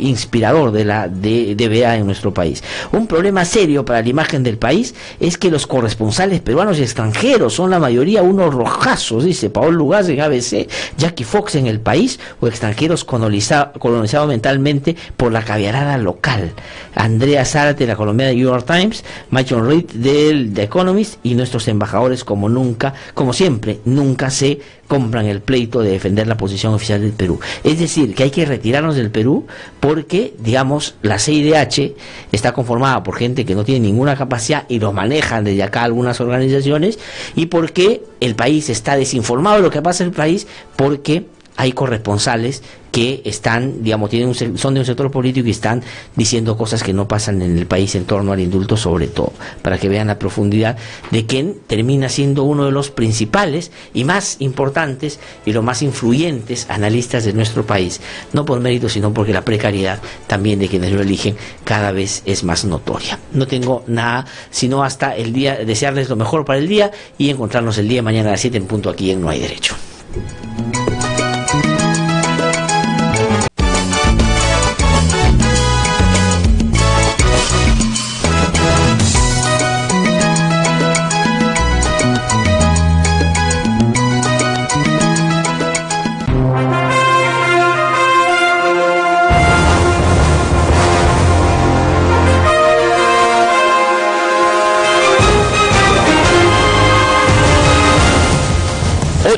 inspirador de la DBA en nuestro país. Un problema serio para la imagen del país es que los corresponsales peruanos y extranjeros son la mayoría unos rojazos, dice Paul Lugaz en ABC, Jackie Fox en El País, o extranjeros colonizados mentalmente por la caviarada local. Andrea Zárate de la colombiana New York Times, Michael Reed del The Economist, y nuestros embajadores como siempre, nunca se compran el pleito de defender la posición oficial del Perú. Es decir, que hay que retirarnos del Perú porque, digamos, la CIDH está conformada por gente que no tiene ninguna capacidad y lo manejan desde acá algunas organizaciones, y porque el país está desinformado de lo que pasa en el país, porque hay corresponsales que están, digamos, son de un sector político y están diciendo cosas que no pasan en el país en torno al indulto, sobre todo, para que vean la profundidad de quien termina siendo uno de los principales y más importantes y los más influyentes analistas de nuestro país, no por mérito, sino porque la precariedad también de quienes lo eligen cada vez es más notoria. No tengo nada sino hasta el día, desearles lo mejor para el día y encontrarnos el día de mañana a las 7 en punto aquí en No Hay Derecho.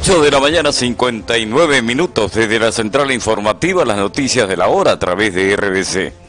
De la mañana, 59 minutos, desde la central informativa, las noticias de la hora a través de RBC.